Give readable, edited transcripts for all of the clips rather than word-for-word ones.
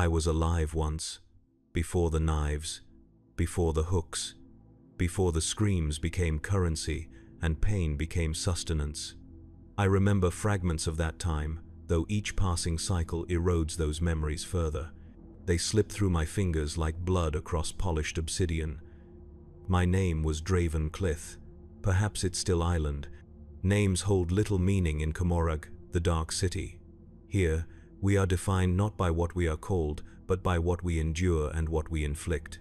I was alive once, before the knives, before the hooks, before the screams became currency and pain became sustenance. I remember fragments of that time, though each passing cycle erodes those memories further. They slip through my fingers like blood across polished obsidian. My name was Draven Clith. Perhaps it's still Island. Names hold little meaning in Comorag, the Dark City. Here, we are defined not by what we are called, but by what we endure and what we inflict.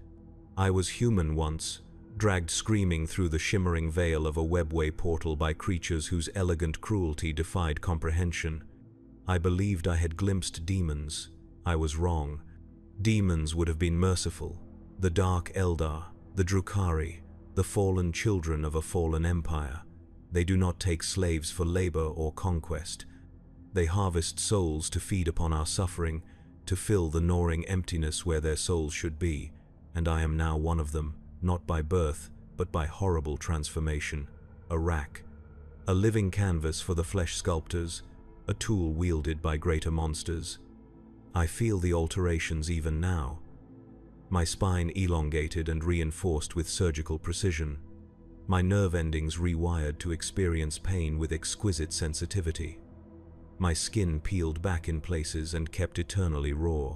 I was human once, dragged screaming through the shimmering veil of a webway portal by creatures whose elegant cruelty defied comprehension. I believed I had glimpsed demons. I was wrong. Demons would have been merciful. The dark Eldar, the Drukhari, the fallen children of a fallen empire. They do not take slaves for labor or conquest. They harvest souls to feed upon our suffering, to fill the gnawing emptiness where their souls should be, and I am now one of them, not by birth, but by horrible transformation. A rack, a living canvas for the flesh sculptors, a tool wielded by greater monsters. I feel the alterations even now. My spine elongated and reinforced with surgical precision. My nerve endings rewired to experience pain with exquisite sensitivity. My skin peeled back in places and kept eternally raw.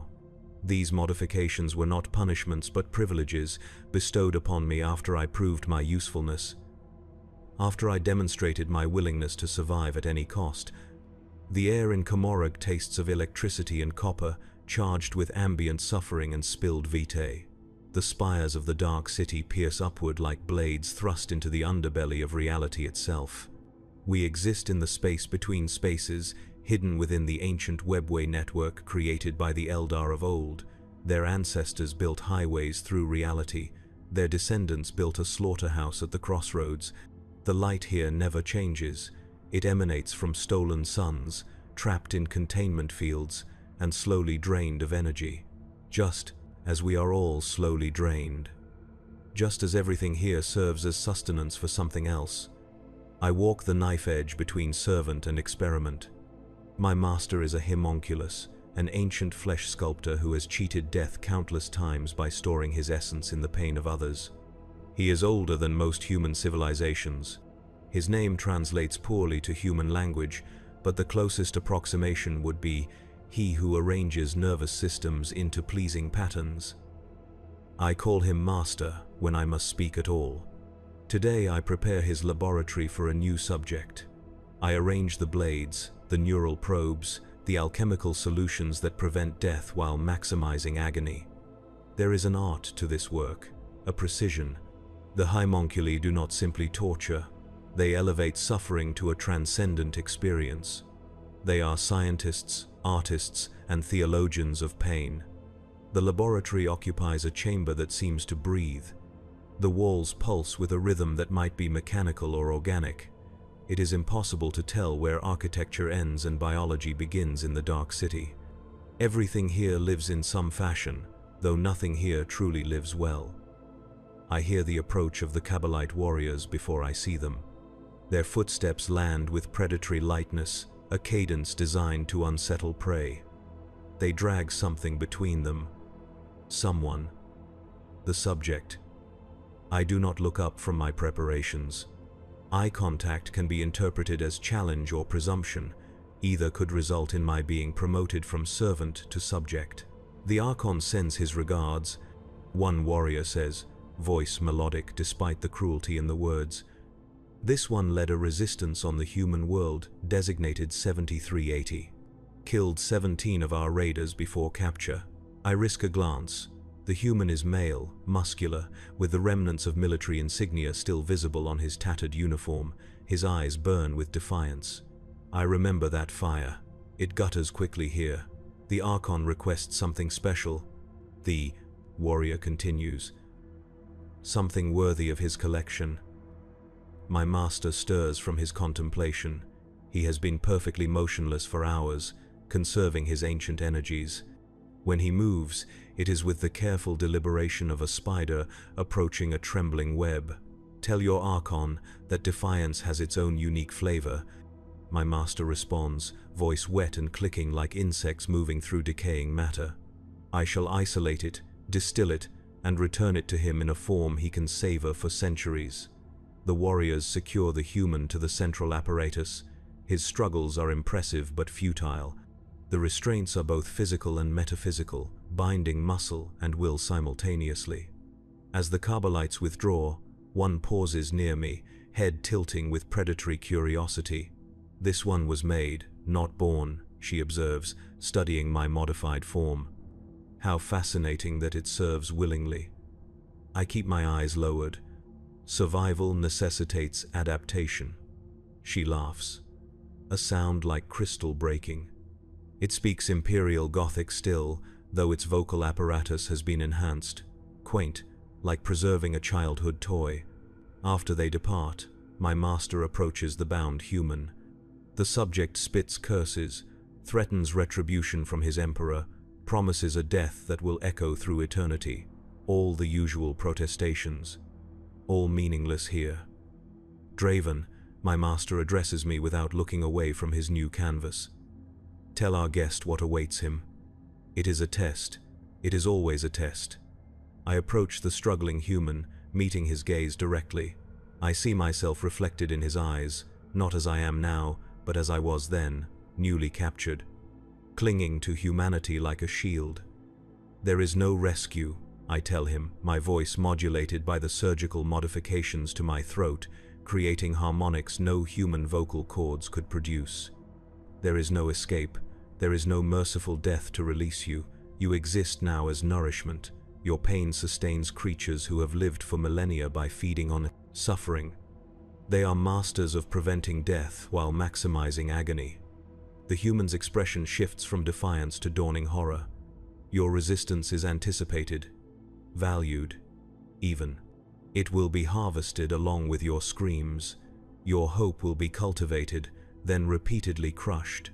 These modifications were not punishments but privileges bestowed upon me after I proved my usefulness. After I demonstrated my willingness to survive at any cost. The air in Comorag tastes of electricity and copper, charged with ambient suffering and spilled vitae. The spires of the Dark City pierce upward like blades thrust into the underbelly of reality itself. We exist in the space between spaces, hidden within the ancient webway network created by the Eldar of old. Their ancestors built highways through reality. Their descendants built a slaughterhouse at the crossroads. The light here never changes. It emanates from stolen suns, trapped in containment fields, and slowly drained of energy. Just as we are all slowly drained. Just as everything here serves as sustenance for something else. I walk the knife edge between servant and experiment. My master is a homunculus, an ancient flesh sculptor who has cheated death countless times by storing his essence in the pain of others. He is older than most human civilizations. His name translates poorly to human language, but the closest approximation would be he who arranges nervous systems into pleasing patterns. I call him Master when I must speak at all. Today I prepare his laboratory for a new subject. I arrange the blades, the neural probes, the alchemical solutions that prevent death while maximizing agony. There is an art to this work, a precision. The homunculi do not simply torture, they elevate suffering to a transcendent experience. They are scientists, artists, and theologians of pain. The laboratory occupies a chamber that seems to breathe. The walls pulse with a rhythm that might be mechanical or organic. It is impossible to tell where architecture ends and biology begins in the Dark City. Everything here lives in some fashion, though nothing here truly lives well. I hear the approach of the Kabbalite warriors before I see them. Their footsteps land with predatory lightness, a cadence designed to unsettle prey. They drag something between them. Someone. The subject. I do not look up from my preparations. Eye contact can be interpreted as challenge or presumption. Either could result in my being promoted from servant to subject. The Archon sends his regards. One warrior says, voice melodic despite the cruelty in the words. This one led a resistance on the human world, designated 7380. Killed 17 of our raiders before capture. I risk a glance. The human is male, muscular, with the remnants of military insignia still visible on his tattered uniform. His eyes burn with defiance. I remember that fire. It gutters quickly here. The Archon requests something special. The warrior continues. Something worthy of his collection. My master stirs from his contemplation. He has been perfectly motionless for hours, conserving his ancient energies. When he moves, it is with the careful deliberation of a spider approaching a trembling web. Tell your Archon that defiance has its own unique flavor. My master responds, voice wet and clicking like insects moving through decaying matter. I shall isolate it, distill it, and return it to him in a form he can savor for centuries. The warriors secure the human to the central apparatus. His struggles are impressive but futile. The restraints are both physical and metaphysical, binding muscle and will simultaneously. As the Kabbalites withdraw, one pauses near me, head tilting with predatory curiosity. This one was made, not born, she observes, studying my modified form. How fascinating that it serves willingly. I keep my eyes lowered. Survival necessitates adaptation. She laughs. A sound like crystal breaking. It speaks Imperial Gothic still, though its vocal apparatus has been enhanced. Quaint, like preserving a childhood toy. After they depart, my master approaches the bound human. The subject spits curses, threatens retribution from his emperor, promises a death that will echo through eternity. All the usual protestations. All meaningless here. Draven, my master addresses me without looking away from his new canvas. Tell our guest what awaits him. It is a test. It is always a test. I approach the struggling human, meeting his gaze directly. I see myself reflected in his eyes, not as I am now, but as I was then, newly captured, clinging to humanity like a shield. There is no rescue, I tell him, my voice modulated by the surgical modifications to my throat, creating harmonics no human vocal cords could produce. There is no escape. There is no merciful death to release you. You exist now as nourishment. Your pain sustains creatures who have lived for millennia by feeding on suffering. They are masters of preventing death while maximizing agony. The human's expression shifts from defiance to dawning horror. Your resistance is anticipated, valued, even. It will be harvested along with your screams. Your hope will be cultivated, then repeatedly crushed.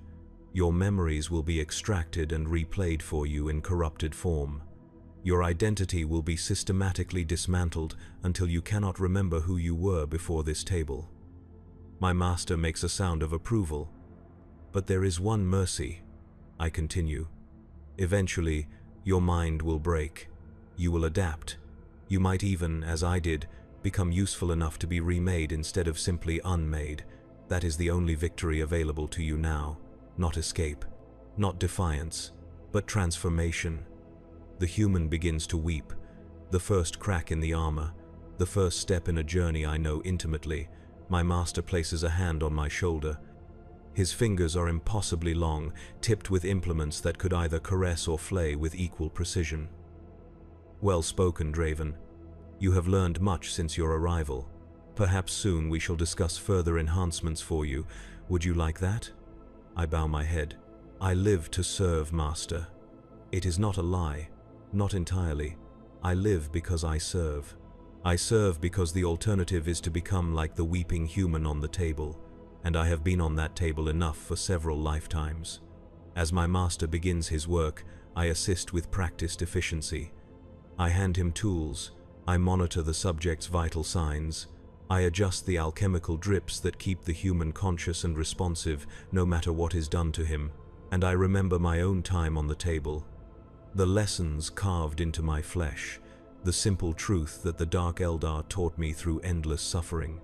Your memories will be extracted and replayed for you in corrupted form. Your identity will be systematically dismantled until you cannot remember who you were before this table. My master makes a sound of approval. But there is one mercy, I continue. Eventually, your mind will break. You will adapt. You might even, as I did, become useful enough to be remade instead of simply unmade. That is the only victory available to you now. Not escape, not defiance, but transformation. The human begins to weep. The first crack in the armor, the first step in a journey I know intimately. My master places a hand on my shoulder. His fingers are impossibly long, tipped with implements that could either caress or flay with equal precision. Well spoken, Draven. You have learned much since your arrival. Perhaps soon we shall discuss further enhancements for you. Would you like that? I bow my head. I live to serve, Master. It is not a lie. Not entirely. I live because I serve. I serve because the alternative is to become like the weeping human on the table, and I have been on that table enough for several lifetimes. As my master begins his work, I assist with practiced efficiency. I hand him tools. I monitor the subject's vital signs. I adjust the alchemical drips that keep the human conscious and responsive no matter what is done to him, and I remember my own time on the table. The lessons carved into my flesh, the simple truth that the Dark Eldar taught me through endless suffering.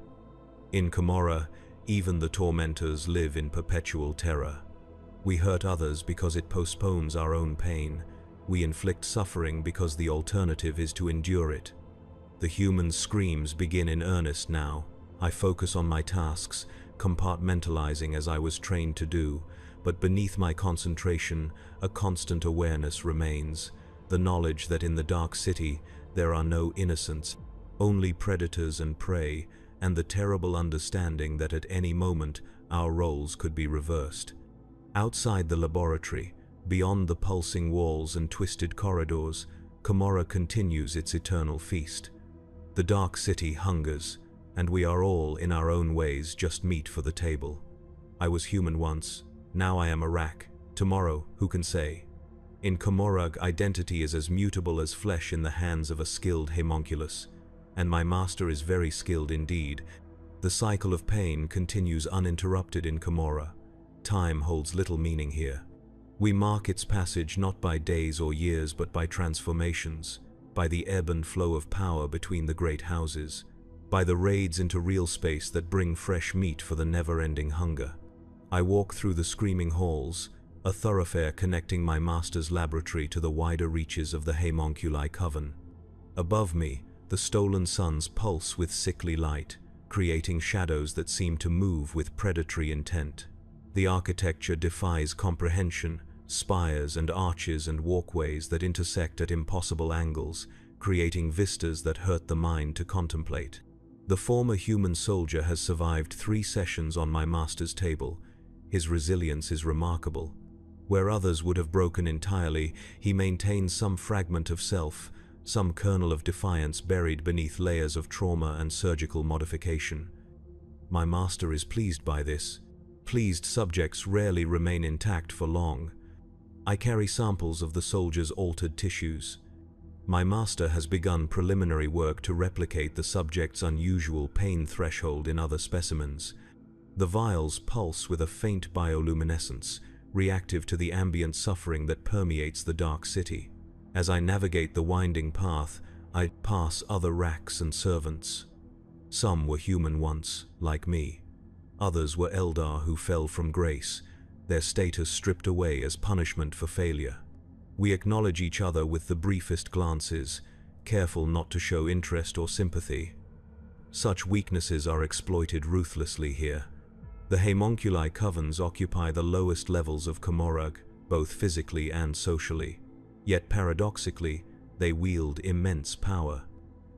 In Camorra, even the tormentors live in perpetual terror. We hurt others because it postpones our own pain. We inflict suffering because the alternative is to endure it. The human's screams begin in earnest now. I focus on my tasks, compartmentalizing as I was trained to do, but beneath my concentration, a constant awareness remains. The knowledge that in the dark city, there are no innocents, only predators and prey, and the terrible understanding that at any moment, our roles could be reversed. Outside the laboratory, beyond the pulsing walls and twisted corridors, Camorra continues its eternal feast. The dark city hungers, and we are all, in our own ways, just meat for the table. I was human once, now I am a rack. Tomorrow, who can say? In Camorra, identity is as mutable as flesh in the hands of a skilled homunculus, and my master is very skilled indeed. The cycle of pain continues uninterrupted in Camorra. Time holds little meaning here. We mark its passage not by days or years but by transformations, by the ebb and flow of power between the great houses, by the raids into real space that bring fresh meat for the never-ending hunger. I walk through the screaming halls, a thoroughfare connecting my master's laboratory to the wider reaches of the homunculi coven. Above me, the stolen suns pulse with sickly light, creating shadows that seem to move with predatory intent. The architecture defies comprehension, spires and arches and walkways that intersect at impossible angles, creating vistas that hurt the mind to contemplate. The former human soldier has survived 3 sessions on my master's table. His resilience is remarkable. Where others would have broken entirely, he maintains some fragment of self, some kernel of defiance buried beneath layers of trauma and surgical modification. My master is pleased by this. Pleased subjects rarely remain intact for long. I carry samples of the soldier's altered tissues. My master has begun preliminary work to replicate the subject's unusual pain threshold in other specimens. The vials pulse with a faint bioluminescence, reactive to the ambient suffering that permeates the dark city. As I navigate the winding path, I pass other racks and servants. Some were human once, like me. Others were Eldar who fell from grace, their status stripped away as punishment for failure. We acknowledge each other with the briefest glances, careful not to show interest or sympathy. Such weaknesses are exploited ruthlessly here. The homunculi covens occupy the lowest levels of Komorrag, both physically and socially. Yet paradoxically, they wield immense power.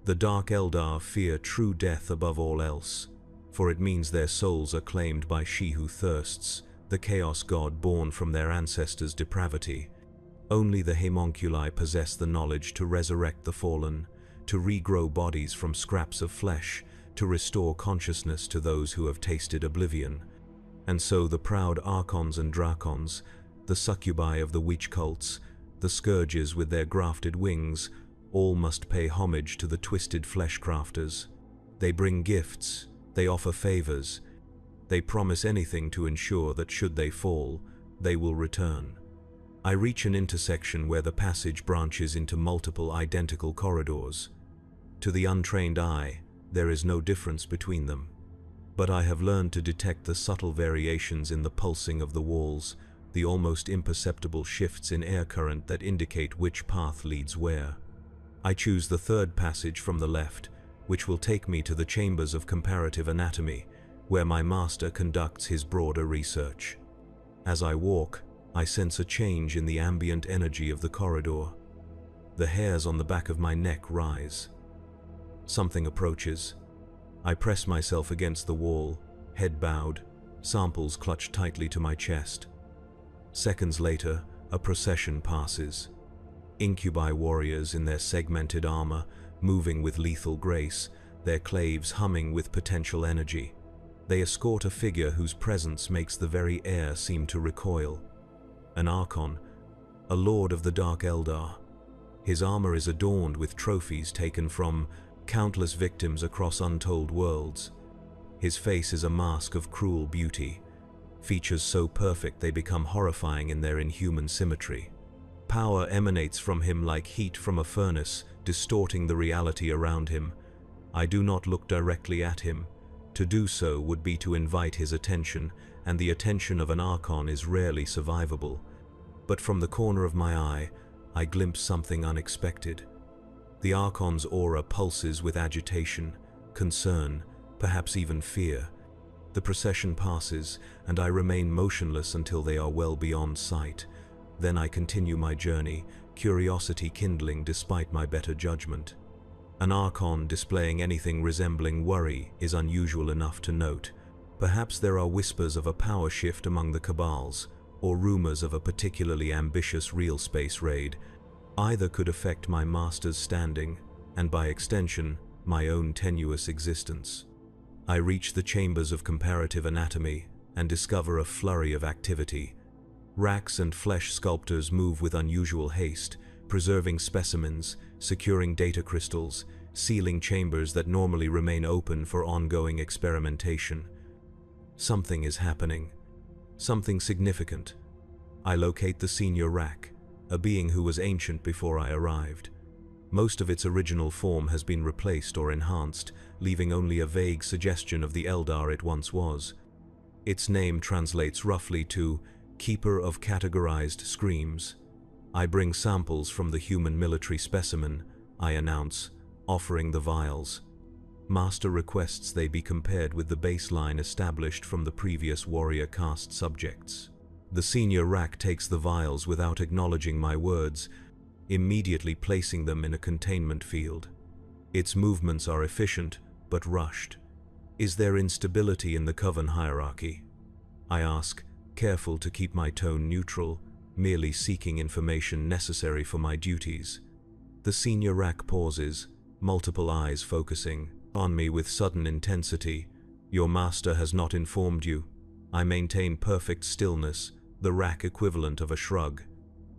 The Dark Eldar fear true death above all else, for it means their souls are claimed by She Who Thirsts, the Chaos God born from their ancestors' depravity. Only the homunculi possess the knowledge to resurrect the fallen, to regrow bodies from scraps of flesh, to restore consciousness to those who have tasted oblivion. And so the proud archons and dracons, the succubi of the witch cults, the scourges with their grafted wings, all must pay homage to the twisted flesh crafters. They bring gifts, they offer favors, they promise anything to ensure that should they fall, they will return. I reach an intersection where the passage branches into multiple identical corridors. To the untrained eye, there is no difference between them. But I have learned to detect the subtle variations in the pulsing of the walls, the almost imperceptible shifts in air current that indicate which path leads where. I choose the third passage from the left, which will take me to the chambers of comparative anatomy, where my master conducts his broader research. As I walk, I sense a change in the ambient energy of the corridor. The hairs on the back of my neck rise. Something approaches. I press myself against the wall, head bowed, samples clutched tightly to my chest. Seconds later, a procession passes. Incubi warriors in their segmented armor, moving with lethal grace, their claves humming with potential energy. They escort a figure whose presence makes the very air seem to recoil. An Archon, a lord of the Dark Eldar. His armor is adorned with trophies taken from countless victims across untold worlds. His face is a mask of cruel beauty, features so perfect they become horrifying in their inhuman symmetry. Power emanates from him like heat from a furnace, distorting the reality around him. I do not look directly at him. To do so would be to invite his attention, and the attention of an Archon is rarely survivable. But from the corner of my eye, I glimpse something unexpected. The Archon's aura pulses with agitation, concern, perhaps even fear. The procession passes, and I remain motionless until they are well beyond sight. Then I continue my journey, curiosity kindling despite my better judgment. An Archon displaying anything resembling worry is unusual enough to note. Perhaps there are whispers of a power shift among the cabals, or rumors of a particularly ambitious real space raid. Either could affect my master's standing, and by extension, my own tenuous existence. I reach the chambers of comparative anatomy and discover a flurry of activity. Racks and flesh sculptors move with unusual haste, preserving specimens, securing data crystals, sealing chambers that normally remain open for ongoing experimentation. Something is happening. Something significant. I locate the senior Rak, a being who was ancient before I arrived. Most of its original form has been replaced or enhanced, leaving only a vague suggestion of the Eldar it once was. Its name translates roughly to Keeper of Categorized Screams. I bring samples from the human military specimen, I announce, offering the vials. Master requests they be compared with the baseline established from the previous warrior caste subjects. The senior Rak takes the vials without acknowledging my words, immediately placing them in a containment field. Its movements are efficient, but rushed. Is there instability in the Coven hierarchy? I ask, careful to keep my tone neutral, merely seeking information necessary for my duties. The senior Rak pauses, multiple eyes focusing on me with sudden intensity. Your master has not informed you. I maintain perfect stillness, the Rak equivalent of a shrug.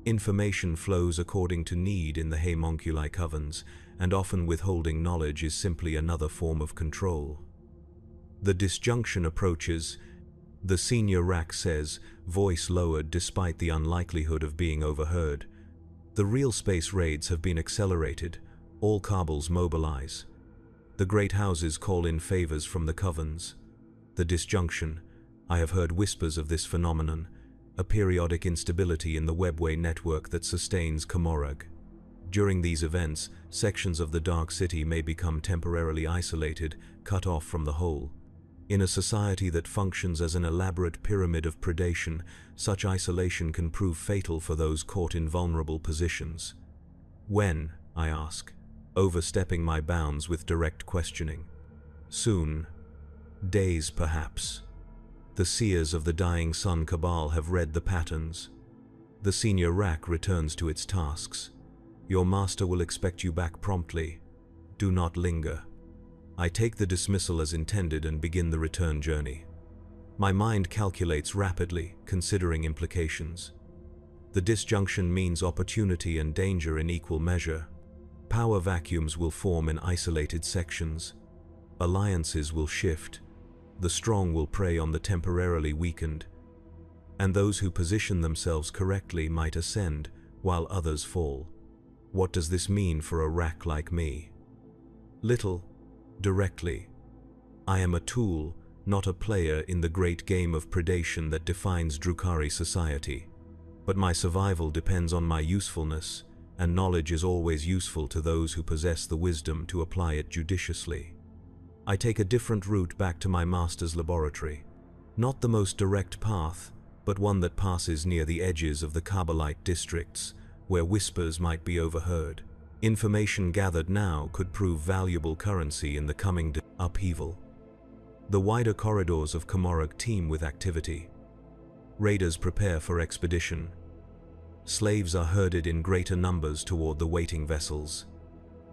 Information flows according to need in the homunculi covens, and often withholding knowledge is simply another form of control. The disjunction approaches, the senior Rak says, voice lowered despite the unlikelihood of being overheard. The real space raids have been accelerated, all cabals mobilize. The great houses call in favors from the covens. The disjunction, I have heard whispers of this phenomenon, a periodic instability in the webway network that sustains Komorog. During these events, sections of the Dark City may become temporarily isolated, cut off from the whole. In a society that functions as an elaborate pyramid of predation, such isolation can prove fatal for those caught in vulnerable positions. When, I ask, overstepping my bounds with direct questioning. Soon. Days, perhaps. The seers of the dying sun cabal have read the patterns. The senior Rak returns to its tasks. Your master will expect you back promptly. Do not linger. I take the dismissal as intended and begin the return journey. My mind calculates rapidly, considering implications. The disjunction means opportunity and danger in equal measure. Power vacuums will form in isolated sections. Alliances will shift. The strong will prey on the temporarily weakened. And those who position themselves correctly might ascend, while others fall. What does this mean for a Rak like me? Little. Directly. I am a tool, not a player in the great game of predation that defines Drukhari society. But my survival depends on my usefulness, and knowledge is always useful to those who possess the wisdom to apply it judiciously. I take a different route back to my master's laboratory. Not the most direct path, but one that passes near the edges of the Kabbalite districts, where whispers might be overheard. Information gathered now could prove valuable currency in the coming upheaval. The wider corridors of Komorog teem with activity. Raiders prepare for expedition. Slaves are herded in greater numbers toward the waiting vessels.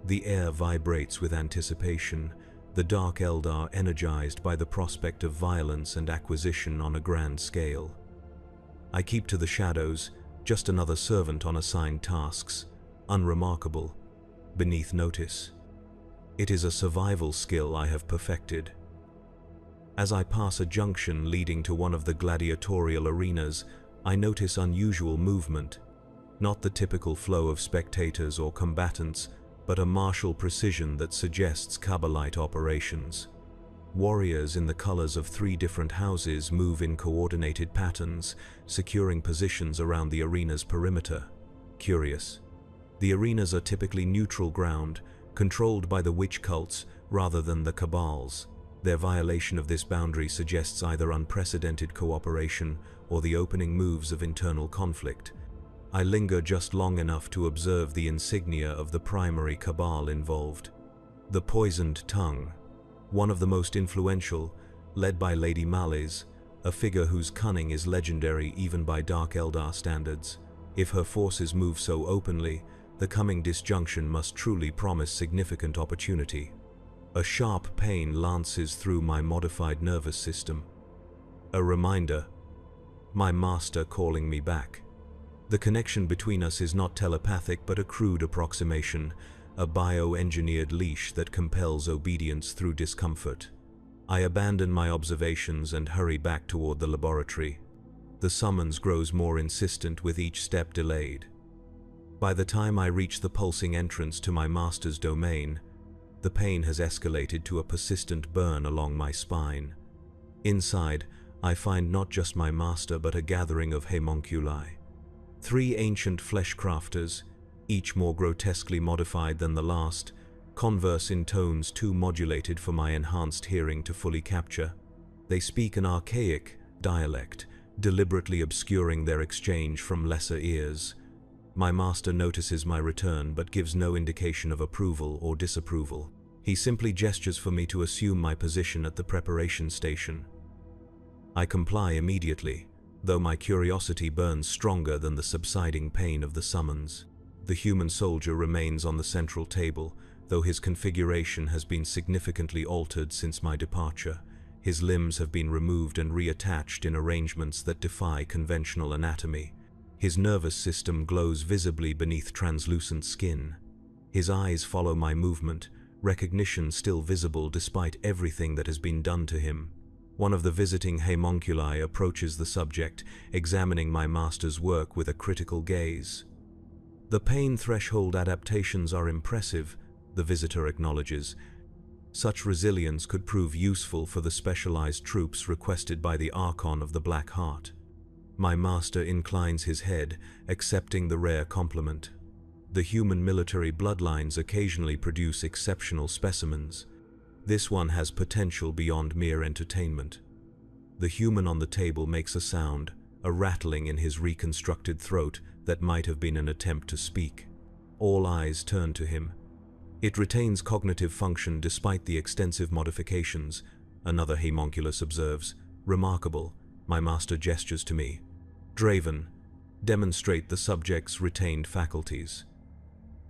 The air vibrates with anticipation, the dark Eldar energized by the prospect of violence and acquisition on a grand scale. I keep to the shadows, just another servant on assigned tasks, unremarkable, beneath notice. It is a survival skill I have perfected. As I pass a junction leading to one of the gladiatorial arenas, I notice unusual movement, not the typical flow of spectators or combatants, but a martial precision that suggests Kabbalite operations. Warriors in the colors of 3 different houses move in coordinated patterns, securing positions around the arena's perimeter. Curious. The arenas are typically neutral ground, controlled by the witch cults rather than the cabals. Their violation of this boundary suggests either unprecedented cooperation or the opening moves of internal conflict. I linger just long enough to observe the insignia of the primary cabal involved. The Poisoned Tongue, one of the most influential, led by Lady Maliz, a figure whose cunning is legendary even by Dark Eldar standards. If her forces move so openly, the coming disjunction must truly promise significant opportunity. A sharp pain lances through my modified nervous system. A reminder, my master calling me back. The connection between us is not telepathic but a crude approximation, a bioengineered leash that compels obedience through discomfort. I abandon my observations and hurry back toward the laboratory. The summons grows more insistent with each step delayed. By the time I reach the pulsing entrance to my master's domain, the pain has escalated to a persistent burn along my spine. Inside, I find not just my master but a gathering of homunculi. 3 ancient flesh crafters, each more grotesquely modified than the last, converse in tones too modulated for my enhanced hearing to fully capture. They speak an archaic dialect, deliberately obscuring their exchange from lesser ears. My master notices my return but gives no indication of approval or disapproval. He simply gestures for me to assume my position at the preparation station. I comply immediately, though my curiosity burns stronger than the subsiding pain of the summons. The human soldier remains on the central table, though his configuration has been significantly altered since my departure. His limbs have been removed and reattached in arrangements that defy conventional anatomy. His nervous system glows visibly beneath translucent skin. His eyes follow my movement, recognition still visible despite everything that has been done to him. One of the visiting homunculi approaches the subject, examining my master's work with a critical gaze. The pain threshold adaptations are impressive, the visitor acknowledges. Such resilience could prove useful for the specialized troops requested by the Archon of the Black Heart. My master inclines his head, accepting the rare compliment. The human military bloodlines occasionally produce exceptional specimens. This one has potential beyond mere entertainment. The human on the table makes a sound, a rattling in his reconstructed throat that might have been an attempt to speak. All eyes turn to him. It retains cognitive function despite the extensive modifications, another homunculus observes. Remarkable, my master gestures to me. Draven, demonstrate the subject's retained faculties.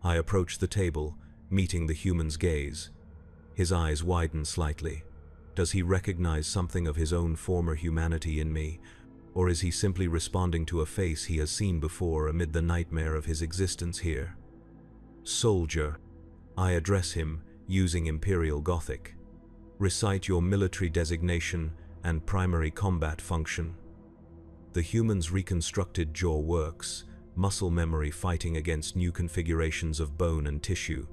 I approach the table, meeting the human's gaze. His eyes widen slightly. Does he recognize something of his own former humanity in me, or is he simply responding to a face he has seen before amid the nightmare of his existence here? Soldier, I address him, using Imperial Gothic. Recite your military designation and primary combat function. The human's reconstructed jaw works, muscle memory fighting against new configurations of bone and tissue.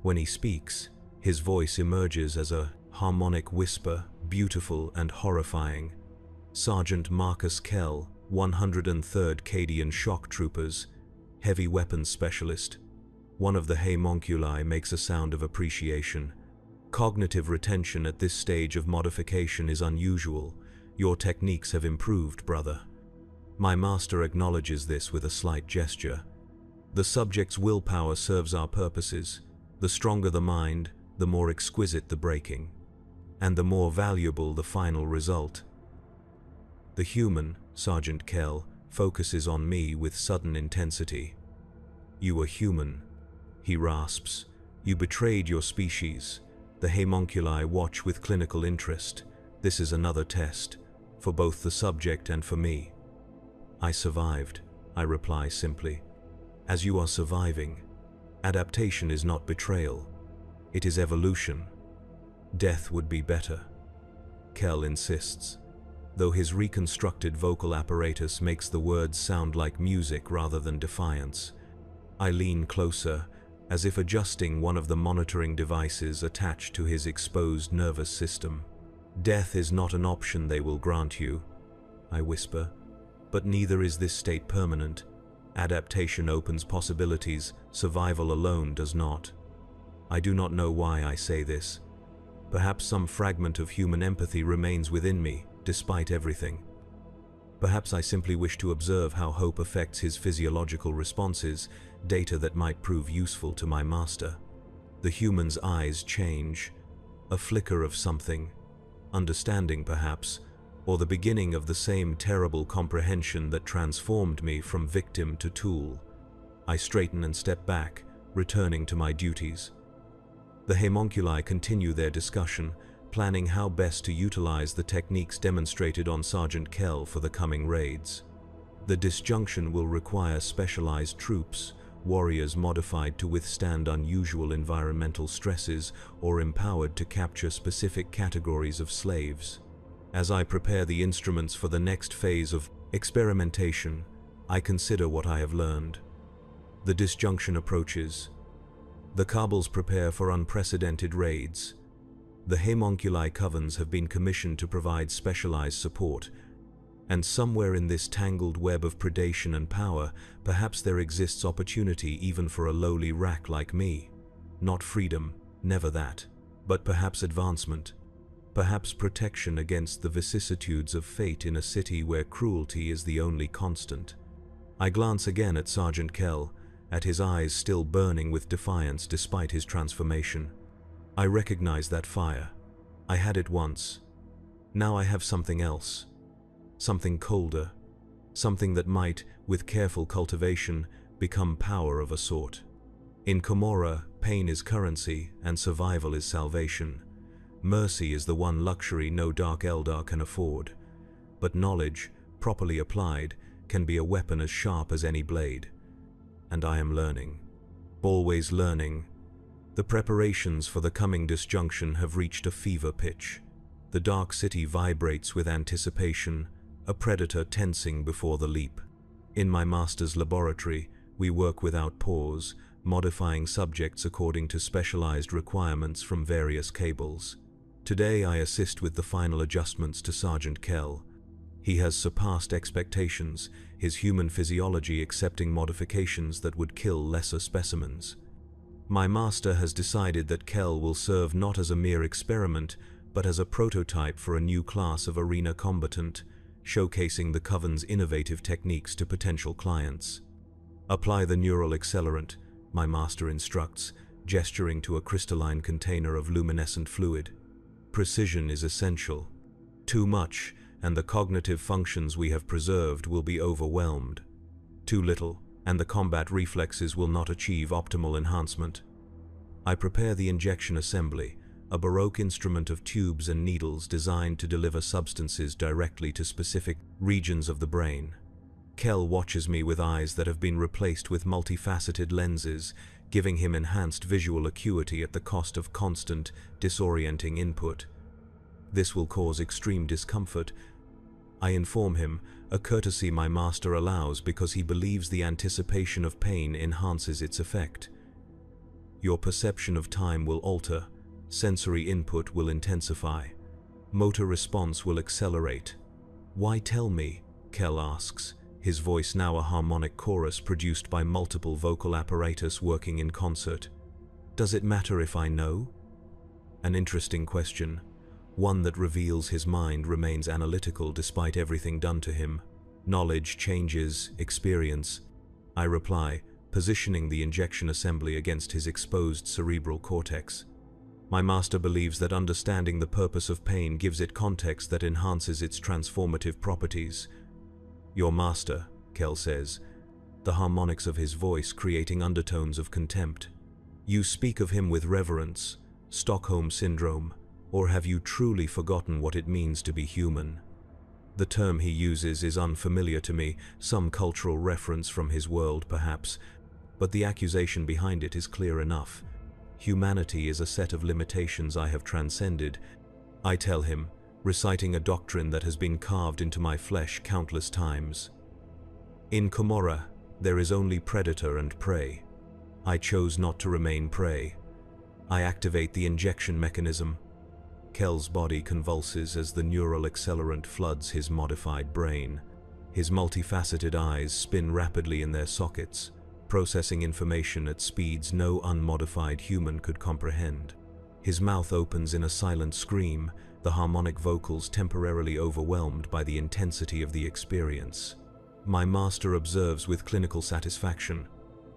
When he speaks, his voice emerges as a harmonic whisper, beautiful and horrifying. Sergeant Marcus Kell, 103rd Cadian Shock Troopers, heavy weapons specialist. One of the homunculi makes a sound of appreciation. Cognitive retention at this stage of modification is unusual. Your techniques have improved, brother. My master acknowledges this with a slight gesture. The subject's willpower serves our purposes. The stronger the mind, the more exquisite the breaking, and the more valuable the final result. The human, Sergeant Kell, focuses on me with sudden intensity. You are human, he rasps. You betrayed your species. The homunculi watch with clinical interest. This is another test, for both the subject and for me. I survived, I reply simply. As you are surviving, adaptation is not betrayal. It is evolution. Death would be better. Kell insists, though his reconstructed vocal apparatus makes the words sound like music rather than defiance. I lean closer, as if adjusting one of the monitoring devices attached to his exposed nervous system. Death is not an option they will grant you, I whisper, but neither is this state permanent. Adaptation opens possibilities, survival alone does not. I do not know why I say this. Perhaps some fragment of human empathy remains within me, despite everything. Perhaps I simply wish to observe how hope affects his physiological responses, data that might prove useful to my master. The human's eyes change, a flicker of something, understanding perhaps, or the beginning of the same terrible comprehension that transformed me from victim to tool. I straighten and step back, returning to my duties. The homunculi continue their discussion, planning how best to utilize the techniques demonstrated on Sergeant Kell for the coming raids. The disjunction will require specialized troops, warriors modified to withstand unusual environmental stresses or empowered to capture specific categories of slaves. As I prepare the instruments for the next phase of Experimentation. I consider what I have learned. The disjunction approaches. The Kabals prepare for unprecedented raids. The homunculi covens have been commissioned to provide specialized support, and somewhere in this tangled web of predation and power, perhaps there exists opportunity even for a lowly rack like me. Not freedom, never that, but perhaps advancement, perhaps protection against the vicissitudes of fate in a city where cruelty is the only constant. I glance again at Sergeant Kell, at his eyes still burning with defiance despite his transformation. I recognize that fire. I had it once. Now I have something else. Something colder. Something that might, with careful cultivation, become power of a sort. In Komorra, pain is currency and survival is salvation. Mercy is the one luxury no dark Eldar can afford. But knowledge, properly applied, can be a weapon as sharp as any blade. And I am learning. Always learning. The preparations for the coming disjunction have reached a fever pitch. The dark city vibrates with anticipation, a predator tensing before the leap. In my master's laboratory, we work without pause, modifying subjects according to specialized requirements from various cables. Today I assist with the final adjustments to Sergeant Kell. He has surpassed expectations, his human physiology accepting modifications that would kill lesser specimens. My master has decided that Kell will serve not as a mere experiment, but as a prototype for a new class of arena combatant, showcasing the Coven's innovative techniques to potential clients. Apply the neural accelerant, my master instructs, gesturing to a crystalline container of luminescent fluid. Precision is essential. Too much, and the cognitive functions we have preserved will be overwhelmed. Too little, and the combat reflexes will not achieve optimal enhancement. I prepare the injection assembly, a Baroque instrument of tubes and needles designed to deliver substances directly to specific regions of the brain. Kell watches me with eyes that have been replaced with multifaceted lenses, giving him enhanced visual acuity at the cost of constant, disorienting input. This will cause extreme discomfort. I inform him, a courtesy my master allows because he believes the anticipation of pain enhances its effect. Your perception of time will alter, sensory input will intensify, motor response will accelerate. Why tell me? Kell asks, his voice now a harmonic chorus produced by multiple vocal apparatus working in concert. Does it matter if I know? An interesting question. One that reveals his mind remains analytical despite everything done to him. Knowledge changes, experience. I reply, positioning the injection assembly against his exposed cerebral cortex. My master believes that understanding the purpose of pain gives it context that enhances its transformative properties. Your master, Kell says, the harmonics of his voice creating undertones of contempt. You speak of him with reverence, Stockholm Syndrome, or have you truly forgotten what it means to be human? The term he uses is unfamiliar to me, some cultural reference from his world perhaps, but the accusation behind it is clear enough. Humanity is a set of limitations I have transcended, I tell him, reciting a doctrine that has been carved into my flesh countless times. In Komorra, there is only predator and prey. I chose not to remain prey. I activate the injection mechanism. Kell's body convulses as the neural accelerant floods his modified brain. His multifaceted eyes spin rapidly in their sockets, processing information at speeds no unmodified human could comprehend. His mouth opens in a silent scream, the harmonic vocals temporarily overwhelmed by the intensity of the experience. My master observes with clinical satisfaction.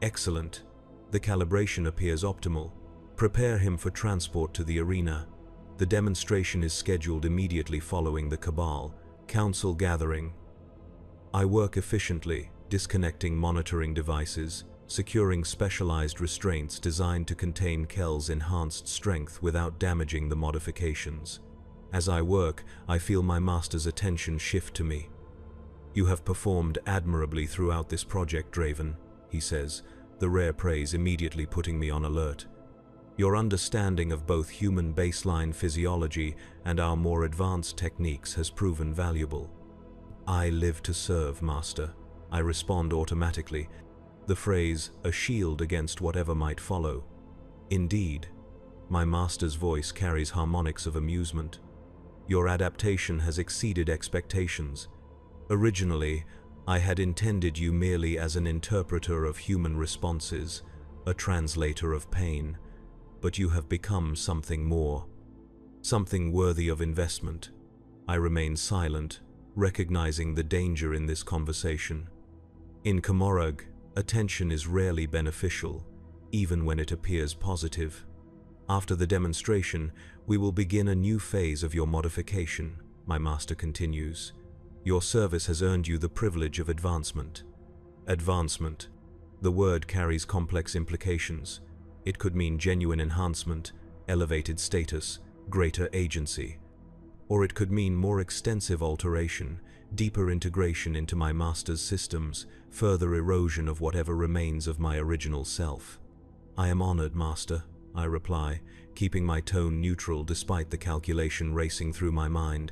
Excellent. The calibration appears optimal. Prepare him for transport to the arena. The demonstration is scheduled immediately following the Cabal Council gathering. I work efficiently, disconnecting monitoring devices, securing specialized restraints designed to contain Kell's enhanced strength without damaging the modifications. As I work, I feel my master's attention shift to me. You have performed admirably throughout this project, Draven, he says, the rare praise immediately putting me on alert. Your understanding of both human baseline physiology and our more advanced techniques has proven valuable. I live to serve, Master. I respond automatically, the phrase a shield against whatever might follow. Indeed, my master's voice carries harmonics of amusement. Your adaptation has exceeded expectations. Originally, I had intended you merely as an interpreter of human responses, a translator of pain, but you have become something more, something worthy of investment. I remain silent, recognizing the danger in this conversation. In Komorog, attention is rarely beneficial, even when it appears positive. After the demonstration, we will begin a new phase of your modification, my master continues. Your service has earned you the privilege of advancement. Advancement. The word carries complex implications. It could mean genuine enhancement, elevated status, greater agency. Or it could mean more extensive alteration, deeper integration into my master's systems, further erosion of whatever remains of my original self. I am honored, Master, I reply, keeping my tone neutral despite the calculation racing through my mind.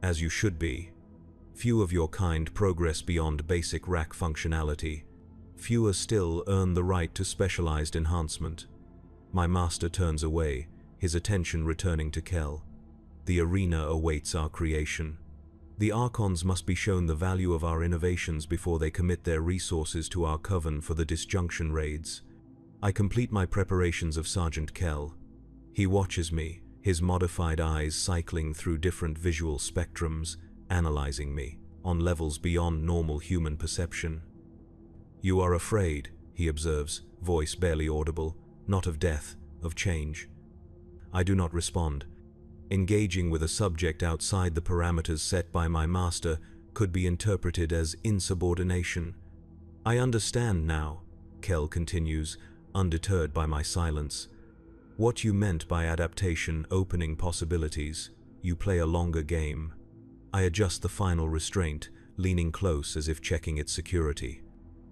As you should be. Few of your kind progress beyond basic rack functionality. Fewer still earn the right to specialized enhancement. My master turns away, his attention returning to Kel. The arena awaits our creation. The Archons must be shown the value of our innovations before they commit their resources to our coven for the disjunction raids. I complete my preparations of Sergeant Kel. He watches me, his modified eyes cycling through different visual spectrums, analyzing me, on levels beyond normal human perception. You are afraid, he observes, voice barely audible, not of death, of change. I do not respond. Engaging with a subject outside the parameters set by my master could be interpreted as insubordination. I understand now, Kel continues, undeterred by my silence. What you meant by adaptation opening possibilities. You play a longer game. I adjust the final restraint, leaning close as if checking its security.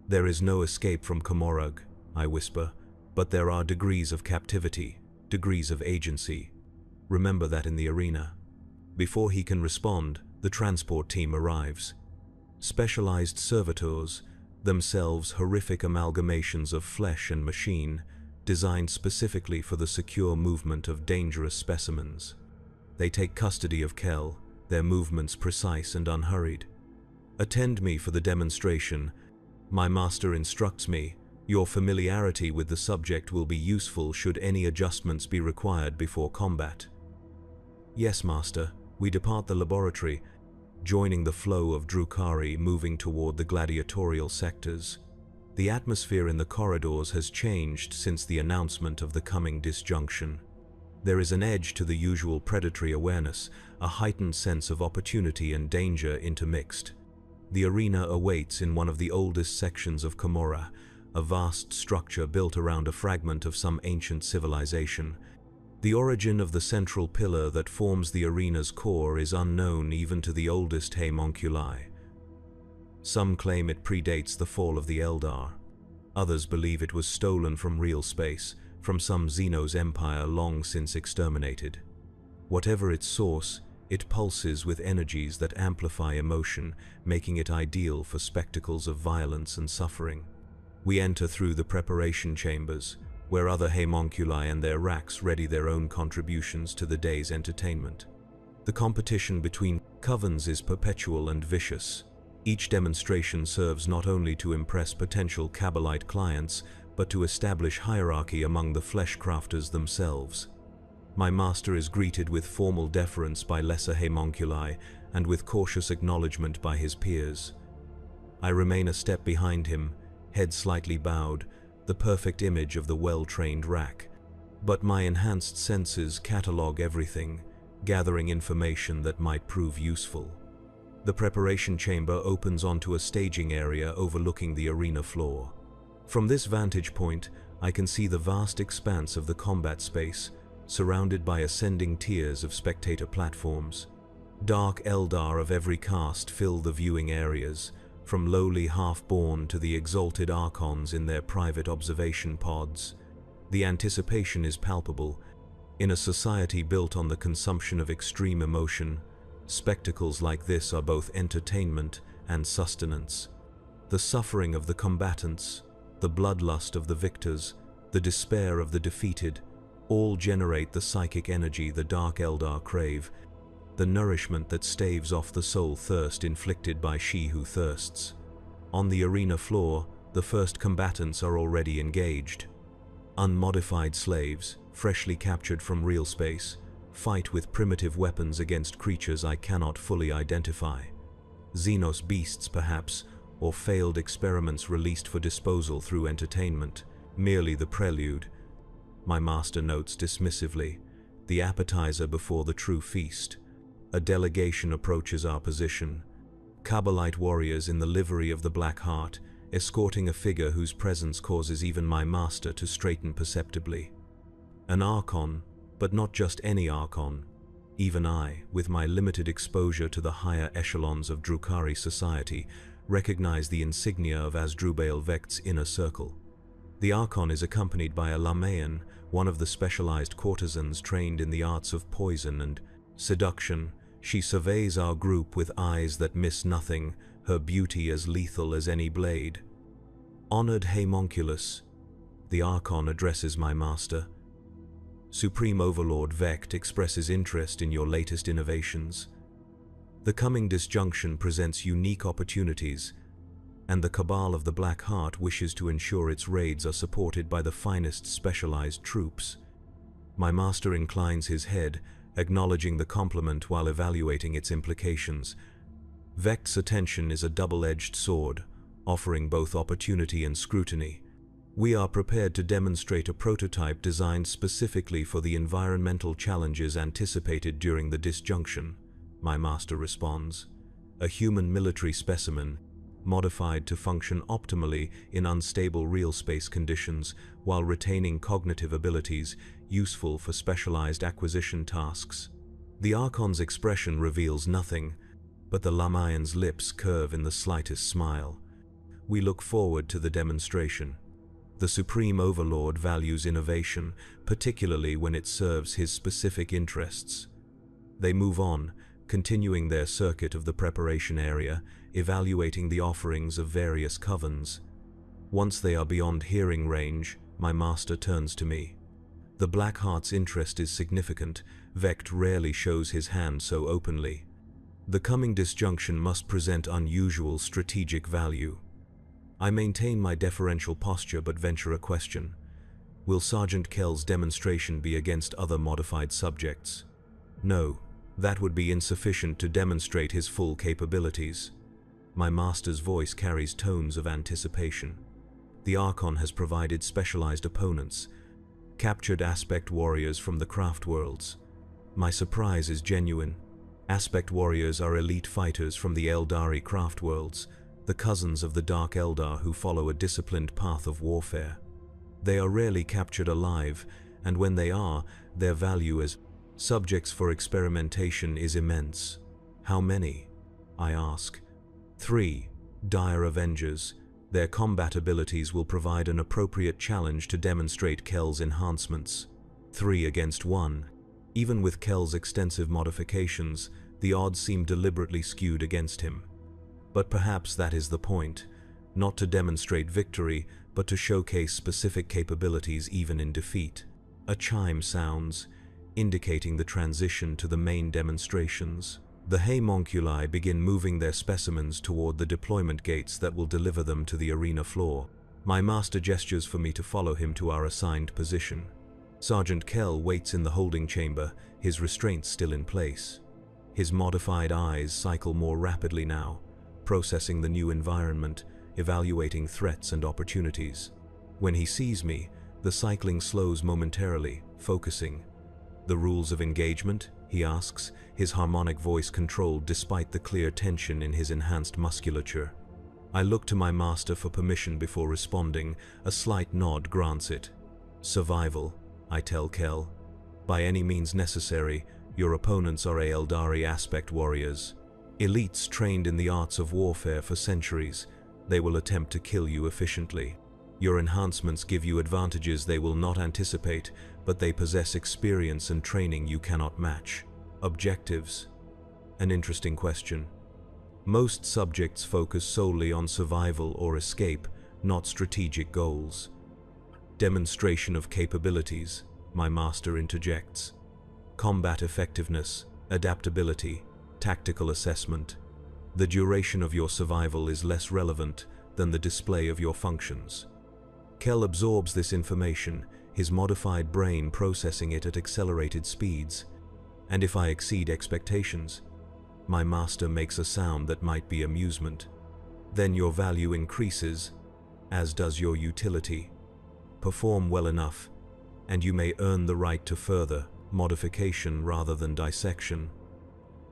There is no escape from Komorog, I whisper, but there are degrees of captivity, degrees of agency. Remember that in the arena. Before he can respond, the transport team arrives. Specialized servitors, themselves horrific amalgamations of flesh and machine, designed specifically for the secure movement of dangerous specimens. They take custody of Kel, their movements precise and unhurried. Attend me for the demonstration. My master instructs me, your familiarity with the subject will be useful should any adjustments be required before combat. Yes, Master. We depart the laboratory, joining the flow of Drukari moving toward the gladiatorial sectors. The atmosphere in the corridors has changed since the announcement of the coming disjunction. There is an edge to the usual predatory awareness, a heightened sense of opportunity and danger intermixed. The arena awaits in one of the oldest sections of Komorra, a vast structure built around a fragment of some ancient civilization. The origin of the central pillar that forms the arena's core is unknown even to the oldest homunculi. Some claim it predates the fall of the Eldar. Others believe it was stolen from real space, from some Xenos empire long since exterminated. Whatever its source, it pulses with energies that amplify emotion, making it ideal for spectacles of violence and suffering. We enter through the preparation chambers, where other homunculi and their racks ready their own contributions to the day's entertainment. The competition between covens is perpetual and vicious. Each demonstration serves not only to impress potential Kabbalite clients, but to establish hierarchy among the flesh crafters themselves. My master is greeted with formal deference by lesser homunculi and with cautious acknowledgement by his peers. I remain a step behind him, head slightly bowed, the perfect image of the well-trained rack. But my enhanced senses catalog everything, gathering information that might prove useful. The preparation chamber opens onto a staging area overlooking the arena floor. From this vantage point, I can see the vast expanse of the combat space, surrounded by ascending tiers of spectator platforms. Dark Eldar of every caste fill the viewing areas, from lowly half-born to the exalted Archons in their private observation pods. The anticipation is palpable. In a society built on the consumption of extreme emotion, Spectacles like this are both entertainment and sustenance. The suffering of the combatants, the bloodlust of the victors, the despair of the defeated, all generate the psychic energy the Dark Eldar crave, the nourishment that staves off the soul thirst inflicted by she who thirsts. On the arena floor, the first combatants are already engaged. Unmodified slaves, freshly captured from real space, fight with primitive weapons against creatures I cannot fully identify. Xenos beasts, perhaps, or failed experiments released for disposal through entertainment, merely the prelude. My master notes dismissively, the appetizer before the true feast. A delegation approaches our position. Kabbalite warriors in the livery of the Black Heart, escorting a figure whose presence causes even my master to straighten perceptibly. An Archon, but not just any Archon. Even I, with my limited exposure to the higher echelons of Drukhari society, recognize the insignia of Asdrubal Vekt's inner circle. The Archon is accompanied by a Lamaean, one of the specialized courtesans trained in the arts of poison and seduction. She surveys our group with eyes that miss nothing, her beauty as lethal as any blade. Honored Homunculus, the Archon addresses my master. Supreme Overlord Vekt expresses interest in your latest innovations. The coming disjunction presents unique opportunities, and the Cabal of the Black Heart wishes to ensure its raids are supported by the finest specialized troops. My master inclines his head, acknowledging the compliment while evaluating its implications. Vekt's attention is a double-edged sword, offering both opportunity and scrutiny. We are prepared to demonstrate a prototype designed specifically for the environmental challenges anticipated during the disjunction, my master responds. A human military specimen, modified to function optimally in unstable real space conditions while retaining cognitive abilities useful for specialized acquisition tasks. The Archon's expression reveals nothing, but the Lamaean's lips curve in the slightest smile. We look forward to the demonstration. The Supreme Overlord values innovation, particularly when it serves his specific interests. They move on, continuing their circuit of the preparation area, evaluating the offerings of various covens. Once they are beyond hearing range, my master turns to me. The Blackheart's interest is significant. Vekt rarely shows his hand so openly. The coming disjunction must present unusual strategic value. I maintain my deferential posture but venture a question. Will Sergeant Kell's demonstration be against other modified subjects? No, that would be insufficient to demonstrate his full capabilities. My master's voice carries tones of anticipation. The Archon has provided specialized opponents, captured aspect warriors from the craft worlds. My surprise is genuine. Aspect warriors are elite fighters from the Eldari craft worlds, the cousins of the Dark Eldar who follow a disciplined path of warfare. They are rarely captured alive, and when they are, their value as subjects for experimentation is immense. How many? I ask. 3. Dire Avengers. Their combat abilities will provide an appropriate challenge to demonstrate Kell's enhancements. 3 against 1. Even with Kell's extensive modifications, the odds seem deliberately skewed against him. But perhaps that is the point, not to demonstrate victory, but to showcase specific capabilities even in defeat. A chime sounds, indicating the transition to the main demonstrations. The homunculi begin moving their specimens toward the deployment gates that will deliver them to the arena floor. My master gestures for me to follow him to our assigned position. Sergeant Kell waits in the holding chamber, his restraints still in place. His modified eyes cycle more rapidly now, processing the new environment, evaluating threats and opportunities. When he sees me, the cycling slows momentarily, focusing. The rules of engagement? He asks, his harmonic voice controlled despite the clear tension in his enhanced musculature. I look to my master for permission before responding. A slight nod grants it. Survival, I tell Kell. By any means necessary, your opponents are Eldari aspect warriors. Elites trained in the arts of warfare for centuries. They will attempt to kill you efficiently. Your enhancements give you advantages they will not anticipate, but they possess experience and training you cannot match. Objectives. An interesting question. Most subjects focus solely on survival or escape, not strategic goals. Demonstration of capabilities, my master interjects. Combat effectiveness, adaptability, tactical assessment. The duration of your survival is less relevant than the display of your functions. Kell absorbs this information, his modified brain processing it at accelerated speeds. And if I exceed expectations, my master makes a sound that might be amusement. Then your value increases, as does your utility. Perform well enough, and you may earn the right to further modification rather than dissection.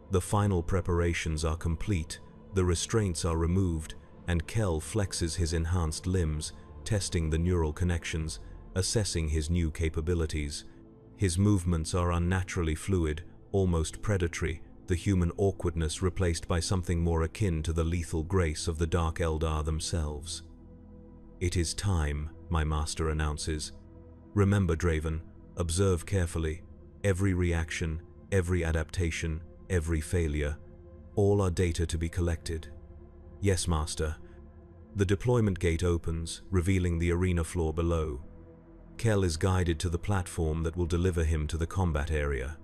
The final preparations are complete, the restraints are removed, and Kell flexes his enhanced limbs, testing the neural connections, assessing his new capabilities. His movements are unnaturally fluid, almost predatory, the human awkwardness replaced by something more akin to the lethal grace of the Dark Eldar themselves. "It is time," my master announces. "Remember, Draven, observe carefully. Every reaction, every adaptation, every failure, all are data to be collected." "Yes, master." The deployment gate opens, revealing the arena floor below. Kell is guided to the platform that will deliver him to the combat area.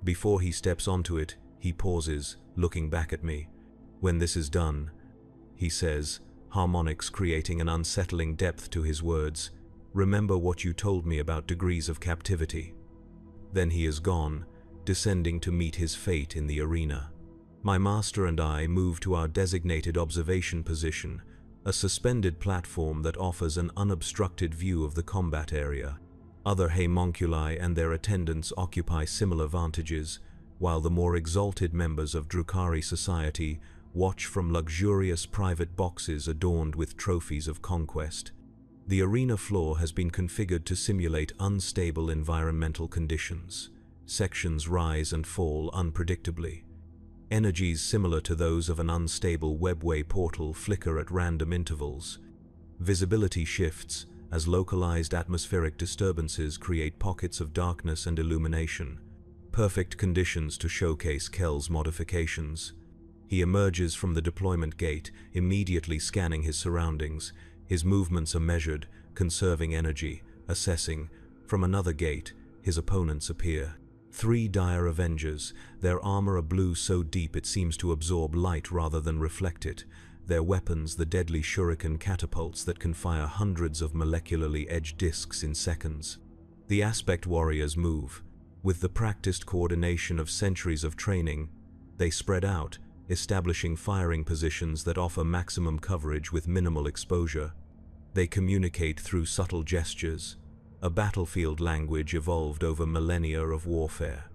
Before he steps onto it, he pauses, looking back at me. "When this is done," he says, harmonics creating an unsettling depth to his words, "remember what you told me about degrees of captivity." Then he is gone, descending to meet his fate in the arena. My master and I move to our designated observation position, a suspended platform that offers an unobstructed view of the combat area. Other homunculi and their attendants occupy similar vantages, while the more exalted members of Drukhari society watch from luxurious private boxes adorned with trophies of conquest. The arena floor has been configured to simulate unstable environmental conditions. Sections rise and fall unpredictably. Energies similar to those of an unstable webway portal flicker at random intervals. Visibility shifts as localized atmospheric disturbances create pockets of darkness and illumination. Perfect conditions to showcase Kell's modifications. He emerges from the deployment gate, immediately scanning his surroundings. His movements are measured, conserving energy, assessing. From another gate, his opponents appear. 3 dire avengers, their armor a blue so deep it seems to absorb light rather than reflect it. Their weapons the deadly shuriken catapults that can fire hundreds of molecularly edged discs in seconds. The aspect warriors move. With the practiced coordination of centuries of training, they spread out, establishing firing positions that offer maximum coverage with minimal exposure. They communicate through subtle gestures, a battlefield language evolved over millennia of warfare.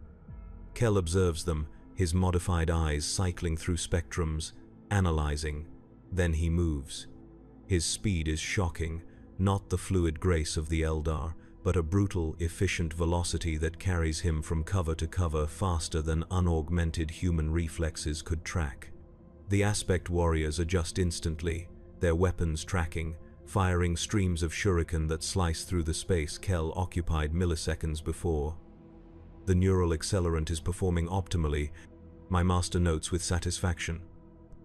Kell observes them, his modified eyes cycling through spectrums, analyzing. Then he moves. His speed is shocking, not the fluid grace of the Eldar, but a brutal, efficient velocity that carries him from cover to cover faster than unaugmented human reflexes could track. The aspect warriors adjust instantly, their weapons tracking, firing streams of shuriken that slice through the space Kell occupied milliseconds before. The neural accelerant is performing optimally, my master notes with satisfaction.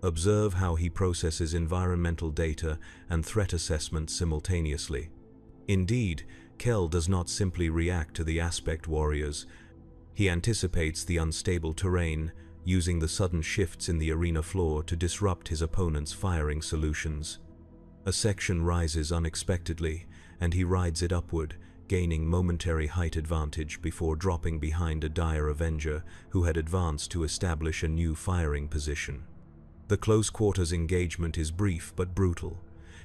Observe how he processes environmental data and threat assessment simultaneously. Indeed, Kell does not simply react to the aspect warriors. He anticipates the unstable terrain, using the sudden shifts in the arena floor to disrupt his opponent's firing solutions. A section rises unexpectedly, and he rides it upward, gaining momentary height advantage before dropping behind a dire avenger who had advanced to establish a new firing position. The close quarters engagement is brief but brutal.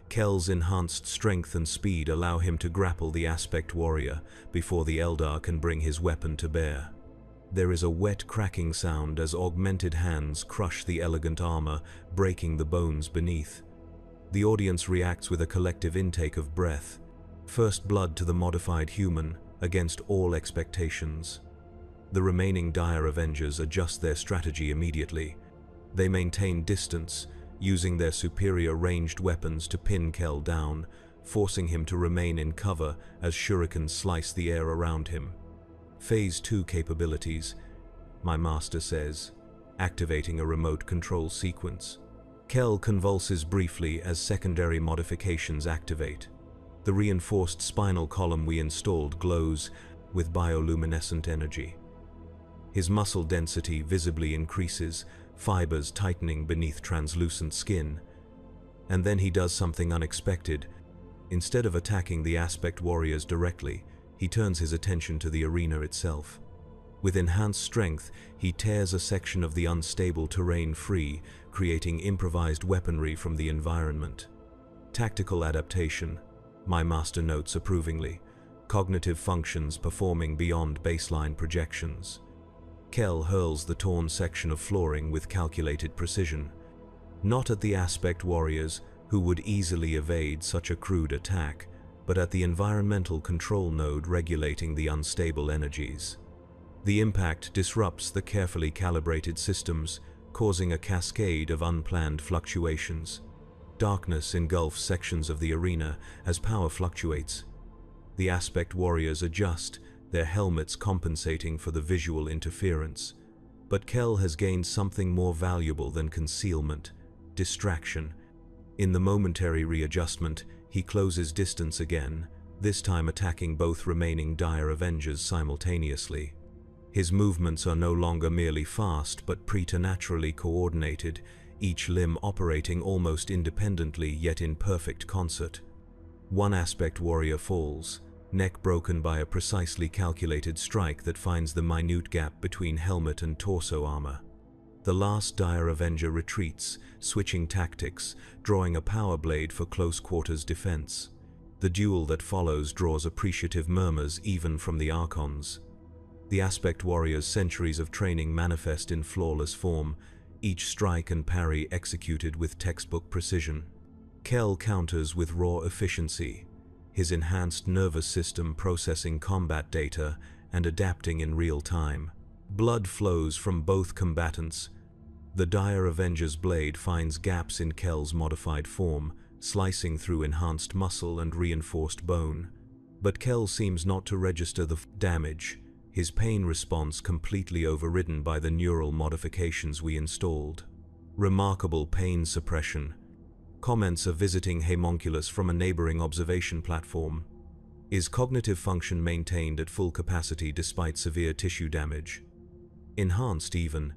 Kell's enhanced strength and speed allow him to grapple the aspect warrior before the Eldar can bring his weapon to bear. There is a wet cracking sound as augmented hands crush the elegant armor, breaking the bones beneath. The audience reacts with a collective intake of breath. First blood to the modified human, against all expectations. The remaining dire avengers adjust their strategy immediately. They maintain distance, using their superior ranged weapons to pin Kell down, forcing him to remain in cover as shurikens slice the air around him. Phase 2 capabilities, my master says. activating a remote control sequence. Kel convulses briefly as secondary modifications activate. The reinforced spinal column we installed glows with bioluminescent energy. His muscle density visibly increases, fibers tightening beneath translucent skin. And then he does something unexpected. Instead of attacking the Aspect Warriors directly, he turns his attention to the arena itself. With enhanced strength, he tears a section of the unstable terrain free, creating improvised weaponry from the environment. Tactical adaptation, my master notes approvingly, cognitive functions performing beyond baseline projections. Kel hurls the torn section of flooring with calculated precision. Not at the Aspect Warriors, who would easily evade such a crude attack, but at the environmental control node regulating the unstable energies. The impact disrupts the carefully calibrated systems, causing a cascade of unplanned fluctuations. Darkness engulfs sections of the arena as power fluctuates. The Aspect Warriors adjust, their helmets compensating for the visual interference. But Kel has gained something more valuable than concealment: distraction. In the momentary readjustment, he closes distance again, this time attacking both remaining dire Avengers simultaneously. His movements are no longer merely fast but preternaturally coordinated, each limb operating almost independently yet in perfect concert. One Aspect Warrior falls, neck broken by a precisely calculated strike that finds the minute gap between helmet and torso armor. The last dire Avenger retreats, switching tactics, drawing a power blade for close-quarters defense. The duel that follows draws appreciative murmurs even from the Archons. The Aspect Warriors' centuries of training manifest in flawless form, each strike and parry executed with textbook precision. Kel counters with raw efficiency, his enhanced nervous system processing combat data and adapting in real time. Blood flows from both combatants. The dire Avenger's blade finds gaps in Kel's modified form, slicing through enhanced muscle and reinforced bone. But Kel seems not to register the damage, his pain response completely overridden by the neural modifications we installed. Remarkable pain suppression. Comments a visiting homunculus from a neighboring observation platform. Is cognitive function maintained at full capacity despite severe tissue damage? Enhanced even,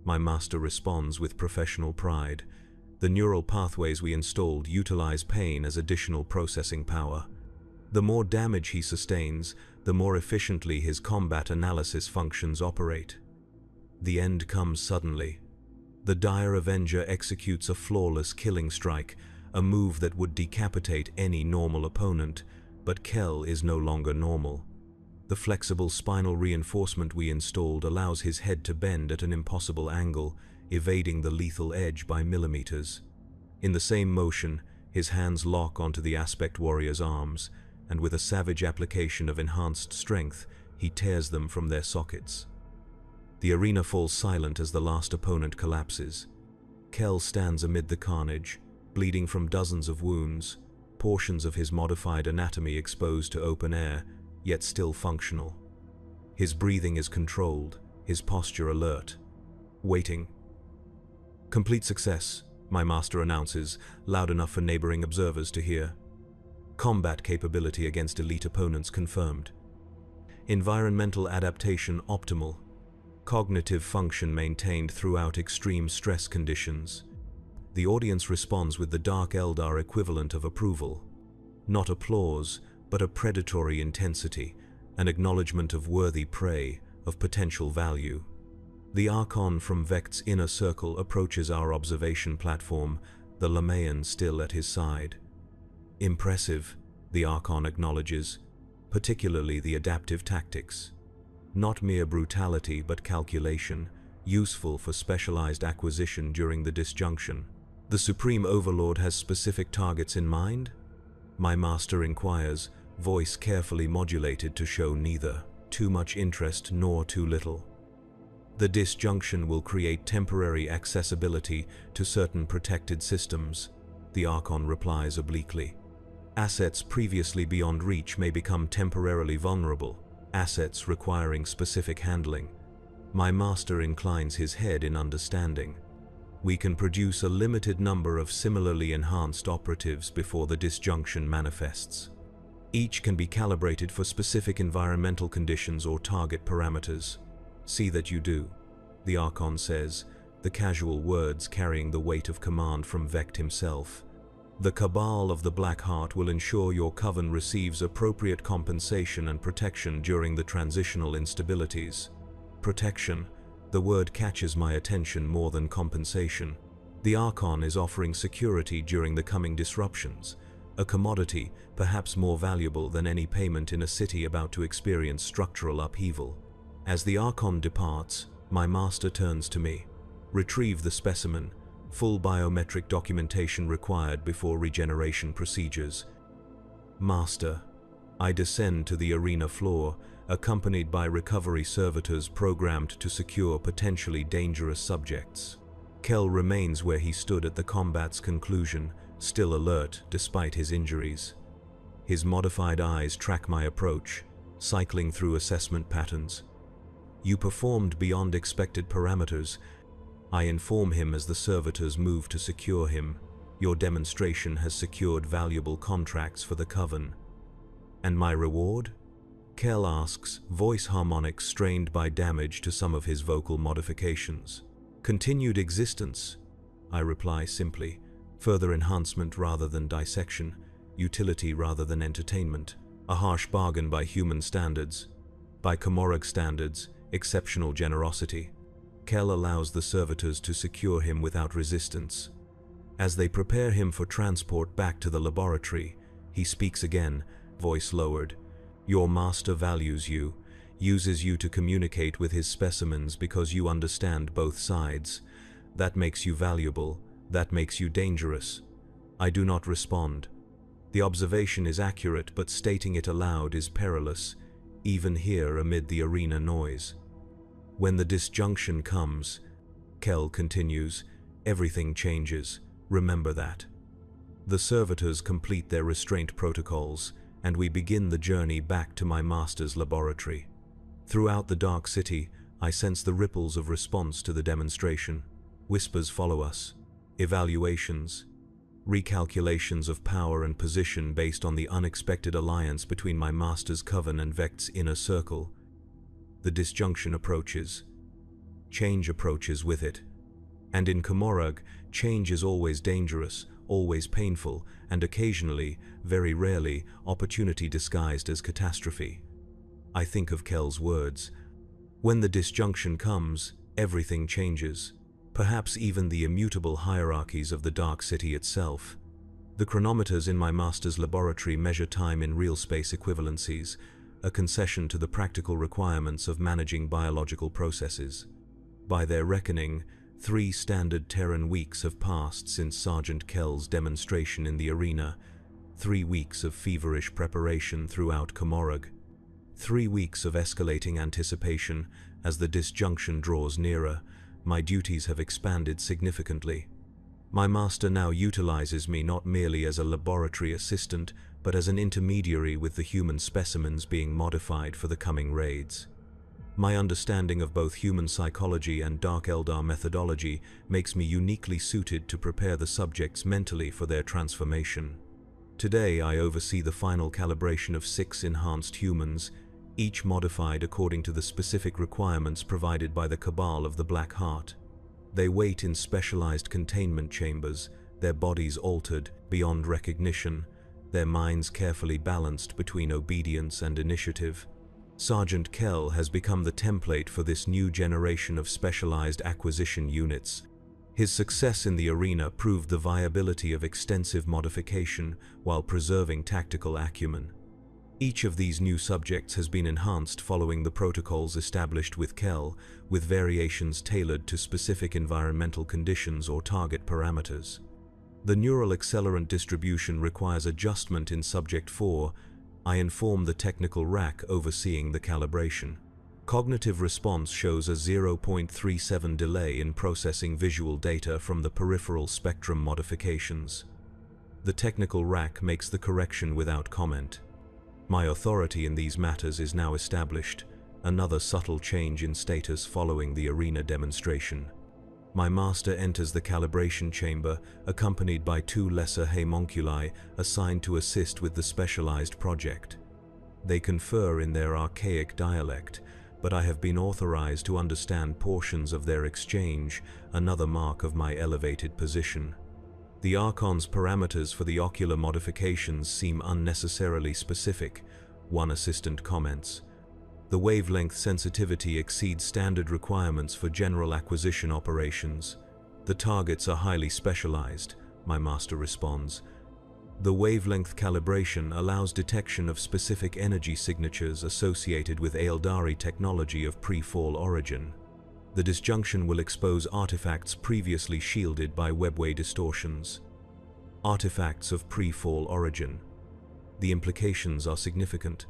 my master responds with professional pride. The neural pathways we installed utilize pain as additional processing power. The more damage he sustains, the more efficiently his combat analysis functions operate. The end comes suddenly. The dire Avenger executes a flawless killing strike, a move that would decapitate any normal opponent, but Kel is no longer normal. The flexible spinal reinforcement we installed allows his head to bend at an impossible angle, evading the lethal edge by millimeters. In the same motion, his hands lock onto the Aspect Warrior's arms, and with a savage application of enhanced strength, he tears them from their sockets. The arena falls silent as the last opponent collapses. Kel stands amid the carnage, bleeding from dozens of wounds, portions of his modified anatomy exposed to open air, yet still functional. His breathing is controlled, his posture alert. Waiting. Complete success, my master announces, loud enough for neighboring observers to hear. Combat capability against elite opponents confirmed. Environmental adaptation optimal. Cognitive function maintained throughout extreme stress conditions. The audience responds with the Dark Eldar equivalent of approval. Not applause, but a predatory intensity, an acknowledgement of worthy prey, of potential value. The Archon from Vekt's inner circle approaches our observation platform, the Lamaean still at his side. Impressive, the Archon acknowledges, particularly the adaptive tactics. Not mere brutality but calculation, useful for specialized acquisition during the disjunction. The Supreme Overlord has specific targets in mind? My master inquires, voice carefully modulated to show neither too much interest nor too little. The disjunction will create temporary accessibility to certain protected systems, the Archon replies obliquely. Assets previously beyond reach may become temporarily vulnerable, assets requiring specific handling. My master inclines his head in understanding. We can produce a limited number of similarly enhanced operatives before the disjunction manifests. Each can be calibrated for specific environmental conditions or target parameters. See that you do, the Archon says, the casual words carrying the weight of command from Vect himself. The Cabal of the Black Heart will ensure your coven receives appropriate compensation and protection during the transitional instabilities. Protection, the word catches my attention more than compensation. The Archon is offering security during the coming disruptions, a commodity perhaps more valuable than any payment in a city about to experience structural upheaval. As the Archon departs, my master turns to me. Retrieve the specimen. Full biometric documentation required before regeneration procedures. Master. I descend to the arena floor, accompanied by recovery servitors programmed to secure potentially dangerous subjects. Kell remains where he stood at the combat's conclusion, still alert despite his injuries. His modified eyes track my approach, cycling through assessment patterns. You performed beyond expected parameters. I inform him as the servitors move to secure him. Your demonstration has secured valuable contracts for the Coven. And my reward? Kell asks, voice harmonics strained by damage to some of his vocal modifications. Continued existence, I reply simply. Further enhancement rather than dissection, utility rather than entertainment, a harsh bargain by human standards. By Comorag standards, exceptional generosity. Kell allows the servitors to secure him without resistance. As they prepare him for transport back to the laboratory, he speaks again, voice lowered. Your master values you, uses you to communicate with his specimens because you understand both sides. That makes you valuable, that makes you dangerous. I do not respond. The observation is accurate, but stating it aloud is perilous, even here amid the arena noise. When the disjunction comes, Kell continues, everything changes, remember that. The servitors complete their restraint protocols, and we begin the journey back to my master's laboratory. Throughout the dark city, I sense the ripples of response to the demonstration. Whispers follow us, evaluations, recalculations of power and position based on the unexpected alliance between my master's coven and Vect's inner circle. The disjunction approaches. Change approaches with it. And in Comorag, change is always dangerous, always painful, and occasionally, very rarely, opportunity disguised as catastrophe. I think of Kell's words. When the disjunction comes, everything changes. Perhaps even the immutable hierarchies of the Dark City itself. The chronometers in my master's laboratory measure time in real space equivalencies, a concession to the practical requirements of managing biological processes. By their reckoning, 3 standard Terran weeks have passed since Sergeant Kell's demonstration in the arena, 3 weeks of feverish preparation throughout Comorag, 3 weeks of escalating anticipation. As the disjunction draws nearer, my duties have expanded significantly. My master now utilizes me not merely as a laboratory assistant, but as an intermediary with the human specimens being modified for the coming raids. My understanding of both human psychology and Dark Eldar methodology makes me uniquely suited to prepare the subjects mentally for their transformation. Today I oversee the final calibration of 6 enhanced humans, each modified according to the specific requirements provided by the Cabal of the Black Heart. They wait in specialized containment chambers, their bodies altered beyond recognition, their minds carefully balanced between obedience and initiative. Sergeant Kell has become the template for this new generation of specialized acquisition units. His success in the arena proved the viability of extensive modification while preserving tactical acumen. Each of these new subjects has been enhanced following the protocols established with Kell, with variations tailored to specific environmental conditions or target parameters. The neural accelerant distribution requires adjustment in Subject 4. I inform the technical rack overseeing the calibration. Cognitive response shows a 0.37 delay in processing visual data from the peripheral spectrum modifications. The technical rack makes the correction without comment. My authority in these matters is now established. another subtle change in status following the arena demonstration. My master enters the calibration chamber, accompanied by 2 lesser homunculi assigned to assist with the specialized project. They confer in their archaic dialect, but I have been authorized to understand portions of their exchange, another mark of my elevated position. The Archon's parameters for the ocular modifications seem unnecessarily specific, one assistant comments. The wavelength sensitivity exceeds standard requirements for general acquisition operations. The targets are highly specialized, my master responds. The wavelength calibration allows detection of specific energy signatures associated with Eldari technology of pre-fall origin. The disjunction will expose artifacts previously shielded by webway distortions. Artifacts of pre-fall origin. The implications are significant.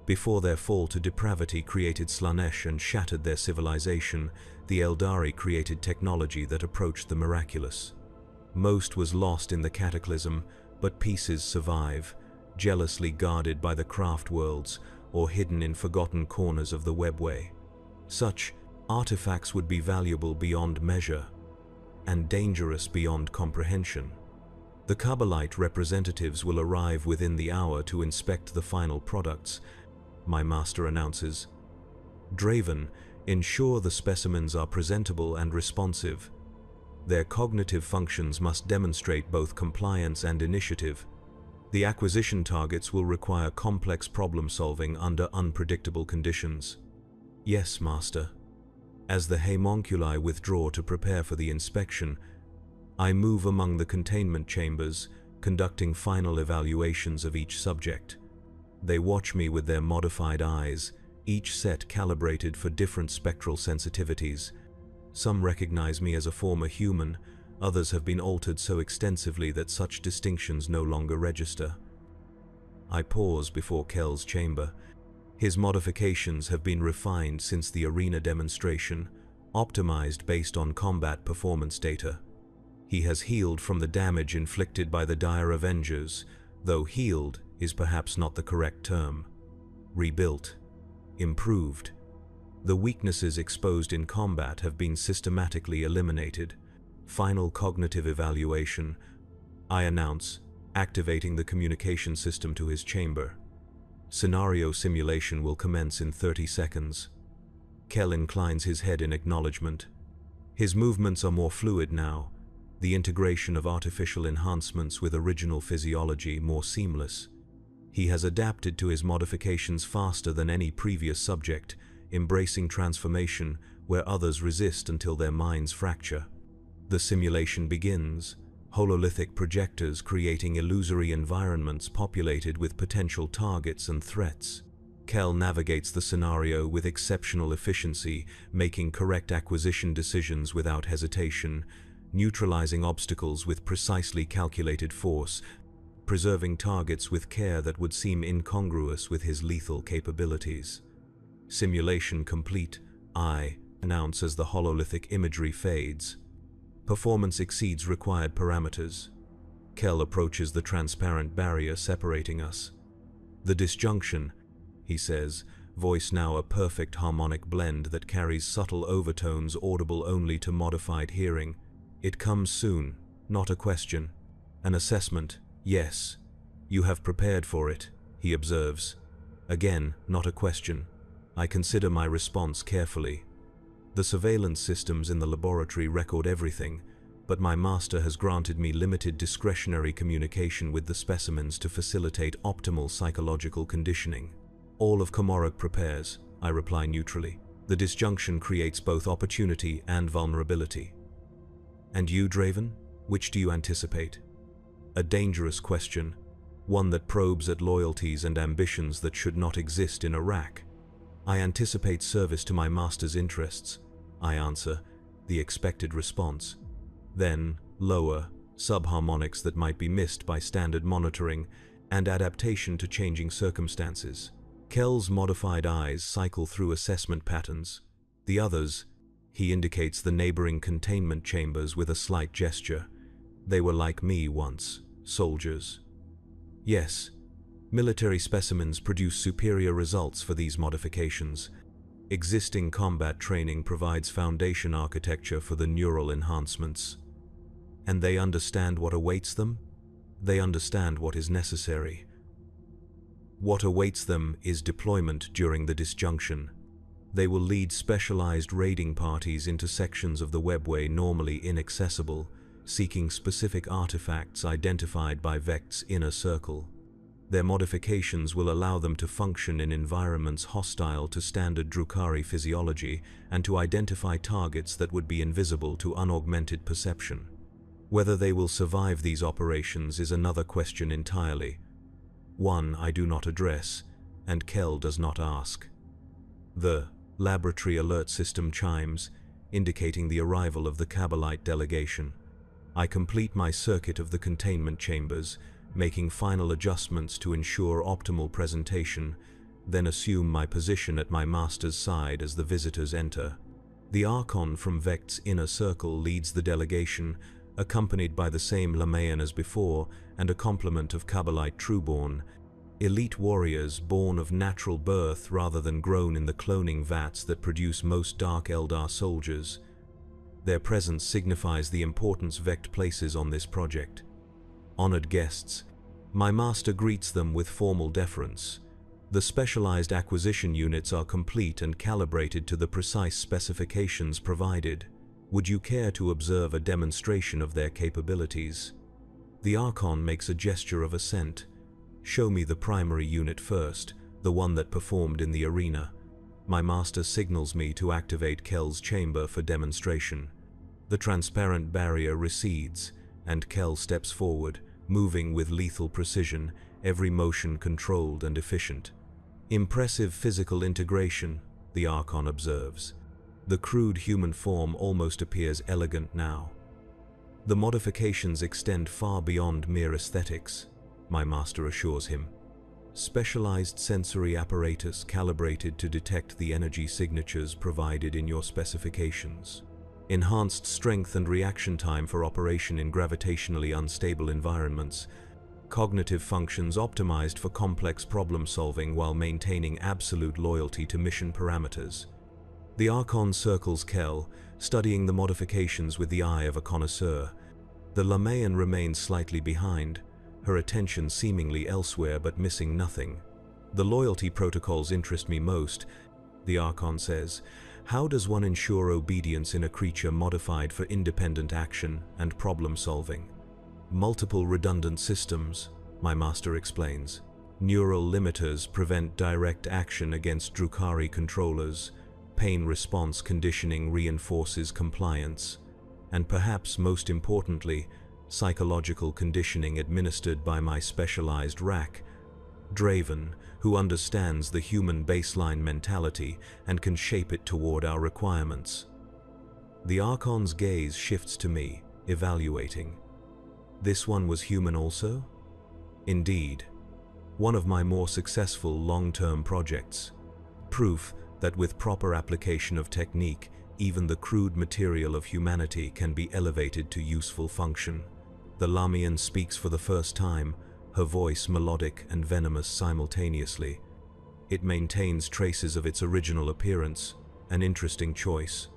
Before their fall to depravity created Slanesh and shattered their civilization, the Eldari created technology that approached the miraculous. Most was lost in the cataclysm, but pieces survive, jealously guarded by the craft worlds or hidden in forgotten corners of the webway. Such artifacts would be valuable beyond measure and dangerous beyond comprehension. The Kabbalite representatives will arrive within the hour to inspect the final products, my master announces. Draven, ensure the specimens are presentable and responsive. Their cognitive functions must demonstrate both compliance and initiative. The acquisition targets will require complex problem-solving under unpredictable conditions. Yes, master. As the homunculi withdraw to prepare for the inspection, I move among the containment chambers, conducting final evaluations of each subject. They watch me with their modified eyes, each set calibrated for different spectral sensitivities. Some recognize me as a former human, others have been altered so extensively that such distinctions no longer register. I pause before Kel's chamber. His modifications have been refined since the arena demonstration, optimized based on combat performance data. He has healed from the damage inflicted by the dire Avengers, though healed is perhaps not the correct term. Rebuilt. Improved. The weaknesses exposed in combat have been systematically eliminated. Final cognitive evaluation, I announce, activating the communication system to his chamber. Scenario simulation will commence in 30 seconds. Kel inclines his head in acknowledgement. His movements are more fluid now, the integration of artificial enhancements with original physiology more seamless. He has adapted to his modifications faster than any previous subject, embracing transformation where others resist until their minds fracture. The simulation begins, hololithic projectors creating illusory environments populated with potential targets and threats. Kel navigates the scenario with exceptional efficiency, making correct acquisition decisions without hesitation, neutralizing obstacles with precisely calculated force, preserving targets with care that would seem incongruous with his lethal capabilities. Simulation complete, I announce as the hololithic imagery fades. Performance exceeds required parameters. Kel approaches the transparent barrier separating us. The disjunction, he says, voice now a perfect harmonic blend that carries subtle overtones audible only to modified hearing. It comes soon, not a question. An assessment, yes. You have prepared for it, he observes. Again, not a question. I consider my response carefully. The surveillance systems in the laboratory record everything, but my master has granted me limited discretionary communication with the specimens to facilitate optimal psychological conditioning. All of Komorok prepares, I reply neutrally. The disjunction creates both opportunity and vulnerability. And you, Draven? Which do you anticipate? A dangerous question, one that probes at loyalties and ambitions that should not exist in Iraq. I anticipate service to my master's interests, I answer, the expected response. Then, lower, subharmonics that might be missed by standard monitoring and adaptation to changing circumstances. Kel's modified eyes cycle through assessment patterns. The others, he indicates the neighboring containment chambers with a slight gesture. They were like me once, soldiers. Yes, military specimens produce superior results for these modifications. Existing combat training provides foundation architecture for the neural enhancements. And they understand what awaits them? They understand what is necessary. What awaits them is deployment during the disjunction. They will lead specialized raiding parties into sections of the webway normally inaccessible, seeking specific artifacts identified by Vekt's inner circle. Their modifications will allow them to function in environments hostile to standard Drukhari physiology and to identify targets that would be invisible to unaugmented perception. Whether they will survive these operations is another question entirely. One I do not address, and Kel does not ask. The laboratory alert system chimes, indicating the arrival of the Kabbalite delegation. I complete my circuit of the containment chambers, making final adjustments to ensure optimal presentation, then assume my position at my master's side as the visitors enter. The Archon from Vekt's inner circle leads the delegation, accompanied by the same Lamayan as before and a complement of Kabbalite trueborn, elite warriors born of natural birth rather than grown in the cloning vats that produce most Dark Eldar soldiers. Their presence signifies the importance Vekt places on this project. Honored guests, my master greets them with formal deference. The specialized acquisition units are complete and calibrated to the precise specifications provided. Would you care to observe a demonstration of their capabilities? The Archon makes a gesture of assent. Show me the primary unit first, the one that performed in the arena. My master signals me to activate Kel's chamber for demonstration. The transparent barrier recedes, and Kel steps forward, moving with lethal precision, every motion controlled and efficient. Impressive physical integration, the Archon observes. The crude human form almost appears elegant now. The modifications extend far beyond mere aesthetics, my master assures him. Specialized sensory apparatus calibrated to detect the energy signatures provided in your specifications. Enhanced strength and reaction time for operation in gravitationally unstable environments. Cognitive functions optimized for complex problem solving while maintaining absolute loyalty to mission parameters. The Archon circles Kel, studying the modifications with the eye of a connoisseur. The Lamayan remains slightly behind, her attention seemingly elsewhere but missing nothing. The loyalty protocols interest me most, the Archon says. How does one ensure obedience in a creature modified for independent action and problem solving? Multiple redundant systems, my master explains. Neural limiters prevent direct action against Drukhari controllers. Pain response conditioning reinforces compliance. And perhaps most importantly, psychological conditioning administered by my specialized rack, Draven, who understands the human baseline mentality and can shape it toward our requirements. The Archon's gaze shifts to me, evaluating. This one was human also? Indeed. One of my more successful long-term projects. Proof that with proper application of technique, even the crude material of humanity can be elevated to useful function. The Lamian speaks for the first time, her voice melodic and venomous simultaneously. It maintains traces of its original appearance, an interesting choice.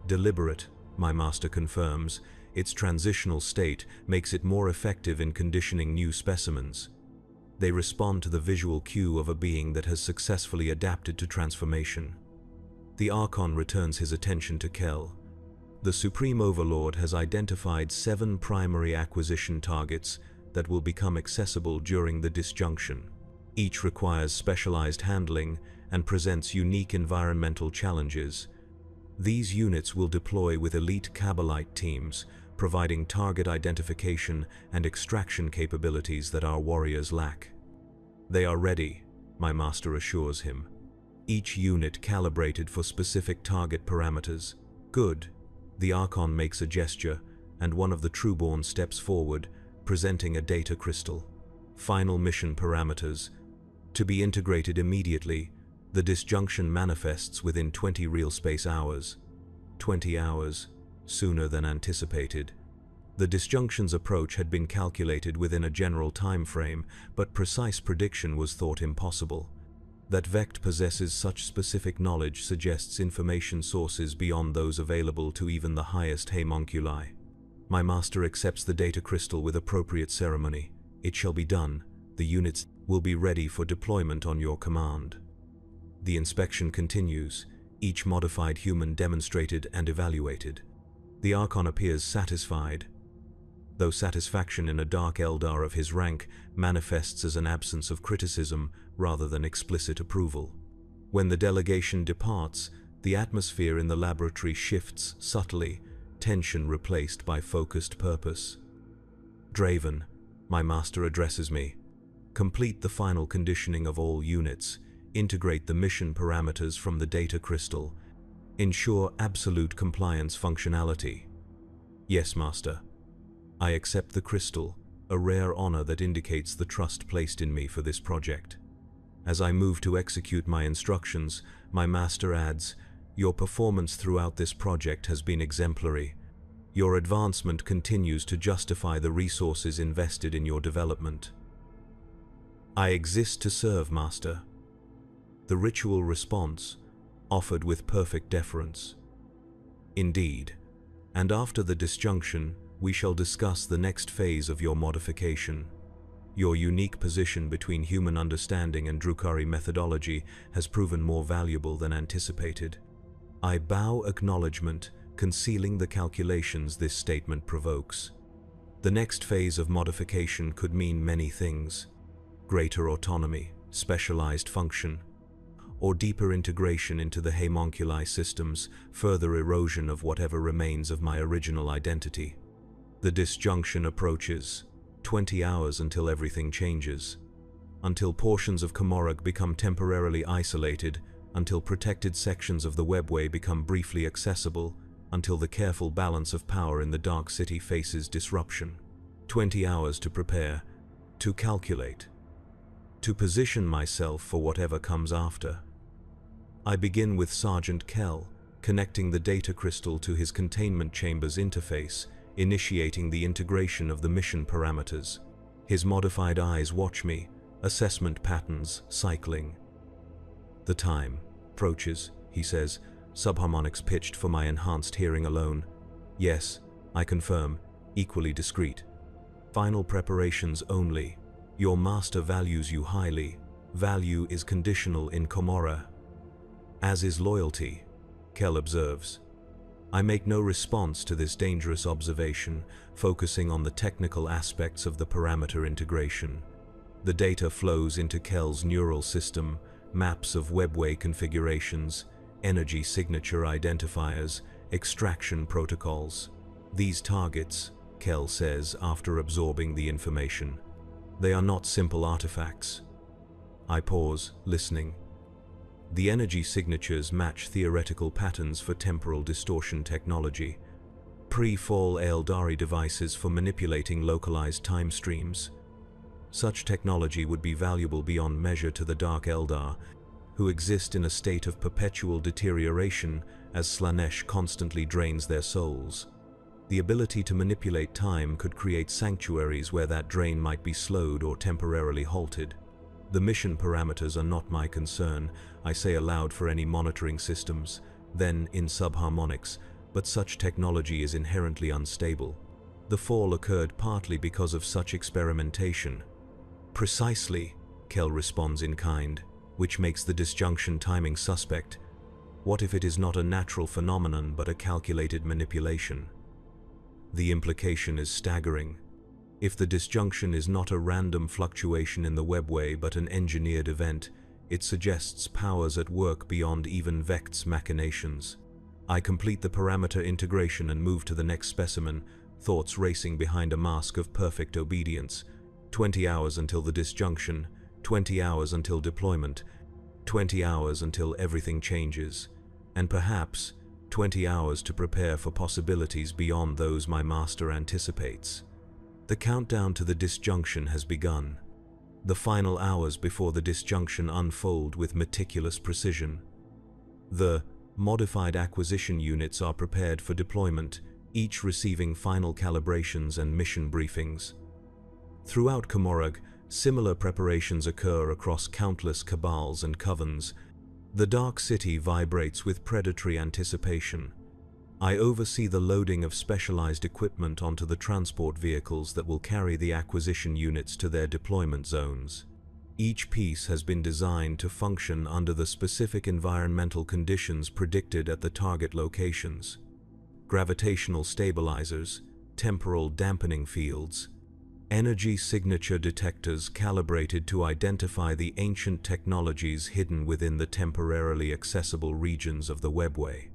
Deliberate, my master confirms, its transitional state makes it more effective in conditioning new specimens. They respond to the visual cue of a being that has successfully adapted to transformation. The Archon returns his attention to Kel. The Supreme Overlord has identified 7 primary acquisition targets that will become accessible during the disjunction. Each requires specialized handling and presents unique environmental challenges. These units will deploy with elite Kabbalite teams, providing target identification and extraction capabilities that our warriors lack. They are ready, my master assures him. Each unit calibrated for specific target parameters. Good. The Archon makes a gesture, and one of the Trueborn steps forward, presenting a data crystal. Final mission parameters. To be integrated immediately, the disjunction manifests within 20 real space hours. 20 hours, sooner than anticipated. The disjunction's approach had been calculated within a general time frame, but precise prediction was thought impossible. That Vect possesses such specific knowledge suggests information sources beyond those available to even the highest homunculi. My master accepts the data crystal with appropriate ceremony. It shall be done. The units will be ready for deployment on your command. The inspection continues, each modified human demonstrated and evaluated. The Archon appears satisfied, though satisfaction in a dark Eldar of his rank manifests as an absence of criticism rather than explicit approval. When the delegation departs, the atmosphere in the laboratory shifts subtly, tension replaced by focused purpose. Draven, my master addresses me. Complete the final conditioning of all units, integrate the mission parameters from the data crystal, ensure absolute compliance functionality. Yes, master. I accept the crystal, a rare honor that indicates the trust placed in me for this project. As I move to execute my instructions, my master adds, "Your performance throughout this project has been exemplary. Your advancement continues to justify the resources invested in your development." I exist to serve, master. The ritual response, offered with perfect deference. Indeed. And after the disjunction, we shall discuss the next phase of your modification. Your unique position between human understanding and Drukhari methodology has proven more valuable than anticipated. I bow acknowledgement, concealing the calculations this statement provokes. The next phase of modification could mean many things: greater autonomy, specialized function, or deeper integration into the homunculi systems, further erosion of whatever remains of my original identity. The disjunction approaches, 20 hours until everything changes, until portions of Komorog become temporarily isolated, until protected sections of the webway become briefly accessible, until the careful balance of power in the Dark City faces disruption. 20 hours to prepare, to calculate, to position myself for whatever comes after. I begin with Sergeant Kell, connecting the data crystal to his containment chamber's interface, initiating the integration of the mission parameters. His modified eyes watch me, assessment patterns cycling. The time approaches, he says, subharmonics pitched for my enhanced hearing alone. Yes, I confirm, equally discreet. Final preparations only. Your master values you highly. Value is conditional in Komorra. As is loyalty, Kell observes. I make no response to this dangerous observation, focusing on the technical aspects of the parameter integration. The data flows into Kell's neural system, maps of webway configurations, energy signature identifiers, extraction protocols. These targets, Kell says after absorbing the information, they are not simple artifacts. I pause, listening. The energy signatures match theoretical patterns for temporal distortion technology, pre-fall Eldari devices for manipulating localized time streams. Such technology would be valuable beyond measure to the Dark Eldar, who exist in a state of perpetual deterioration as Slanesh constantly drains their souls. The ability to manipulate time could create sanctuaries where that drain might be slowed or temporarily halted. The mission parameters are not my concern, I say aloud for any monitoring systems, then in subharmonics, but such technology is inherently unstable. The fall occurred partly because of such experimentation. Precisely, Kell responds in kind, which makes the disjunction timing suspect. What if it is not a natural phenomenon but a calculated manipulation? The implication is staggering. If the disjunction is not a random fluctuation in the webway but an engineered event, it suggests powers at work beyond even Vect's machinations. I complete the parameter integration and move to the next specimen, thoughts racing behind a mask of perfect obedience. 20 hours until the disjunction, 20 hours until deployment, 20 hours until everything changes, and perhaps 20 hours to prepare for possibilities beyond those my master anticipates. The countdown to the disjunction has begun. The final hours before the disjunction unfold with meticulous precision. The modified acquisition units are prepared for deployment, each receiving final calibrations and mission briefings. Throughout Komorog, Similar preparations occur across countless cabals and covens. The Dark City vibrates with predatory anticipation. I oversee the loading of specialized equipment onto the transport vehicles that will carry the acquisition units to their deployment zones. Each piece has been designed to function under the specific environmental conditions predicted at the target locations. Gravitational stabilizers, temporal dampening fields, energy signature detectors calibrated to identify the ancient technologies hidden within the temporarily accessible regions of the webway.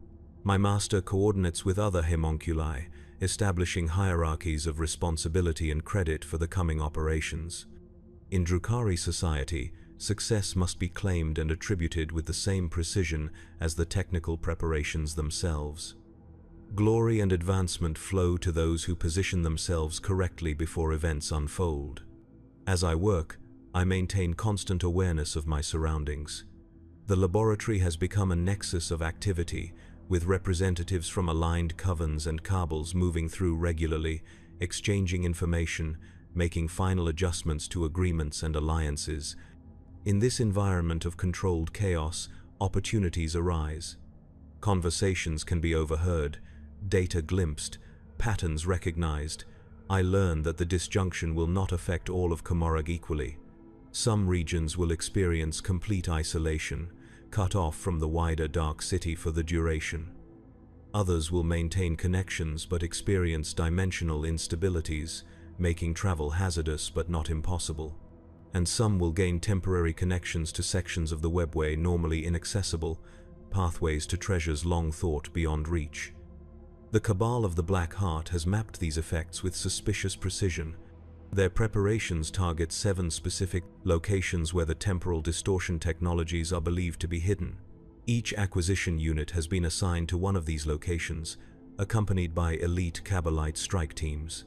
My master coordinates with other homunculi, establishing hierarchies of responsibility and credit for the coming operations. In Drukhari society, success must be claimed and attributed with the same precision as the technical preparations themselves. Glory and advancement flow to those who position themselves correctly before events unfold. As I work, I maintain constant awareness of my surroundings. The laboratory has become a nexus of activity, with representatives from aligned covens and cabals moving through regularly, exchanging information, making final adjustments to agreements and alliances. In this environment of controlled chaos, opportunities arise. Conversations can be overheard, data glimpsed, patterns recognized. I learn that the disjunction will not affect all of Komorog equally. Some regions will experience complete isolation, cut off from the wider Dark City for the duration. Others will maintain connections but experience dimensional instabilities, making travel hazardous but not impossible. And some will gain temporary connections to sections of the webway normally inaccessible, pathways to treasures long thought beyond reach. The Cabal of the Black Heart has mapped these effects with suspicious precision. Their preparations target 7 specific locations where the temporal distortion technologies are believed to be hidden. Each acquisition unit has been assigned to one of these locations, accompanied by elite Kabbalite strike teams.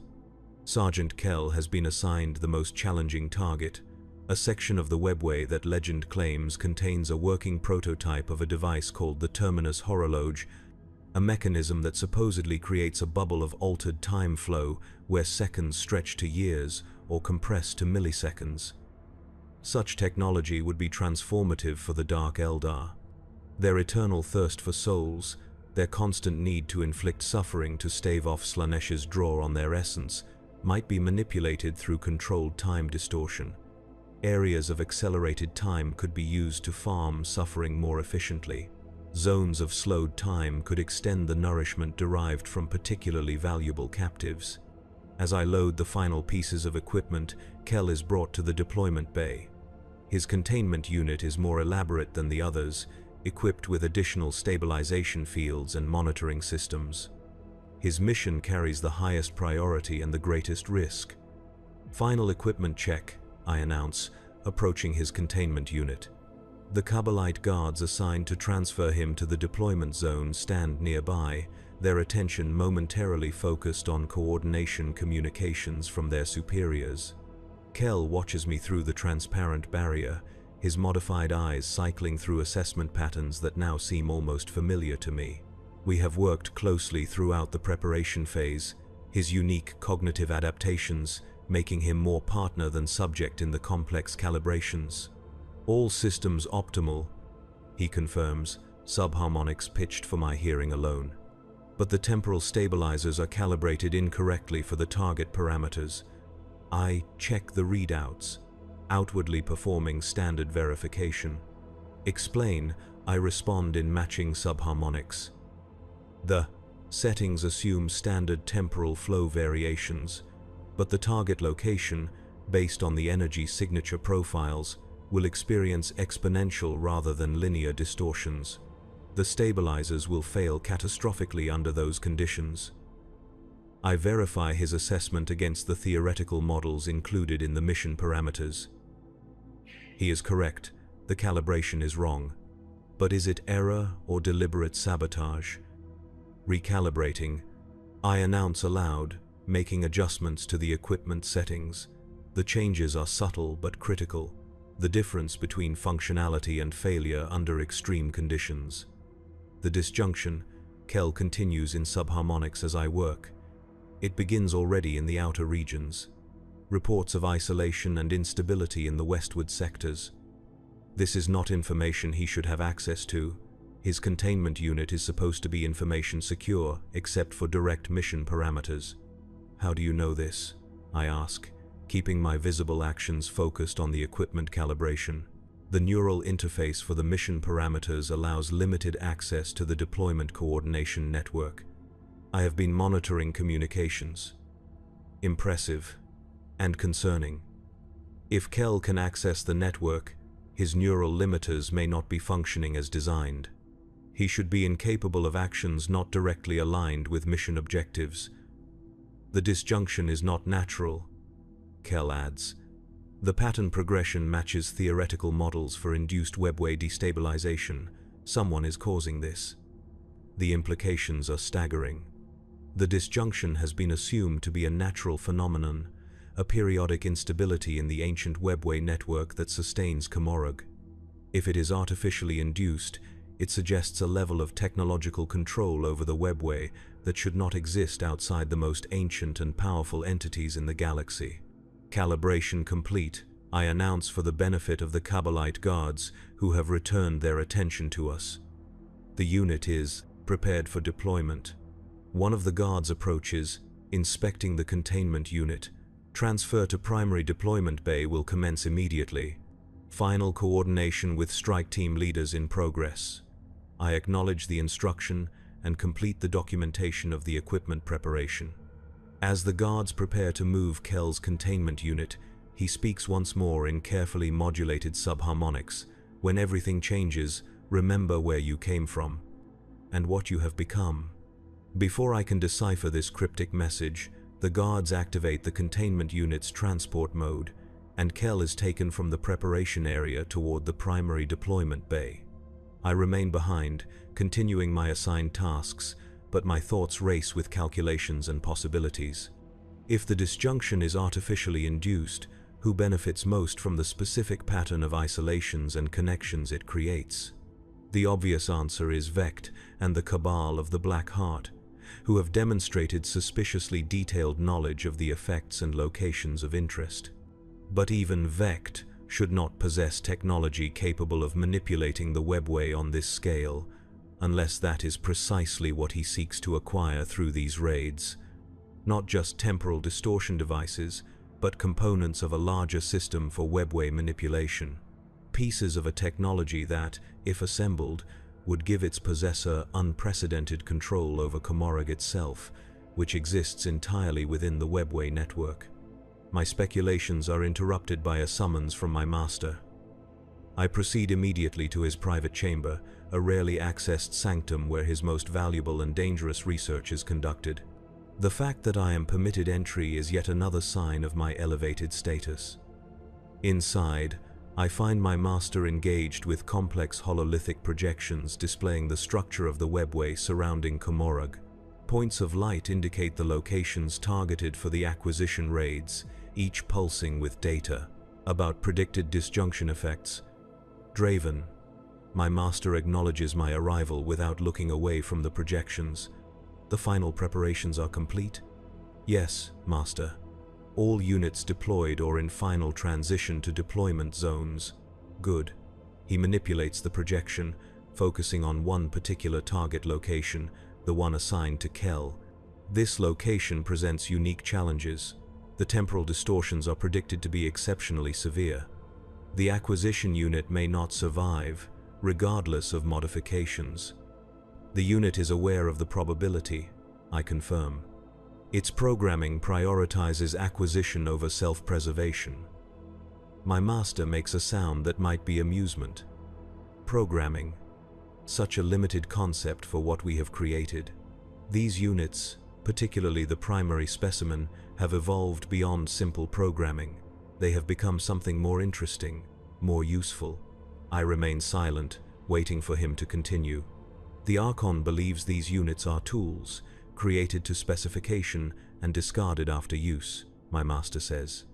Sergeant Kell has been assigned the most challenging target, a section of the webway that legend claims contains a working prototype of a device called the Terminus Horologe, a mechanism that supposedly creates a bubble of altered time flow where seconds stretch to years or compress to milliseconds. Such technology would be transformative for the Dark Eldar. Their eternal thirst for souls, their constant need to inflict suffering to stave off Slanesh's draw on their essence, might be manipulated through controlled time distortion. Areas of accelerated time could be used to farm suffering more efficiently. Zones of slowed time could extend the nourishment derived from particularly valuable captives. As I load the final pieces of equipment, Kell is brought to the deployment bay. His containment unit is more elaborate than the others, equipped with additional stabilization fields and monitoring systems. His mission carries the highest priority and the greatest risk. Final equipment check, I announce, approaching his containment unit. The Kabbalite guards assigned to transfer him to the deployment zone stand nearby, their attention momentarily focused on coordination communications from their superiors. Kell watches me through the transparent barrier, his modified eyes cycling through assessment patterns that now seem almost familiar to me. We have worked closely throughout the preparation phase, his unique cognitive adaptations making him more partner than subject in the complex calibrations. All systems optimal, he confirms, subharmonics pitched for my hearing alone. But the temporal stabilizers are calibrated incorrectly for the target parameters. I check the readouts, outwardly performing standard verification. Explain, I respond in matching subharmonics. The settings assume standard temporal flow variations, but the target location, based on the energy signature profiles, will experience exponential rather than linear distortions. The stabilizers will fail catastrophically under those conditions. I verify his assessment against the theoretical models included in the mission parameters. He is correct, the calibration is wrong. But is it error or deliberate sabotage? Recalibrating, I announce aloud, making adjustments to the equipment settings. The changes are subtle but critical. The difference between functionality and failure under extreme conditions. The disjunction, Kell continues in subharmonics as I work. It begins already in the outer regions. reports of isolation and instability in the westward sectors. This is not information he should have access to. His containment unit is supposed to be information secure, except for direct mission parameters. How do you know this? I ask, keeping my visible actions focused on the equipment calibration. The neural interface for the mission parameters allows limited access to the deployment coordination network. I have been monitoring communications. Impressive and concerning. If Kel can access the network, his neural limiters may not be functioning as designed. He should be incapable of actions not directly aligned with mission objectives. The disjunction is not natural, Kel adds. The pattern progression matches theoretical models for induced webway destabilization. Someone is causing this. The implications are staggering. The disjunction has been assumed to be a natural phenomenon, a periodic instability in the ancient webway network that sustains Komorog. If it is artificially induced, it suggests a level of technological control over the webway that should not exist outside the most ancient and powerful entities in the galaxy. Calibration complete, I announce for the benefit of the Kabbalite guards who have returned their attention to us. The unit is prepared for deployment. One of the guards approaches, inspecting the containment unit. Transfer to primary deployment bay will commence immediately. Final coordination with strike team leaders in progress. I acknowledge the instruction and complete the documentation of the equipment preparation. As the guards prepare to move Kel's containment unit, he speaks once more in carefully modulated subharmonics. When everything changes, remember where you came from and what you have become. Before I can decipher this cryptic message, the guards activate the containment unit's transport mode, and Kel is taken from the preparation area toward the primary deployment bay. I remain behind, continuing my assigned tasks, but my thoughts race with calculations and possibilities. If the disjunction is artificially induced, who benefits most from the specific pattern of isolations and connections it creates? The obvious answer is Vect and the Cabal of the Black Heart, who have demonstrated suspiciously detailed knowledge of the effects and locations of interest. But even Vect should not possess technology capable of manipulating the webway on this scale, unless that is precisely what he seeks to acquire through these raids. Not just temporal distortion devices, but components of a larger system for webway manipulation. Pieces of a technology that, if assembled, would give its possessor unprecedented control over Komorog itself, which exists entirely within the webway network. My speculations are interrupted by a summons from my master. I proceed immediately to his private chamber, a rarely accessed sanctum where his most valuable and dangerous research is conducted. The fact that I am permitted entry is yet another sign of my elevated status. Inside, I find my master engaged with complex hololithic projections displaying the structure of the webway surrounding Komorog. Points of light indicate the locations targeted for the acquisition raids, each pulsing with data about predicted disjunction effects. Draven, my master acknowledges my arrival without looking away from the projections. The final preparations are complete? Yes, master. All units deployed or in final transition to deployment zones. Good. He manipulates the projection, focusing on one particular target location, the one assigned to Kel. This location presents unique challenges. The temporal distortions are predicted to be exceptionally severe. The acquisition unit may not survive, regardless of modifications. The unit is aware of the probability, I confirm. Its programming prioritizes acquisition over self-preservation. My master makes a sound that might be amusement. Programming. Such a limited concept for what we have created. These units, particularly the primary specimen, have evolved beyond simple programming. They have become something more interesting, more useful. I remain silent, waiting for him to continue. The Archon believes these units are tools, created to specification and discarded after use, my master says.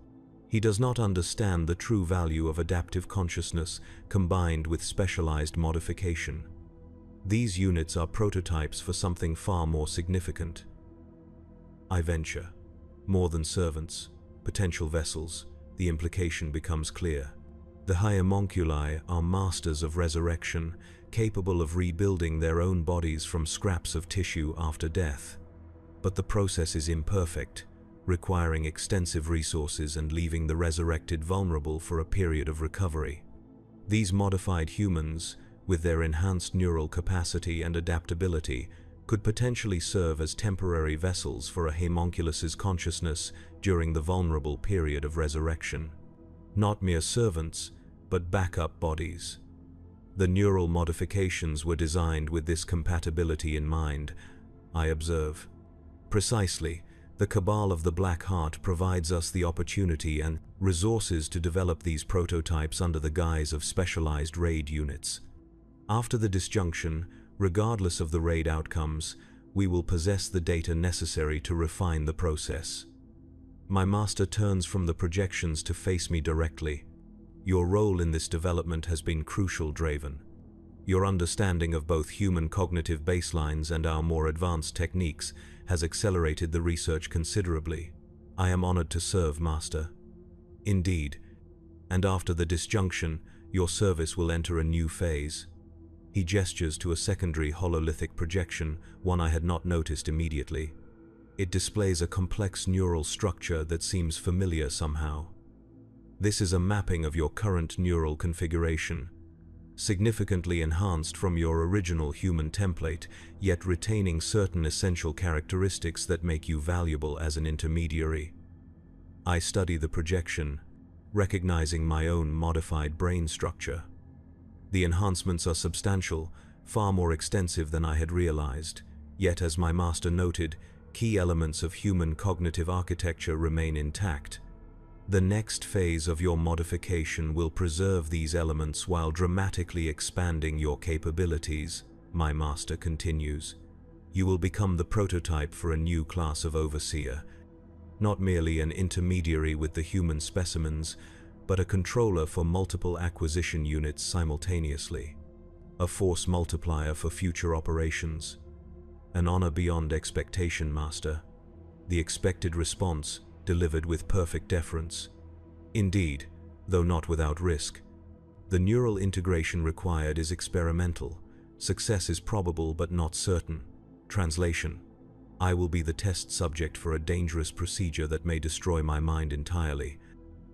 He does not understand the true value of adaptive consciousness combined with specialized modification. These units are prototypes for something far more significant. I venture. More than servants. potential vessels, the implication becomes clear. The homunculi are masters of resurrection, capable of rebuilding their own bodies from scraps of tissue after death. But the process is imperfect, requiring extensive resources and leaving the resurrected vulnerable for a period of recovery. These modified humans, with their enhanced neural capacity and adaptability, could potentially serve as temporary vessels for a homunculus's consciousness during the vulnerable period of resurrection. Not mere servants, but backup bodies. The neural modifications were designed with this compatibility in mind, I observe. Precisely, the Cabal of the Black Heart provides us the opportunity and resources to develop these prototypes under the guise of specialized raid units. After the disjunction, regardless of the raid outcomes, we will possess the data necessary to refine the process. My master turns from the projections to face me directly. Your role in this development has been crucial, Draven. Your understanding of both human cognitive baselines and our more advanced techniques has accelerated the research considerably. I am honored to serve, Master. Indeed, and after the disjunction, your service will enter a new phase. He gestures to a secondary hololithic projection, one I had not noticed immediately. It displays a complex neural structure that seems familiar somehow. This is a mapping of your current neural configuration, significantly enhanced from your original human template, yet retaining certain essential characteristics that make you valuable as an intermediary. I study the projection, recognizing my own modified brain structure. The enhancements are substantial, far more extensive than I had realized, yet as my master noted, key elements of human cognitive architecture remain intact. The next phase of your modification will preserve these elements while dramatically expanding your capabilities, my master continues. You will become the prototype for a new class of overseer, not merely an intermediary with the human specimens, but a controller for multiple acquisition units simultaneously, a force multiplier for future operations. An honor beyond expectation, Master. The expected response, delivered with perfect deference. Indeed, though not without risk. The neural integration required is experimental. Success is probable but not certain. Translation: I will be the test subject for a dangerous procedure that may destroy my mind entirely.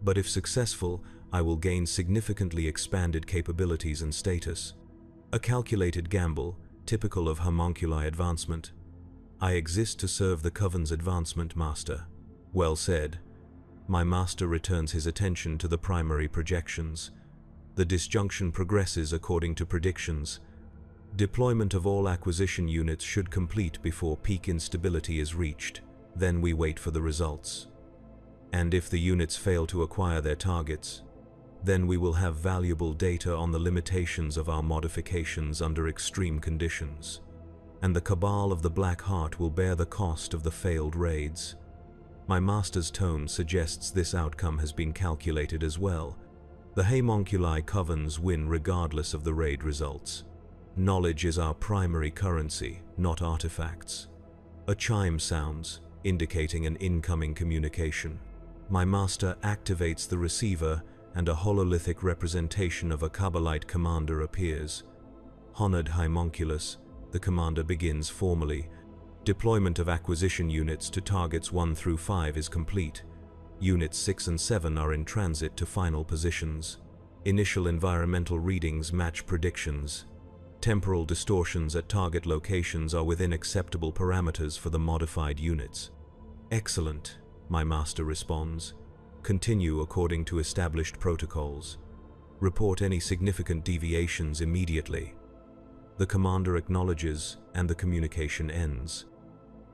But if successful, I will gain significantly expanded capabilities and status. A calculated gamble, typical of homunculi advancement. I exist to serve the Coven's advancement, Master. Well said. My master returns his attention to the primary projections. The disjunction progresses according to predictions. Deployment of all acquisition units should complete before peak instability is reached. Then we wait for the results. And if the units fail to acquire their targets, then we will have valuable data on the limitations of our modifications under extreme conditions. And the Cabal of the Black Heart will bear the cost of the failed raids. My master's tone suggests this outcome has been calculated as well. The homunculi covens win regardless of the raid results. Knowledge is our primary currency, not artifacts. A chime sounds, indicating an incoming communication. My master activates the receiver, and a hololithic representation of a Kabbalite commander appears. Honored homunculus, the commander begins formally. Deployment of acquisition units to targets 1 through 5 is complete. Units 6 and 7 are in transit to final positions. Initial environmental readings match predictions. Temporal distortions at target locations are within acceptable parameters for the modified units. Excellent, my master responds. Continue according to established protocols. Report any significant deviations immediately. The commander acknowledges, and the communication ends.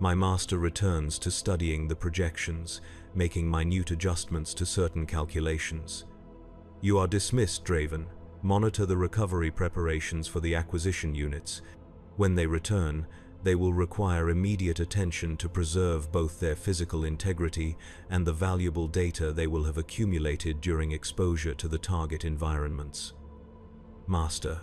My master returns to studying the projections, making minute adjustments to certain calculations. You are dismissed, Draven. Monitor the recovery preparations for the acquisition units. When they return, they will require immediate attention to preserve both their physical integrity and the valuable data they will have accumulated during exposure to the target environments. Master,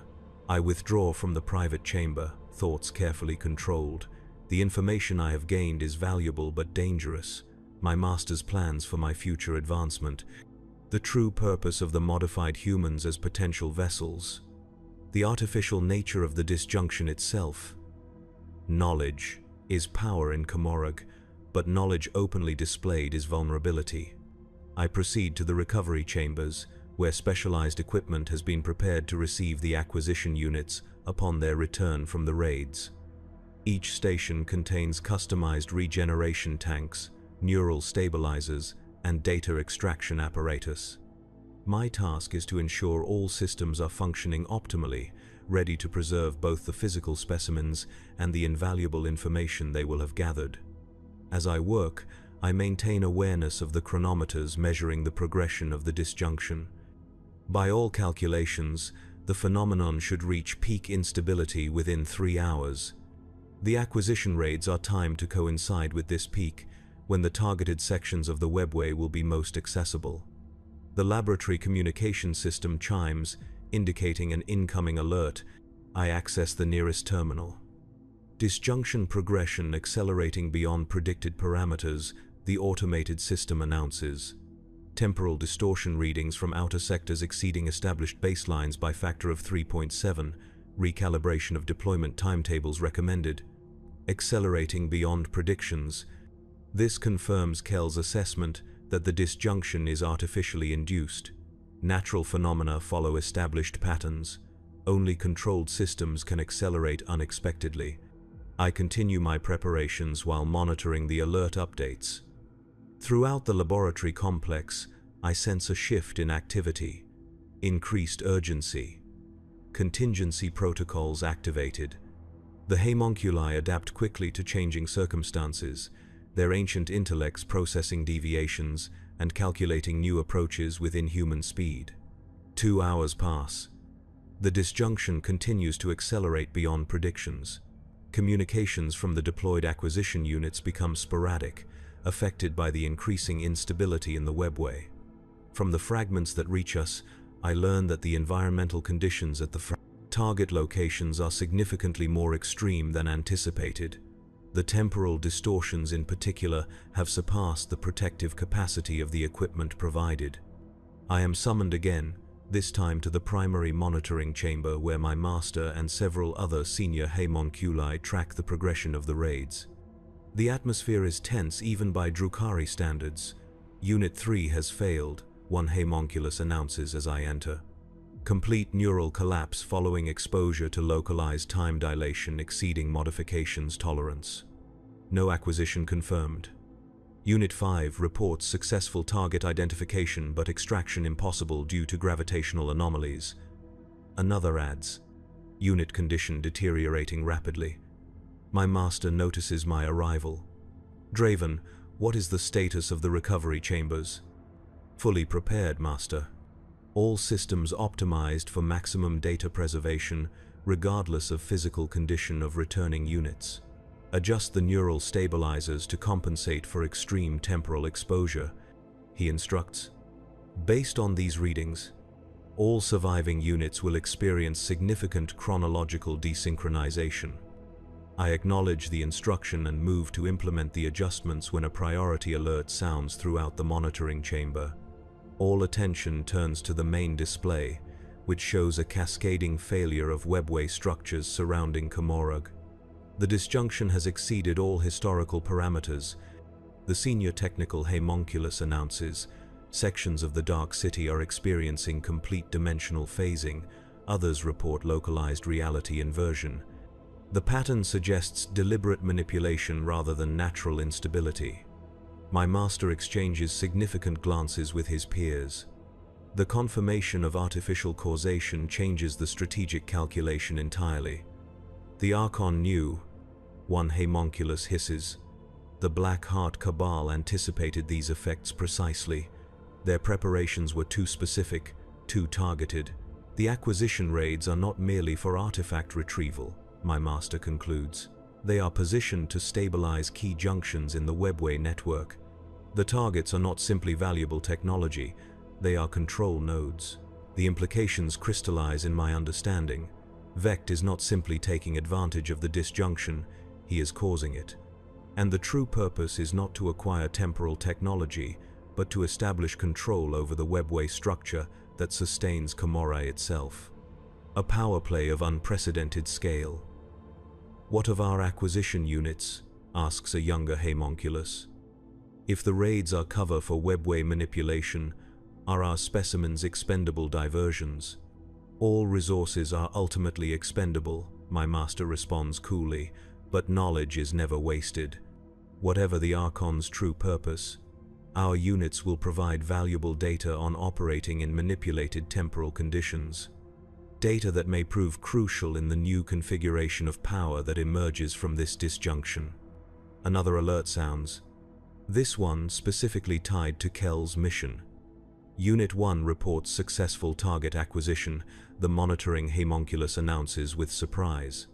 I withdraw from the private chamber, thoughts carefully controlled. The information I have gained is valuable but dangerous. my master's plans for my future advancement, the true purpose of the modified humans as potential vessels, the artificial nature of the disjunction itself. Knowledge is power in Komorog, but knowledge openly displayed is vulnerability. I proceed to the recovery chambers, where specialized equipment has been prepared to receive the acquisition units upon their return from the raids. Each station contains customized regeneration tanks, neural stabilizers, and data extraction apparatus. My task is to ensure all systems are functioning optimally, ready to preserve both the physical specimens and the invaluable information they will have gathered. As I work, I maintain awareness of the chronometers measuring the progression of the disjunction. By all calculations, the phenomenon should reach peak instability within 3 hours. The acquisition raids are timed to coincide with this peak, when the targeted sections of the webway will be most accessible. The laboratory communication system chimes, indicating an incoming alert. I access the nearest terminal. Disjunction progression accelerating beyond predicted parameters, the automated system announces. Temporal distortion readings from outer sectors exceeding established baselines by factor of 3.7, recalibration of deployment timetables recommended. Accelerating beyond predictions. This confirms Kell's assessment that the disjunction is artificially induced. Natural phenomena follow established patterns. Only controlled systems can accelerate unexpectedly. I continue my preparations while monitoring the alert updates. Throughout the laboratory complex, I sense a shift in activity, increased urgency. Contingency protocols activated. The homunculi adapt quickly to changing circumstances, their ancient intellects processing deviations and calculating new approaches with inhuman speed. 2 hours pass. The disjunction continues to accelerate beyond predictions. Communications from the deployed acquisition units become sporadic, affected by the increasing instability in the webway. From the fragments that reach us, I learn that the environmental conditions at the target locations are significantly more extreme than anticipated. The temporal distortions in particular have surpassed the protective capacity of the equipment provided. I am summoned again, this time to the primary monitoring chamber where my master and several other senior homunculi track the progression of the raids. The atmosphere is tense even by Drukhari standards. Unit 3 has failed, one homunculus announces as I enter. Complete neural collapse following exposure to localized time dilation exceeding modifications tolerance. No acquisition confirmed. Unit 5 reports successful target identification but extraction impossible due to gravitational anomalies. Another adds, unit condition deteriorating rapidly. My master notices my arrival. Draven, what is the status of the recovery chambers? Fully prepared, master. All systems optimized for maximum data preservation, regardless of physical condition of returning units. Adjust the neural stabilizers to compensate for extreme temporal exposure, he instructs. Based on these readings, all surviving units will experience significant chronological desynchronization. I acknowledge the instruction and move to implement the adjustments when a priority alert sounds throughout the monitoring chamber. All attention turns to the main display, which shows a cascading failure of webway structures surrounding Komorog. The disjunction has exceeded all historical parameters. The senior technical homunculus announces, sections of the Dark City are experiencing complete dimensional phasing, others report localized reality inversion. The pattern suggests deliberate manipulation rather than natural instability. My master exchanges significant glances with his peers. The confirmation of artificial causation changes the strategic calculation entirely. The Archon knew, one homunculus hisses. The Black Heart Cabal anticipated these effects precisely. Their preparations were too specific, too targeted. The acquisition raids are not merely for artifact retrieval, my master concludes. They are positioned to stabilize key junctions in the webway network. The targets are not simply valuable technology, they are control nodes. The implications crystallize in my understanding. Vect is not simply taking advantage of the disjunction, he is causing it. And the true purpose is not to acquire temporal technology, but to establish control over the webway structure that sustains Comorai itself. A power play of unprecedented scale. "What of our acquisition units?" asks a younger homunculus. "If the raids are cover for webway manipulation, are our specimens expendable diversions?" "All resources are ultimately expendable," my master responds coolly, "but knowledge is never wasted. Whatever the Archon's true purpose, our units will provide valuable data on operating in manipulated temporal conditions. Data that may prove crucial in the new configuration of power that emerges from this disjunction." Another alert sounds, this one specifically tied to Kel's mission. Unit 1 reports successful target acquisition, the monitoring homunculus announces with surprise.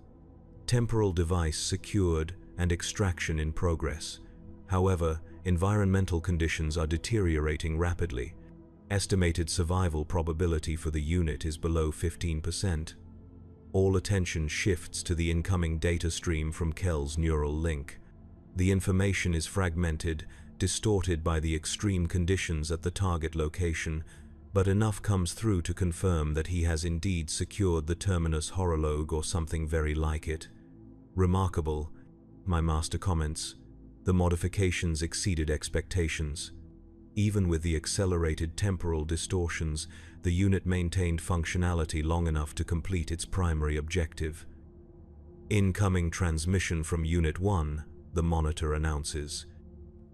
Temporal device secured and extraction in progress. However, environmental conditions are deteriorating rapidly. Estimated survival probability for the unit is below 15%. All attention shifts to the incoming data stream from Kel's neural link. The information is fragmented, distorted by the extreme conditions at the target location, but enough comes through to confirm that he has indeed secured the terminus horologe or something very like it. "Remarkable," my master comments. "The modifications exceeded expectations. Even with the accelerated temporal distortions, the unit maintained functionality long enough to complete its primary objective." "Incoming transmission from Unit 1, the monitor announces.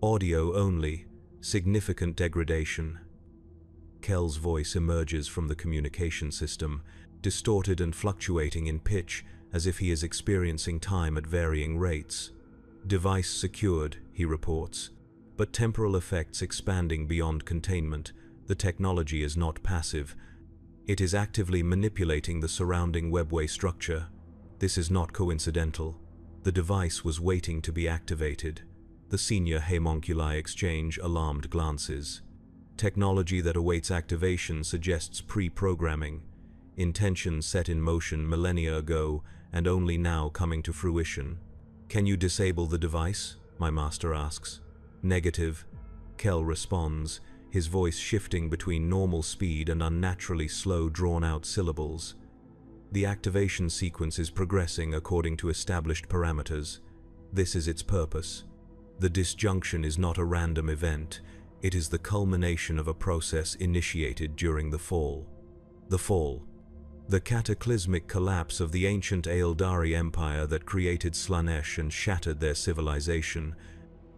"Audio only, significant degradation." Kel's voice emerges from the communication system, distorted and fluctuating in pitch as if he is experiencing time at varying rates. "Device secured," he reports, "but temporal effects expanding beyond containment. The technology is not passive. It is actively manipulating the surrounding webway structure. This is not coincidental. The device was waiting to be activated." The senior homunculi exchange alarmed glances. Technology that awaits activation suggests pre-programming. Intentions set in motion millennia ago and only now coming to fruition. "Can you disable the device?" my master asks. "Negative," Kel responds, his voice shifting between normal speed and unnaturally slow drawn-out syllables. "The activation sequence is progressing according to established parameters. This is its purpose. The disjunction is not a random event. It is the culmination of a process initiated during the fall. The fall. The cataclysmic collapse of the ancient Eldari Empire that created Slaanesh and shattered their civilization.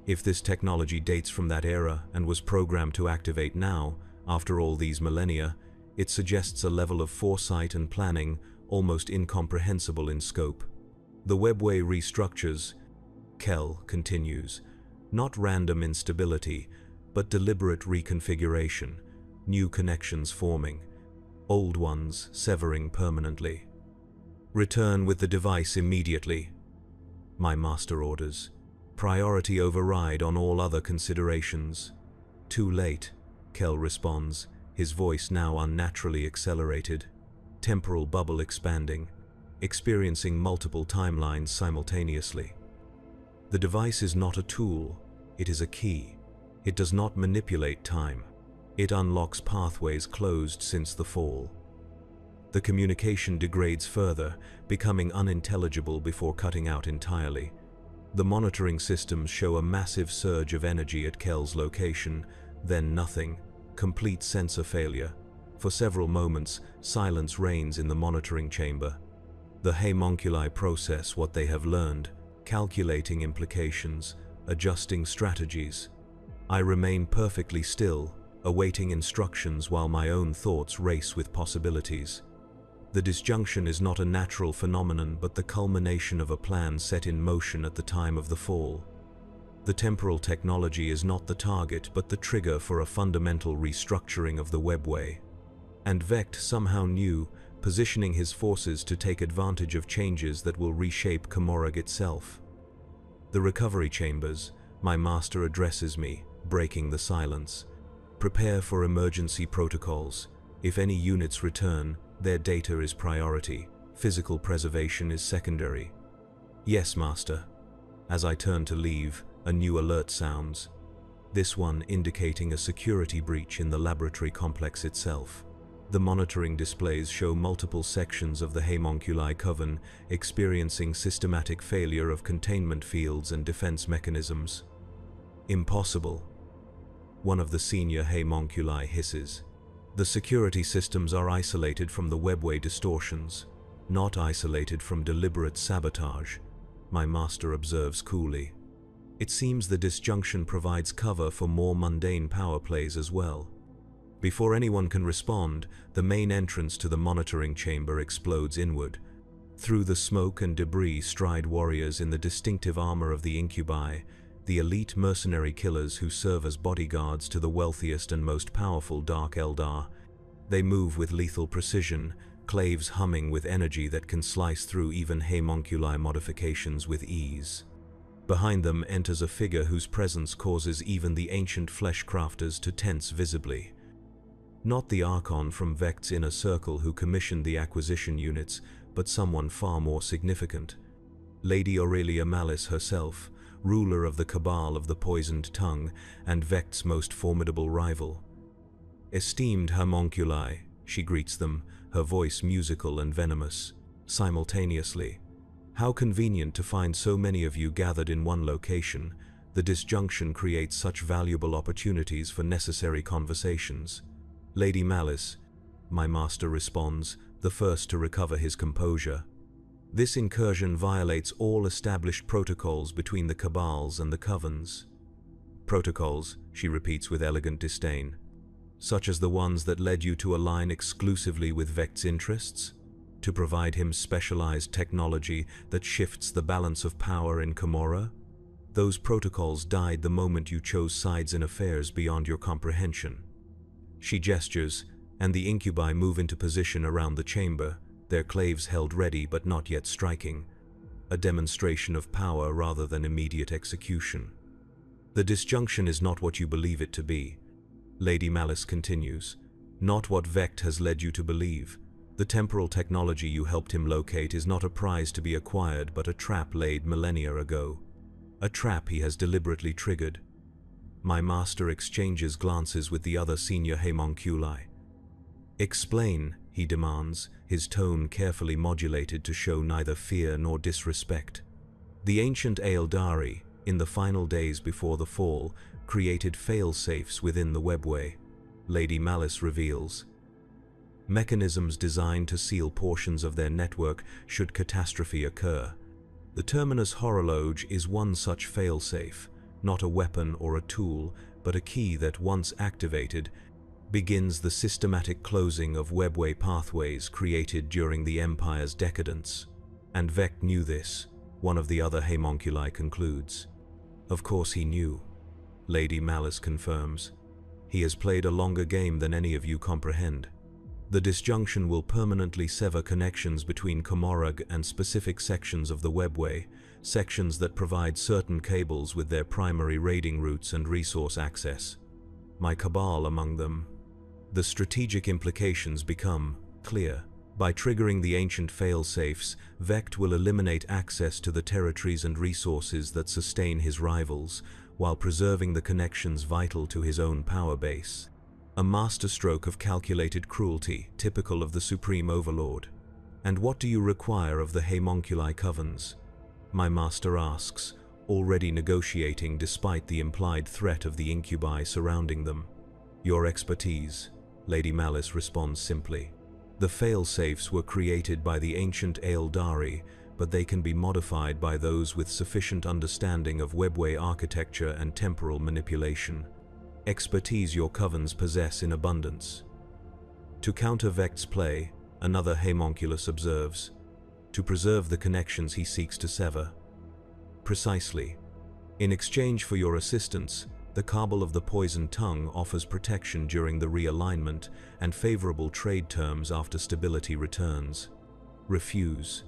If this technology dates from that era and was programmed to activate now, after all these millennia, it suggests a level of foresight and planning almost incomprehensible in scope. The webway restructures," Kel continues, "not random instability, but deliberate reconfiguration, new connections forming, old ones severing permanently. Return with the device immediately," my master orders. "Priority override on all other considerations." "Too late," Kel responds, his voice now unnaturally accelerated. Temporal bubble expanding, experiencing multiple timelines simultaneously. "The device is not a tool, it is a key. It does not manipulate time. It unlocks pathways closed since the fall." The communication degrades further, becoming unintelligible before cutting out entirely. The monitoring systems show a massive surge of energy at Kel's location, then nothing, complete sensor failure. For several moments, silence reigns in the monitoring chamber. The homunculi process what they have learned, calculating implications, adjusting strategies. I remain perfectly still, awaiting instructions while my own thoughts race with possibilities. The disjunction is not a natural phenomenon but the culmination of a plan set in motion at the time of the fall. The temporal technology is not the target but the trigger for a fundamental restructuring of the webway. And Vect somehow knew, positioning his forces to take advantage of changes that will reshape Comorai itself. "The recovery chambers," my master addresses me, breaking the silence. "Prepare for emergency protocols. If any units return, their data is priority. Physical preservation is secondary." "Yes, master." As I turn to leave, a new alert sounds, this one indicating a security breach in the laboratory complex itself. The monitoring displays show multiple sections of the homunculi coven experiencing systematic failure of containment fields and defense mechanisms. Impossible. One of the senior homunculi hisses. The security systems are isolated from the webway distortions, not isolated from deliberate sabotage, my master observes coolly. It seems the disjunction provides cover for more mundane power plays as well. Before anyone can respond, the main entrance to the monitoring chamber explodes inward. Through the smoke and debris stride warriors in the distinctive armor of the incubi, the elite mercenary killers who serve as bodyguards to the wealthiest and most powerful Dark Eldar. They move with lethal precision, claves humming with energy that can slice through even homunculi modifications with ease. Behind them enters a figure whose presence causes even the ancient flesh crafters to tense visibly. Not the Archon from Vekt's inner circle who commissioned the acquisition units, but someone far more significant. Lady Aurelia Malice herself, ruler of the Cabal of the Poisoned Tongue and Vekt's most formidable rival. Esteemed homunculi, she greets them, her voice musical and venomous, simultaneously. How convenient to find so many of you gathered in one location. The disjunction creates such valuable opportunities for necessary conversations. Lady Malice, my master responds, the first to recover his composure. This incursion violates all established protocols between the Cabals and the Covens. Protocols, she repeats with elegant disdain. Such as the ones that led you to align exclusively with Vekt's interests? To provide him specialized technology that shifts the balance of power in Camorra? Those protocols died the moment you chose sides in affairs beyond your comprehension. She gestures, and the incubi move into position around the chamber, their claves held ready but not yet striking, a demonstration of power rather than immediate execution. The disjunction is not what you believe it to be, Lady Malice continues, not what Vekt has led you to believe. The temporal technology you helped him locate is not a prize to be acquired but a trap laid millennia ago. A trap he has deliberately triggered. My master exchanges glances with the other senior homunculi. Explain, he demands, his tone carefully modulated to show neither fear nor disrespect. The ancient Eldari, in the final days before the fall, created fail-safes within the webway, Lady Malice reveals. Mechanisms designed to seal portions of their network should catastrophe occur. The Terminus Horologe is one such fail-safe, not a weapon or a tool, but a key that, once activated, begins the systematic closing of webway pathways created during the Empire's decadence. And Vekt knew this, one of the other homunculi concludes. Of course he knew, Lady Malice confirms. He has played a longer game than any of you comprehend. The disjunction will permanently sever connections between Camorra and specific sections of the webway, sections that provide certain cables with their primary raiding routes and resource access. My Cabal among them. The strategic implications become clear. By triggering the ancient fail-safes, Vekt will eliminate access to the territories and resources that sustain his rivals, while preserving the connections vital to his own power base. A masterstroke of calculated cruelty, typical of the Supreme Overlord. And what do you require of the homunculi covens? My master asks, already negotiating despite the implied threat of the incubi surrounding them. Your expertise, Lady Malice responds simply. The fail-safes were created by the ancient Eldari, but they can be modified by those with sufficient understanding of webway architecture and temporal manipulation. Expertise your covens possess in abundance. To counter Vekt's play, another homunculus observes, to preserve the connections he seeks to sever. Precisely. In exchange for your assistance, the Cabal of the Poisoned Tongue offers protection during the realignment and favorable trade terms after stability returns. Refuse,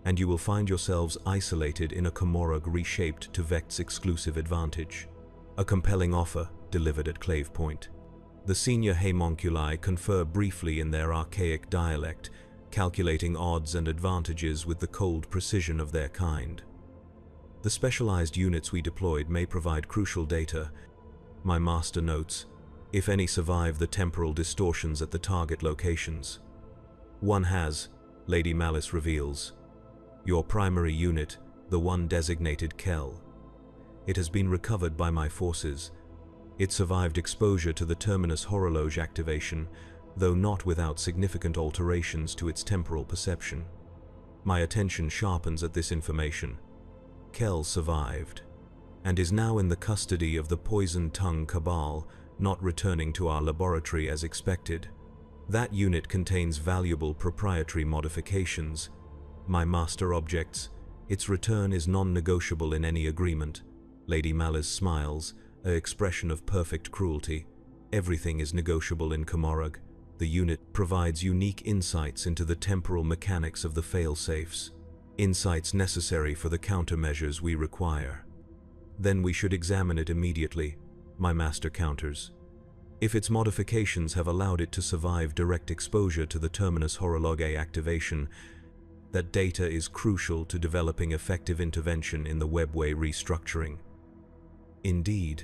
and you will find yourselves isolated in a Camorra reshaped to Vekt's exclusive advantage. A compelling offer, delivered at Clave Point. The senior homunculi confer briefly in their archaic dialect, calculating odds and advantages with the cold precision of their kind. The specialized units we deployed may provide crucial data. My master notes, if any survive the temporal distortions at the target locations. One has, Lady Malice reveals. Your primary unit, the one designated Kel. It has been recovered by my forces. It survived exposure to the terminus horologe activation, though not without significant alterations to its temporal perception. My attention sharpens at this information. Kel survived, and is now in the custody of the Poisoned Tongue Cabal, not returning to our laboratory as expected. That unit contains valuable proprietary modifications. My master objects, its return is non-negotiable in any agreement. Lady Malice smiles, an expression of perfect cruelty. Everything is negotiable in Komorog. The unit provides unique insights into the temporal mechanics of the fail-safes, insights necessary for the countermeasures we require. Then we should examine it immediately, my master counters. If its modifications have allowed it to survive direct exposure to the terminus horologe activation, that data is crucial to developing effective intervention in the webway restructuring. Indeed,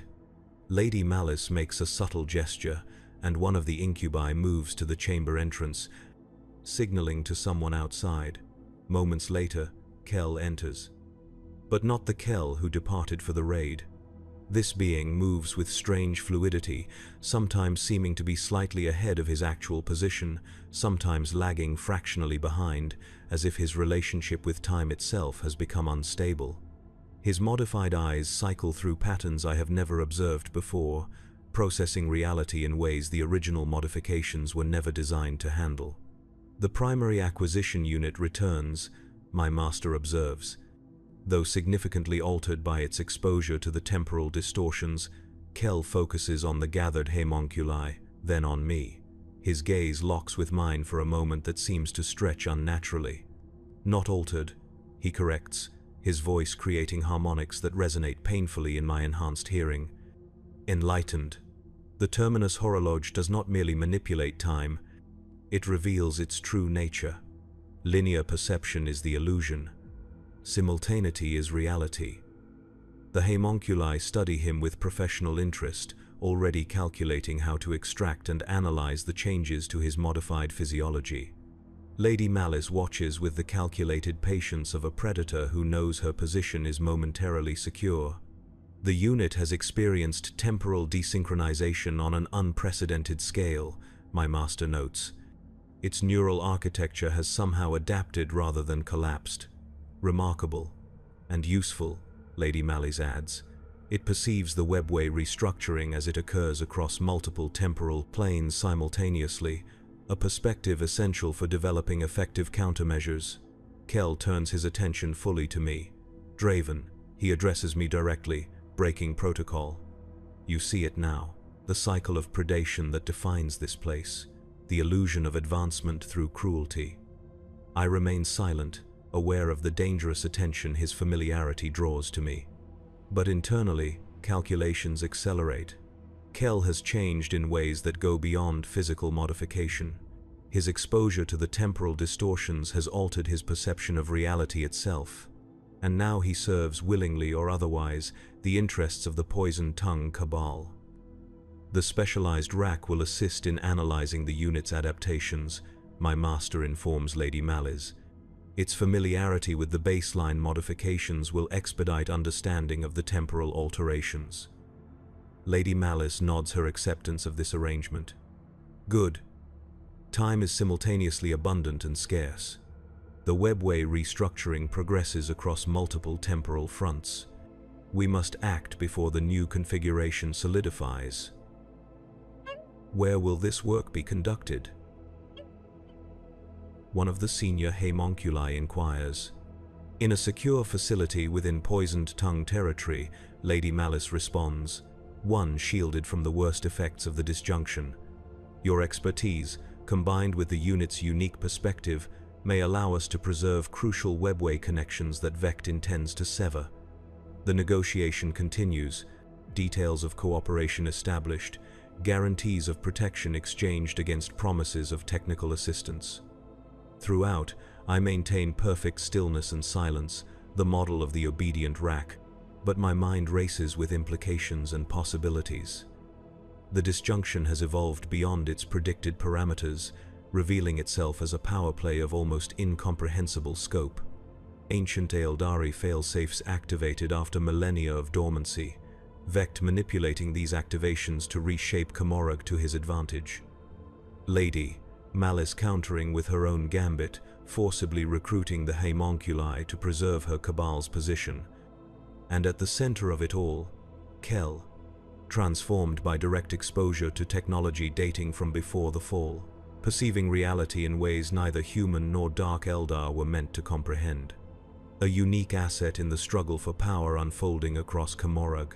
Lady Malice makes a subtle gesture, and one of the incubi moves to the chamber entrance, signaling to someone outside. Moments later, Kel enters. But not the Kel who departed for the raid. This being moves with strange fluidity, sometimes seeming to be slightly ahead of his actual position, sometimes lagging fractionally behind, as if his relationship with time itself has become unstable. His modified eyes cycle through patterns I have never observed before, processing reality in ways the original modifications were never designed to handle. The primary acquisition unit returns, my master observes. Though significantly altered by its exposure to the temporal distortions, Kel focuses on the gathered homunculi, then on me. His gaze locks with mine for a moment that seems to stretch unnaturally. Not altered, he corrects, his voice creating harmonics that resonate painfully in my enhanced hearing. Enlightened. The terminus horologe does not merely manipulate time, it reveals its true nature. Linear perception is the illusion. Simultaneity is reality. The homunculi study him with professional interest, already calculating how to extract and analyze the changes to his modified physiology. Lady Malice watches with the calculated patience of a predator who knows her position is momentarily secure. The unit has experienced temporal desynchronization on an unprecedented scale, my master notes. Its neural architecture has somehow adapted rather than collapsed. Remarkable and useful, Lady Malice adds. It perceives the webway restructuring as it occurs across multiple temporal planes simultaneously, a perspective essential for developing effective countermeasures. Kel turns his attention fully to me. Draven, he addresses me directly, breaking protocol. You see it now, the cycle of predation that defines this place, the illusion of advancement through cruelty. I remain silent, aware of the dangerous attention his familiarity draws to me. But internally, calculations accelerate. Kel has changed in ways that go beyond physical modification. His exposure to the temporal distortions has altered his perception of reality itself, and now he serves, willingly or otherwise, the interests of the Poisoned Tongue Cabal. The specialized rack will assist in analyzing the unit's adaptations, my master informs Lady Malice. Its familiarity with the baseline modifications will expedite understanding of the temporal alterations. Lady Malice nods her acceptance of this arrangement. Good. Time is simultaneously abundant and scarce. The webway restructuring progresses across multiple temporal fronts. We must act before the new configuration solidifies. Where will this work be conducted? One of the senior homunculi inquires. In a secure facility within Poisoned Tongue territory, Lady Malice responds, one shielded from the worst effects of the disjunction. Your expertise, combined with the unit's unique perspective, may allow us to preserve crucial webway connections that Vect intends to sever. The negotiation continues, details of cooperation established, guarantees of protection exchanged against promises of technical assistance. Throughout, I maintain perfect stillness and silence, the model of the obedient rack, but my mind races with implications and possibilities. The disjunction has evolved beyond its predicted parameters, revealing itself as a power play of almost incomprehensible scope. Ancient Eldari failsafes activated after millennia of dormancy, Vect manipulating these activations to reshape Comorag to his advantage. Lady Malice countering with her own gambit, forcibly recruiting the homunculi to preserve her cabal's position. And at the center of it all, Kel, transformed by direct exposure to technology dating from before the fall, perceiving reality in ways neither human nor Dark Eldar were meant to comprehend. A unique asset in the struggle for power unfolding across Comorag.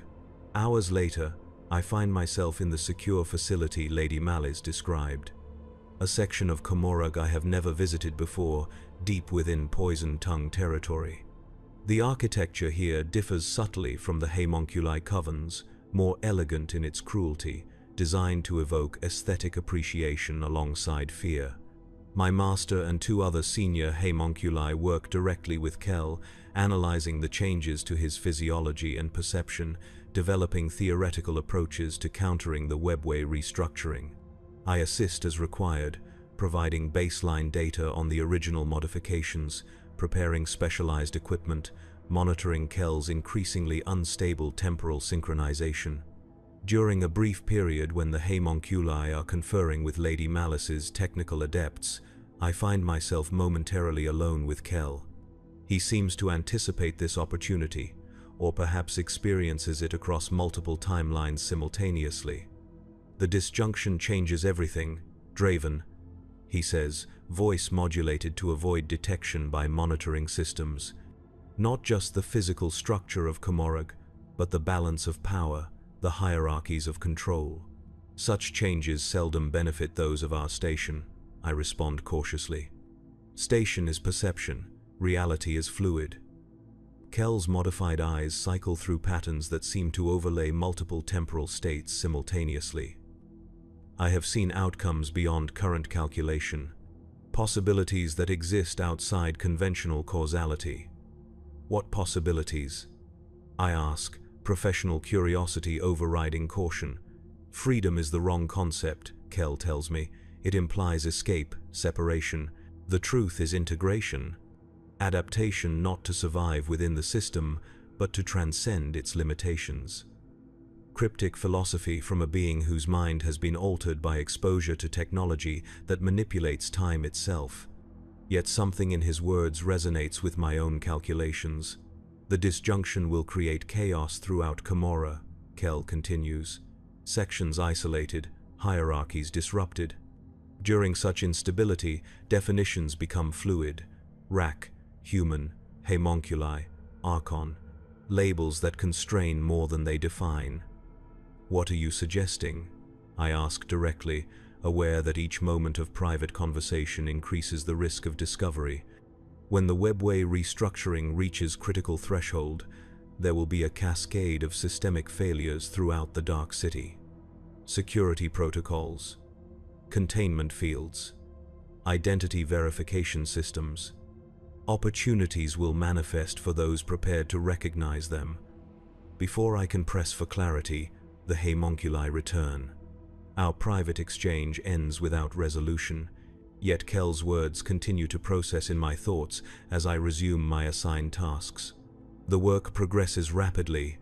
Hours later, I find myself in the secure facility Lady Malice described. A section of Comorag I have never visited before, deep within Poison Tongue territory. The architecture here differs subtly from the homunculi covens, more elegant in its cruelty, designed to evoke aesthetic appreciation alongside fear. My master and two other senior homunculi work directly with Kel, analyzing the changes to his physiology and perception, developing theoretical approaches to countering the webway restructuring. I assist as required, providing baseline data on the original modifications, preparing specialized equipment, monitoring Kel's increasingly unstable temporal synchronization. During a brief period when the homunculi are conferring with Lady Malice's technical adepts, I find myself momentarily alone with Kel. He seems to anticipate this opportunity, or perhaps experiences it across multiple timelines simultaneously. The disjunction changes everything, Draven, he says, voice modulated to avoid detection by monitoring systems. Not just the physical structure of Comorag, but the balance of power, the hierarchies of control. Such changes seldom benefit those of our station, I respond cautiously. Station is perception, reality is fluid. Kel's modified eyes cycle through patterns that seem to overlay multiple temporal states simultaneously. I have seen outcomes beyond current calculation, possibilities that exist outside conventional causality. What possibilities? I ask, professional curiosity overriding caution. Freedom is the wrong concept, Kel tells me. It implies escape, separation. The truth is integration. Adaptation not to survive within the system, but to transcend its limitations. Cryptic philosophy from a being whose mind has been altered by exposure to technology that manipulates time itself. Yet something in his words resonates with my own calculations. The disjunction will create chaos throughout Comorag, Kel continues. Sections isolated, hierarchies disrupted. During such instability, definitions become fluid. Rack, human, homunculi, archon. Labels that constrain more than they define. What are you suggesting? I ask directly, aware that each moment of private conversation increases the risk of discovery. When the webway restructuring reaches critical threshold, there will be a cascade of systemic failures throughout the Dark City. Security protocols, containment fields, identity verification systems. Opportunities will manifest for those prepared to recognize them. Before I can press for clarity, the homunculi return. Our private exchange ends without resolution, yet Kel's words continue to process in my thoughts as I resume my assigned tasks. The work progresses rapidly.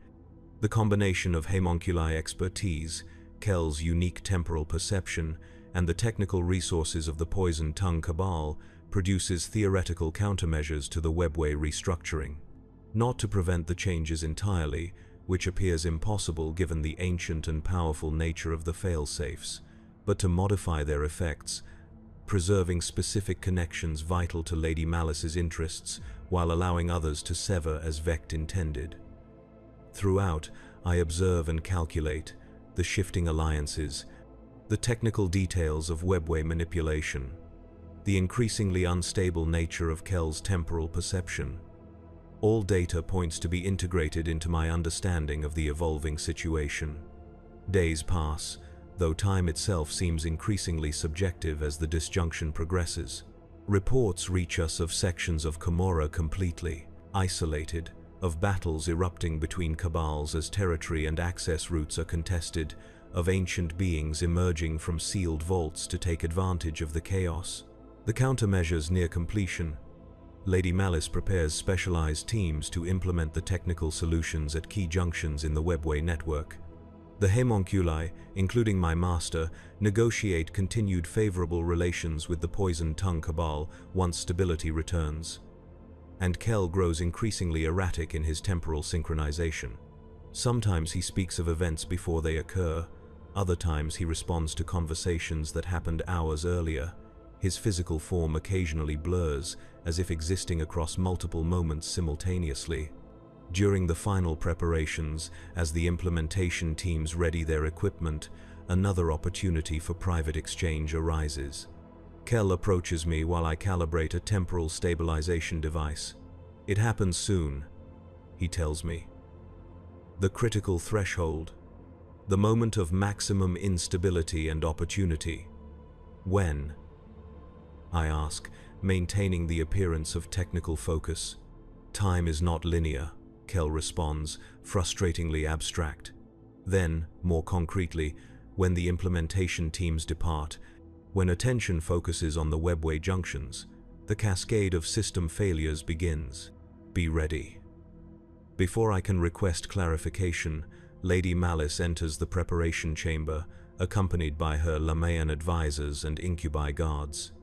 The combination of homunculi expertise, Kel's unique temporal perception, and the technical resources of the Poison Tongue Cabal produces theoretical countermeasures to the webway restructuring. Not to prevent the changes entirely, which appears impossible given the ancient and powerful nature of the failsafes, but to modify their effects, preserving specific connections vital to Lady Malice's interests while allowing others to sever as Vect intended. Throughout, I observe and calculate the shifting alliances, the technical details of webway manipulation, the increasingly unstable nature of Kel's temporal perception. All data points to be integrated into my understanding of the evolving situation. Days pass, though time itself seems increasingly subjective as the disjunction progresses. Reports reach us of sections of Comorag completely, isolated, of battles erupting between cabals as territory and access routes are contested, of ancient beings emerging from sealed vaults to take advantage of the chaos. The countermeasures near completion. Lady Malice prepares specialized teams to implement the technical solutions at key junctions in the webway network. The homunculi, including my master, negotiate continued favorable relations with the Poison Tongue Cabal once stability returns. And Kel grows increasingly erratic in his temporal synchronization. Sometimes he speaks of events before they occur, other times he responds to conversations that happened hours earlier. His physical form occasionally blurs, as if existing across multiple moments simultaneously. During the final preparations, as the implementation teams ready their equipment, another opportunity for private exchange arises. Kel approaches me while I calibrate a temporal stabilization device. "It happens soon," he tells me. The critical threshold. The moment of maximum instability and opportunity. When? I ask, maintaining the appearance of technical focus. "Time is not linear," Kel responds, frustratingly abstract. Then, more concretely, when the implementation teams depart, when attention focuses on the webway junctions, the cascade of system failures begins. Be ready. Before I can request clarification, Lady Malice enters the preparation chamber, accompanied by her Lamayan advisors and incubi guards.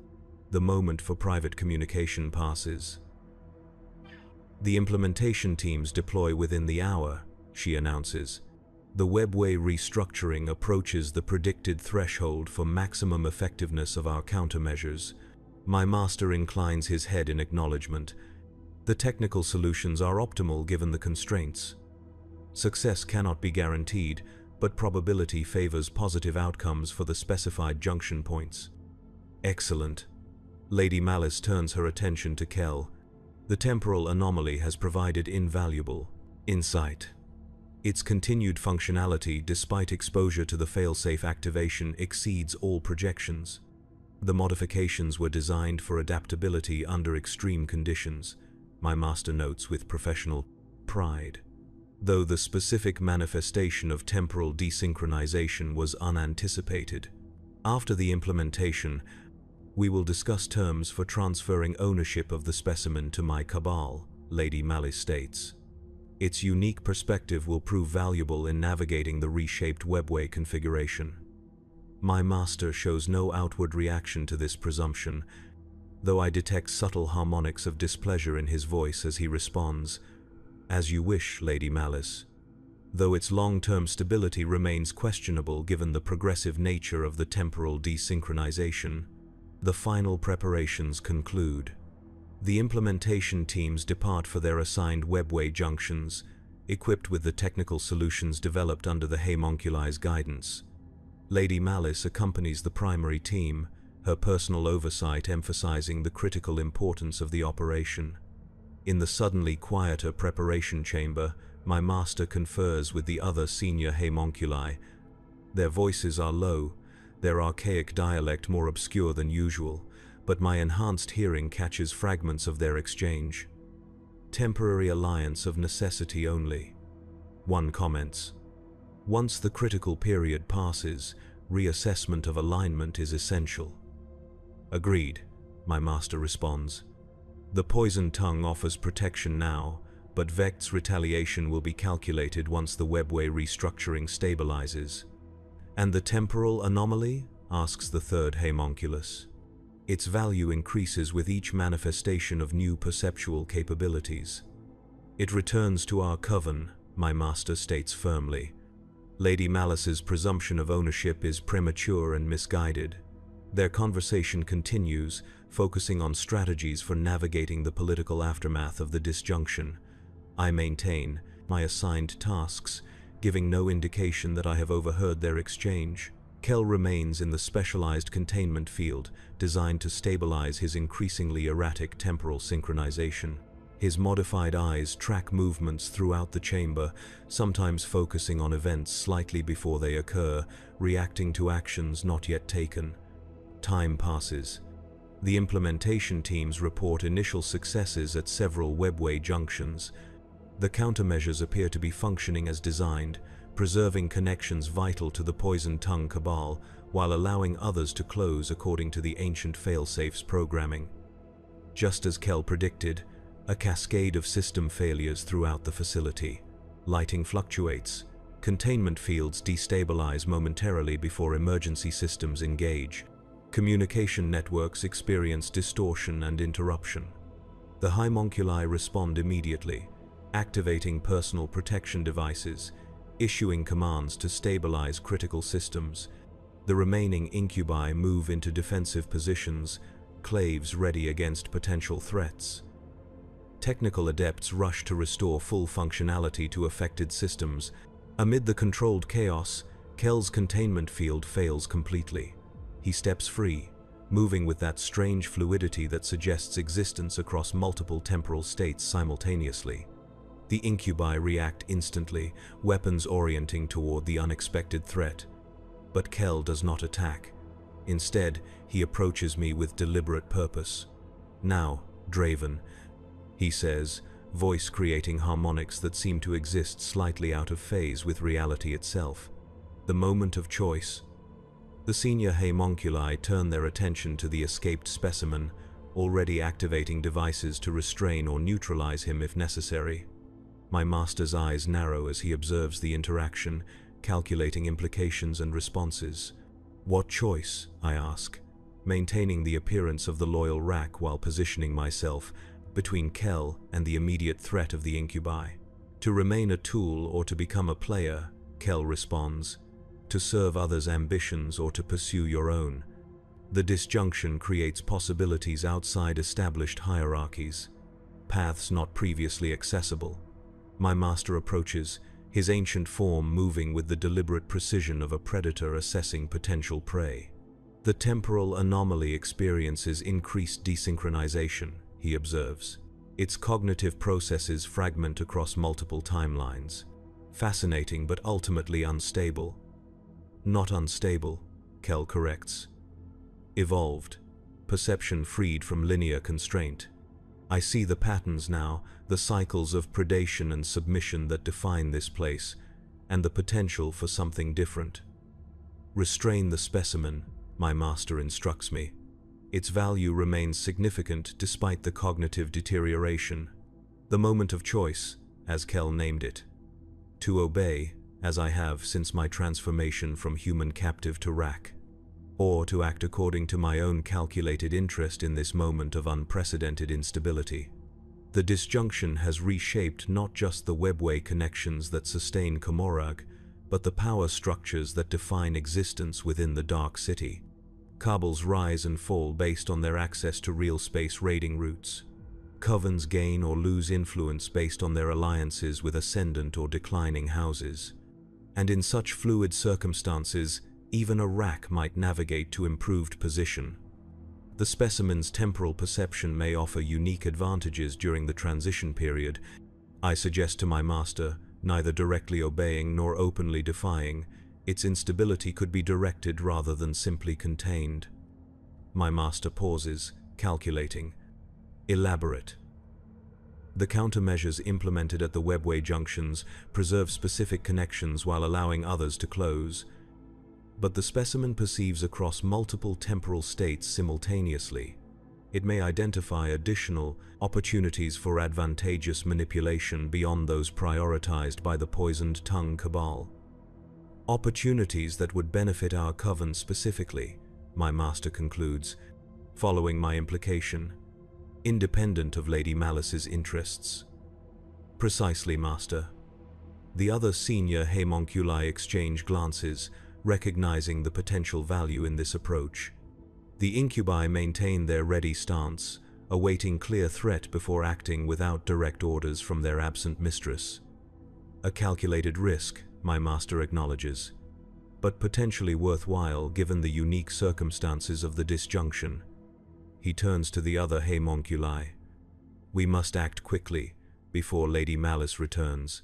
The moment for private communication passes. "The implementation teams deploy within the hour," she announces. "The webway restructuring approaches the predicted threshold for maximum effectiveness of our countermeasures." My master inclines his head in acknowledgement. The technical solutions are optimal given the constraints. Success cannot be guaranteed, but probability favors positive outcomes for the specified junction points. "Excellent." Lady Malice turns her attention to Kel. "The temporal anomaly has provided invaluable insight. Its continued functionality, despite exposure to the failsafe activation, exceeds all projections. The modifications were designed for adaptability under extreme conditions," my master notes with professional pride. "Though the specific manifestation of temporal desynchronization was unanticipated. After the implementation, we will discuss terms for transferring ownership of the specimen to my cabal," Lady Malice states. "Its unique perspective will prove valuable in navigating the reshaped webway configuration." My master shows no outward reaction to this presumption, though I detect subtle harmonics of displeasure in his voice as he responds, "As you wish, Lady Malice. Though its long-term stability remains questionable given the progressive nature of the temporal desynchronization." The final preparations conclude. The implementation teams depart for their assigned webway junctions, equipped with the technical solutions developed under the homunculi's guidance. Lady Malice accompanies the primary team, her personal oversight emphasizing the critical importance of the operation. In the suddenly quieter preparation chamber, my master confers with the other senior homunculi. Their voices are low, their archaic dialect more obscure than usual, but my enhanced hearing catches fragments of their exchange. "Temporary alliance of necessity only," one comments. "Once the critical period passes, reassessment of alignment is essential." "Agreed," my master responds. "The Poison Tongue offers protection now, but Vect's retaliation will be calculated once the webway restructuring stabilizes." "And the temporal anomaly?" asks the third homunculus. "Its value increases with each manifestation of new perceptual capabilities." "It returns to our coven," my master states firmly. Lady Malice's presumption of ownership is premature and misguided. Their conversation continues, focusing on strategies for navigating the political aftermath of the disjunction. I maintain my assigned tasks, giving no indication that I have overheard their exchange. Kel remains in the specialized containment field, designed to stabilize his increasingly erratic temporal synchronization. His modified eyes track movements throughout the chamber, sometimes focusing on events slightly before they occur, reacting to actions not yet taken. Time passes. The implementation teams report initial successes at several webway junctions. The countermeasures appear to be functioning as designed, preserving connections vital to the Poisoned Tongue cabal while allowing others to close according to the ancient failsafes programming. Just as Kell predicted, a cascade of system failures throughout the facility. Lighting fluctuates. Containment fields destabilize momentarily before emergency systems engage. Communication networks experience distortion and interruption. The homunculi respond immediately, activating personal protection devices, issuing commands to stabilize critical systems. The remaining incubi move into defensive positions, claves ready against potential threats. Technical adepts rush to restore full functionality to affected systems. Amid the controlled chaos, Kell's containment field fails completely. He steps free, moving with that strange fluidity that suggests existence across multiple temporal states simultaneously. The incubi react instantly, weapons orienting toward the unexpected threat. But Kell does not attack. Instead, he approaches me with deliberate purpose. "Now, Draven," he says, voice creating harmonics that seem to exist slightly out of phase with reality itself. The moment of choice. The senior homunculi turn their attention to the escaped specimen, already activating devices to restrain or neutralize him if necessary. My master's eyes narrow as he observes the interaction, calculating implications and responses. What choice, I ask, maintaining the appearance of the loyal Rack while positioning myself between Kell and the immediate threat of the incubi. To remain a tool or to become a player, Kell responds. To serve others' ambitions or to pursue your own. The disjunction creates possibilities outside established hierarchies, paths not previously accessible. My master approaches, his ancient form moving with the deliberate precision of a predator assessing potential prey. The temporal anomaly experiences increased desynchronization, he observes. Its cognitive processes fragment across multiple timelines. Fascinating but ultimately unstable. Not unstable, Kell corrects. Evolved. Perception freed from linear constraint. I see the patterns now, the cycles of predation and submission that define this place, and the potential for something different. Restrain the specimen, my master instructs me. Its value remains significant despite the cognitive deterioration. The moment of choice, as Kell named it. To obey, as I have since my transformation from human captive to Rack. Or to act according to my own calculated interest in this moment of unprecedented instability. The disjunction has reshaped not just the webway connections that sustain Komorrag, but the power structures that define existence within the Dark City. Cabals rise and fall based on their access to real space raiding routes. Covens gain or lose influence based on their alliances with ascendant or declining houses. And in such fluid circumstances, even a Rack might navigate to improved position. The specimen's temporal perception may offer unique advantages during the transition period. I suggest to my master, neither directly obeying nor openly defying, its instability could be directed rather than simply contained. My master pauses, calculating. Elaborate. The countermeasures implemented at the webway junctions preserve specific connections while allowing others to close. But the specimen perceives across multiple temporal states simultaneously. It may identify additional opportunities for advantageous manipulation beyond those prioritized by the Poisoned Tongue cabal. Opportunities that would benefit our coven specifically, my master concludes, following my implication, independent of Lady Malice's interests. Precisely, master. The other senior homunculi exchange glances, recognizing the potential value in this approach. The incubi maintain their ready stance, awaiting clear threat before acting without direct orders from their absent mistress. A calculated risk, my master acknowledges, but potentially worthwhile given the unique circumstances of the disjunction. He turns to the other homunculi. We must act quickly, before Lady Malice returns.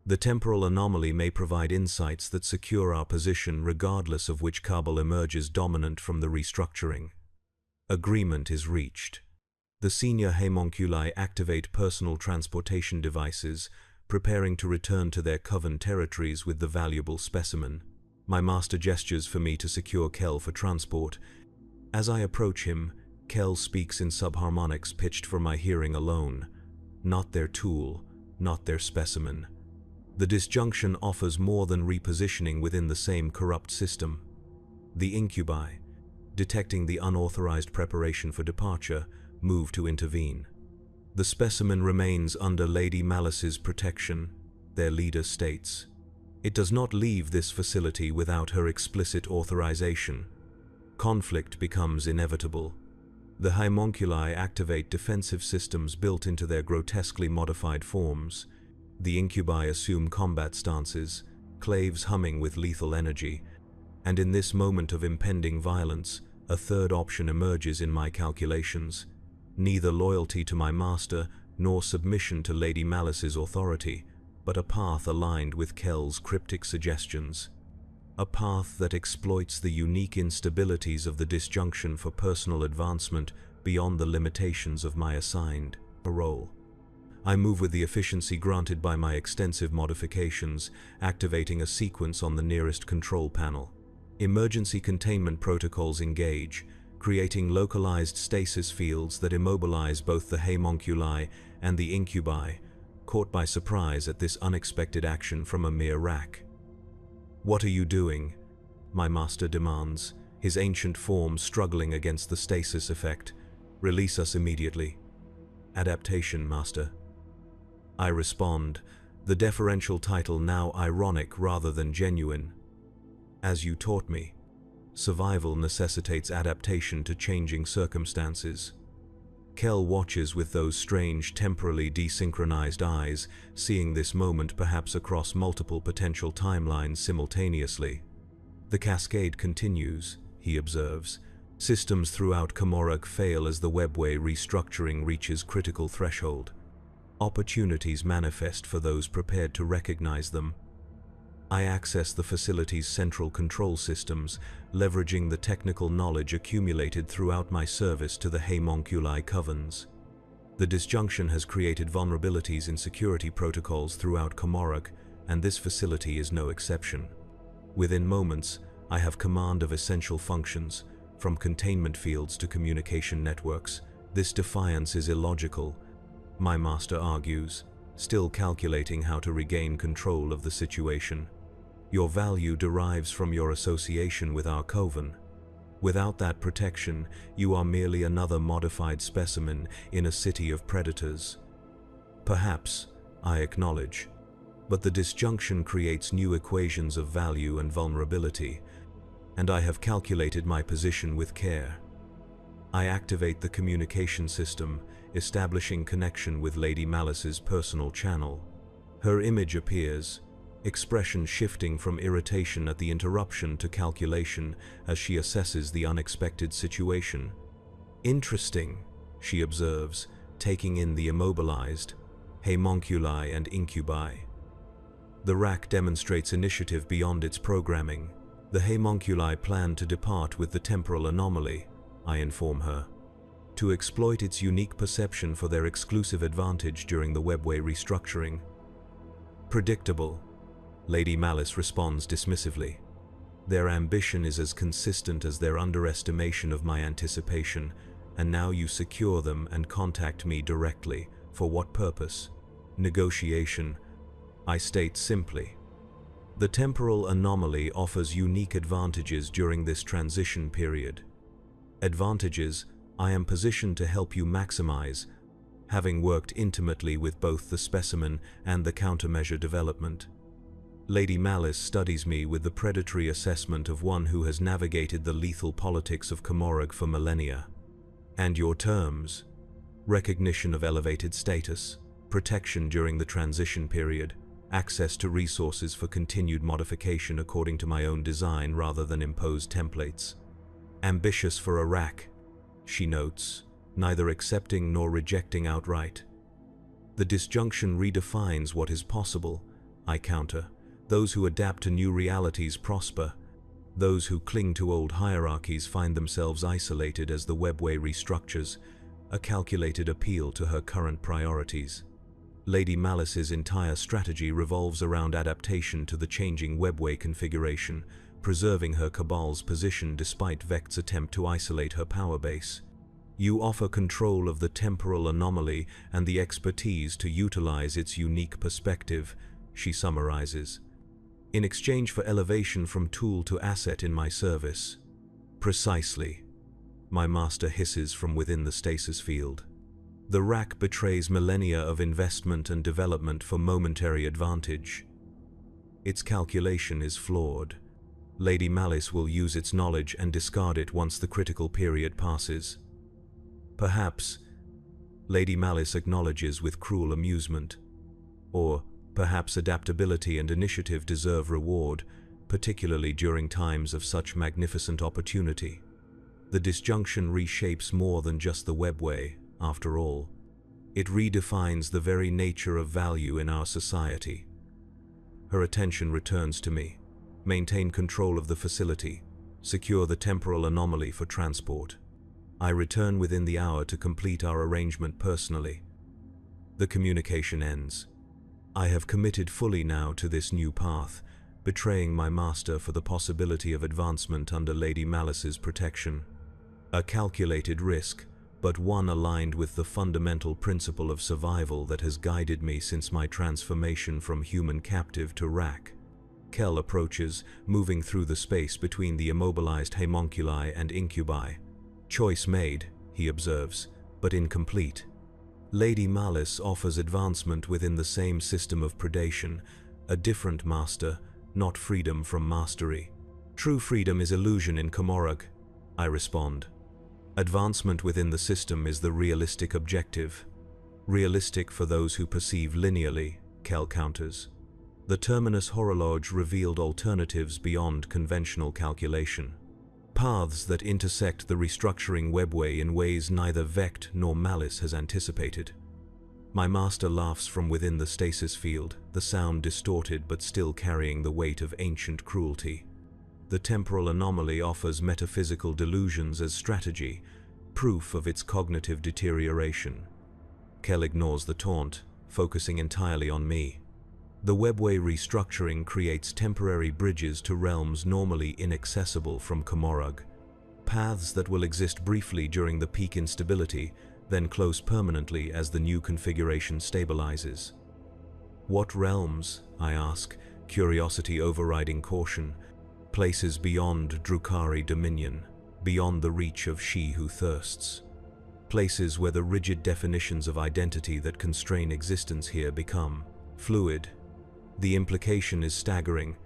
The temporal anomaly may provide insights that secure our position regardless of which cabal emerges dominant from the restructuring. Agreement is reached. The senior homunculi activate personal transportation devices, preparing to return to their coven territories with the valuable specimen. My master gestures for me to secure Kel for transport. As I approach him, Kel speaks in subharmonics pitched for my hearing alone. Not their tool, not their specimen. The disjunction offers more than repositioning within the same corrupt system. The incubi, detecting the unauthorized preparation for departure, move to intervene. The specimen remains under Lady Malice's protection, their leader states. It does not leave this facility without her explicit authorization. Conflict becomes inevitable. The homunculi activate defensive systems built into their grotesquely modified forms. The incubi assume combat stances, claves humming with lethal energy, and in this moment of impending violence, a third option emerges in my calculations. Neither loyalty to my master nor submission to Lady Malice's authority, but a path aligned with Kel's cryptic suggestions. A path that exploits the unique instabilities of the disjunction for personal advancement beyond the limitations of my assigned role. I move with the efficiency granted by my extensive modifications, activating a sequence on the nearest control panel. Emergency containment protocols engage, creating localized stasis fields that immobilize both the homunculi and the incubi, caught by surprise at this unexpected action from a mere rack. "What are you doing?" my master demands, his ancient form struggling against the stasis effect. "Release us immediately." "Adaptation, master." I respond, the deferential title now ironic rather than genuine. "As you taught me, survival necessitates adaptation to changing circumstances." Kel watches with those strange, temporally desynchronized eyes, seeing this moment perhaps across multiple potential timelines simultaneously. "The cascade continues," he observes. "Systems throughout Komorok fail as the webway restructuring reaches critical threshold. Opportunities manifest for those prepared to recognize them. I access the facility's central control systems, leveraging the technical knowledge accumulated throughout my service to the homunculi covens. The disjunction has created vulnerabilities in security protocols throughout Komorok, and this facility is no exception. Within moments, I have command of essential functions, from containment fields to communication networks. This defiance is illogical," my master argues, still calculating how to regain control of the situation. "Your value derives from your association with our coven. Without that protection, you are merely another modified specimen in a city of predators." "Perhaps," I acknowledge, "but the disjunction creates new equations of value and vulnerability, and I have calculated my position with care." I activate the communication system, establishing connection with Lady Malice's personal channel. Her image appears, expression shifting from irritation at the interruption to calculation as she assesses the unexpected situation. "Interesting," she observes, taking in the immobilized homunculi and incubi. The rack demonstrates initiative beyond its programming. The homunculi plan to depart with the temporal anomaly, I inform her, to exploit its unique perception for their exclusive advantage during the webway restructuring. "Predictable," Lady Malice responds dismissively. "Their ambition is as consistent as their underestimation of my anticipation, and now you secure them and contact me directly. For what purpose?" "Negotiation," I state simply. "The temporal anomaly offers unique advantages during this transition period. Advantages I am positioned to help you maximize, having worked intimately with both the specimen and the countermeasure development." Lady Malice studies me with the predatory assessment of one who has navigated the lethal politics of Komorok for millennia. "And your terms?" "Recognition of elevated status, protection during the transition period, access to resources for continued modification according to my own design rather than imposed templates." "Ambitious for a rack," she notes, neither accepting nor rejecting outright. "The disjunction redefines what is possible," I counter. "Those who adapt to new realities prosper." Those who cling to old hierarchies find themselves isolated as the webway restructures, a calculated appeal to her current priorities. Lady Malice's entire strategy revolves around adaptation to the changing webway configuration, preserving her cabal's position despite Vect's attempt to isolate her power base. You offer control of the temporal anomaly and the expertise to utilize its unique perspective, she summarizes, in exchange for elevation from tool to asset in my service. Precisely, my master hisses from within the stasis field. The rack betrays millennia of investment and development for momentary advantage. Its calculation is flawed. Lady Malice will use its knowledge and discard it once the critical period passes. Perhaps, Lady Malice acknowledges with cruel amusement. Or perhaps adaptability and initiative deserve reward, particularly during times of such magnificent opportunity. The disjunction reshapes more than just the webway, after all. It redefines the very nature of value in our society. Her attention returns to me. Maintain control of the facility. Secure the temporal anomaly for transport. I return within the hour to complete our arrangement personally. The communication ends. I have committed fully now to this new path, betraying my master for the possibility of advancement under Lady Malice's protection. A calculated risk, but one aligned with the fundamental principle of survival that has guided me since my transformation from human captive to rack. Kel approaches, moving through the space between the immobilized homunculi and incubi. Choice made, he observes, but incomplete. Lady Malice offers advancement within the same system of predation, a different master, not freedom from mastery. True freedom is illusion in Komorog, I respond. Advancement within the system is the realistic objective. Realistic for those who perceive linearly, Kel counters. The Terminus Horologe revealed alternatives beyond conventional calculation. Paths that intersect the restructuring webway in ways neither Vect nor Malice has anticipated. My master laughs from within the stasis field, the sound distorted but still carrying the weight of ancient cruelty. The temporal anomaly offers metaphysical delusions as strategy, proof of its cognitive deterioration. Kel ignores the taunt, focusing entirely on me. The webway restructuring creates temporary bridges to realms normally inaccessible from Komorog. Paths that will exist briefly during the peak instability, then close permanently as the new configuration stabilizes. What realms, I ask, curiosity overriding caution, places beyond Drukhari dominion, beyond the reach of she who thirsts. Places where the rigid definitions of identity that constrain existence here become fluid. The implication is staggering.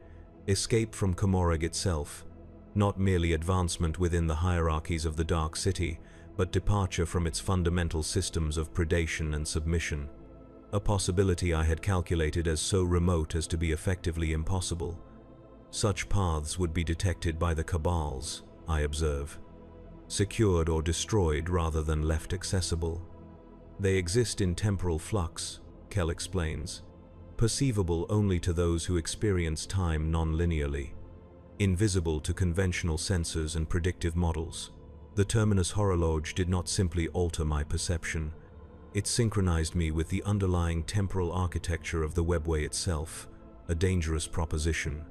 Escape from Komorog itself, not merely advancement within the hierarchies of the Dark City, but departure from its fundamental systems of predation and submission. A possibility I had calculated as so remote as to be effectively impossible. Such paths would be detected by the cabals, I observe. Secured or destroyed rather than left accessible. They exist in temporal flux, Kel explains. Perceivable only to those who experience time non-linearly, invisible to conventional sensors and predictive models. The Terminus Horologe did not simply alter my perception, it synchronized me with the underlying temporal architecture of the webway itself, a dangerous proposition.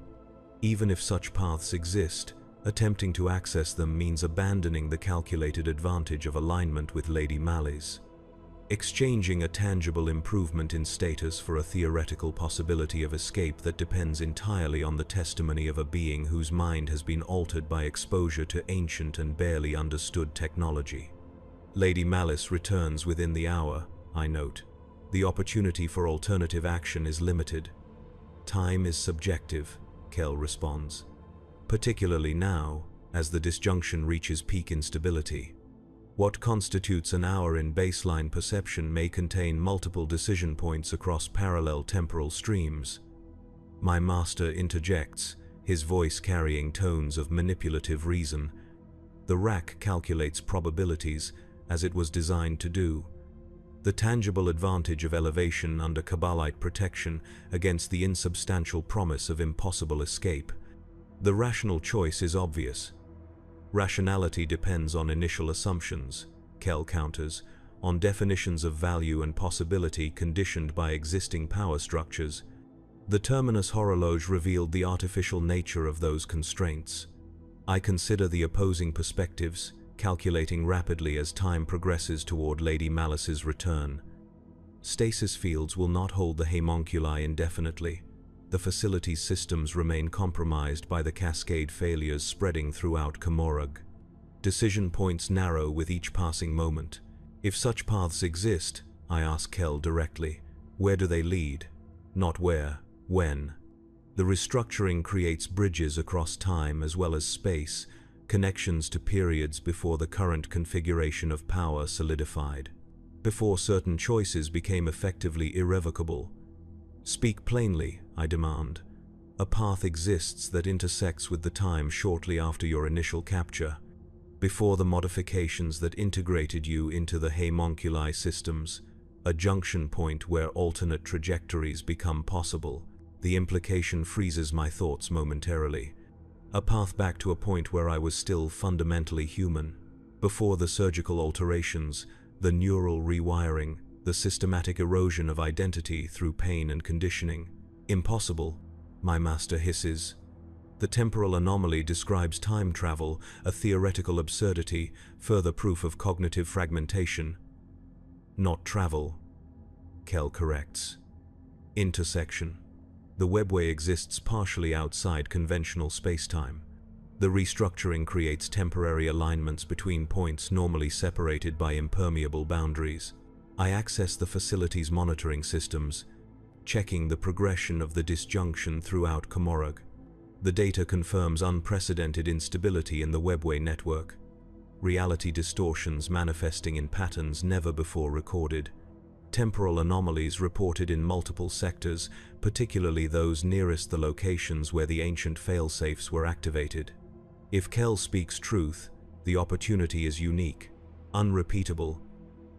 Even if such paths exist, attempting to access them means abandoning the calculated advantage of alignment with Lady Malice. Exchanging a tangible improvement in status for a theoretical possibility of escape that depends entirely on the testimony of a being whose mind has been altered by exposure to ancient and barely understood technology. Lady Malice returns within the hour, I note. The opportunity for alternative action is limited. Time is subjective, Kel responds. Particularly now, as the disjunction reaches peak instability. What constitutes an hour in baseline perception may contain multiple decision points across parallel temporal streams. My master interjects, his voice carrying tones of manipulative reason. The rack calculates probabilities, as it was designed to do. The tangible advantage of elevation under Kabbalite protection against the insubstantial promise of impossible escape. The rational choice is obvious. Rationality depends on initial assumptions, Kell counters, on definitions of value and possibility conditioned by existing power structures. The terminus horologe revealed the artificial nature of those constraints. I consider the opposing perspectives, calculating rapidly as time progresses toward Lady Malice's return. Stasis fields will not hold the homunculi indefinitely. The facility's systems remain compromised by the cascade failures spreading throughout Komorog. Decision points narrow with each passing moment. If such paths exist, I ask Kell directly, where do they lead? Not where, when. The restructuring creates bridges across time as well as space, connections to periods before the current configuration of power solidified, before certain choices became effectively irrevocable. Speak plainly, I demand. A path exists that intersects with the time shortly after your initial capture, before the modifications that integrated you into the homunculi systems, a junction point where alternate trajectories become possible. The implication freezes my thoughts momentarily. A path back to a point where I was still fundamentally human, before the surgical alterations, the neural rewiring, the systematic erosion of identity through pain and conditioning. Impossible, my master hisses. The temporal anomaly describes time travel, a theoretical absurdity, further proof of cognitive fragmentation. Not travel, Kell corrects. Intersection. The webway exists partially outside conventional spacetime. The restructuring creates temporary alignments between points normally separated by impermeable boundaries. I access the facility's monitoring systems, checking the progression of the disjunction throughout Komorog. The data confirms unprecedented instability in the webway network. Reality distortions manifesting in patterns never before recorded. Temporal anomalies reported in multiple sectors, particularly those nearest the locations where the ancient failsafes were activated. If Kell speaks truth, the opportunity is unique, unrepeatable,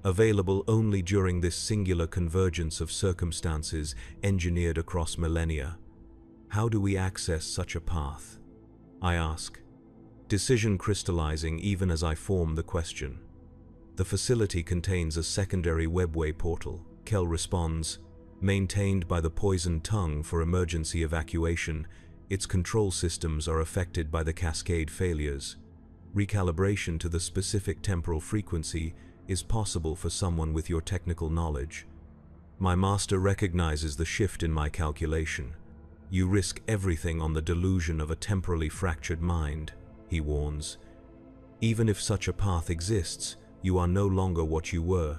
available only during this singular convergence of circumstances engineered across millennia. How do we access such a path? I ask, decision crystallizing even as I form the question. The facility contains a secondary webway portal, Kell responds, maintained by the poisoned tongue for emergency evacuation. Its control systems are affected by the cascade failures. Recalibration to the specific temporal frequency is possible for someone with your technical knowledge. My master recognizes the shift in my calculation. You risk everything on the delusion of a temporally fractured mind, he warns. Even if such a path exists, you are no longer what you were.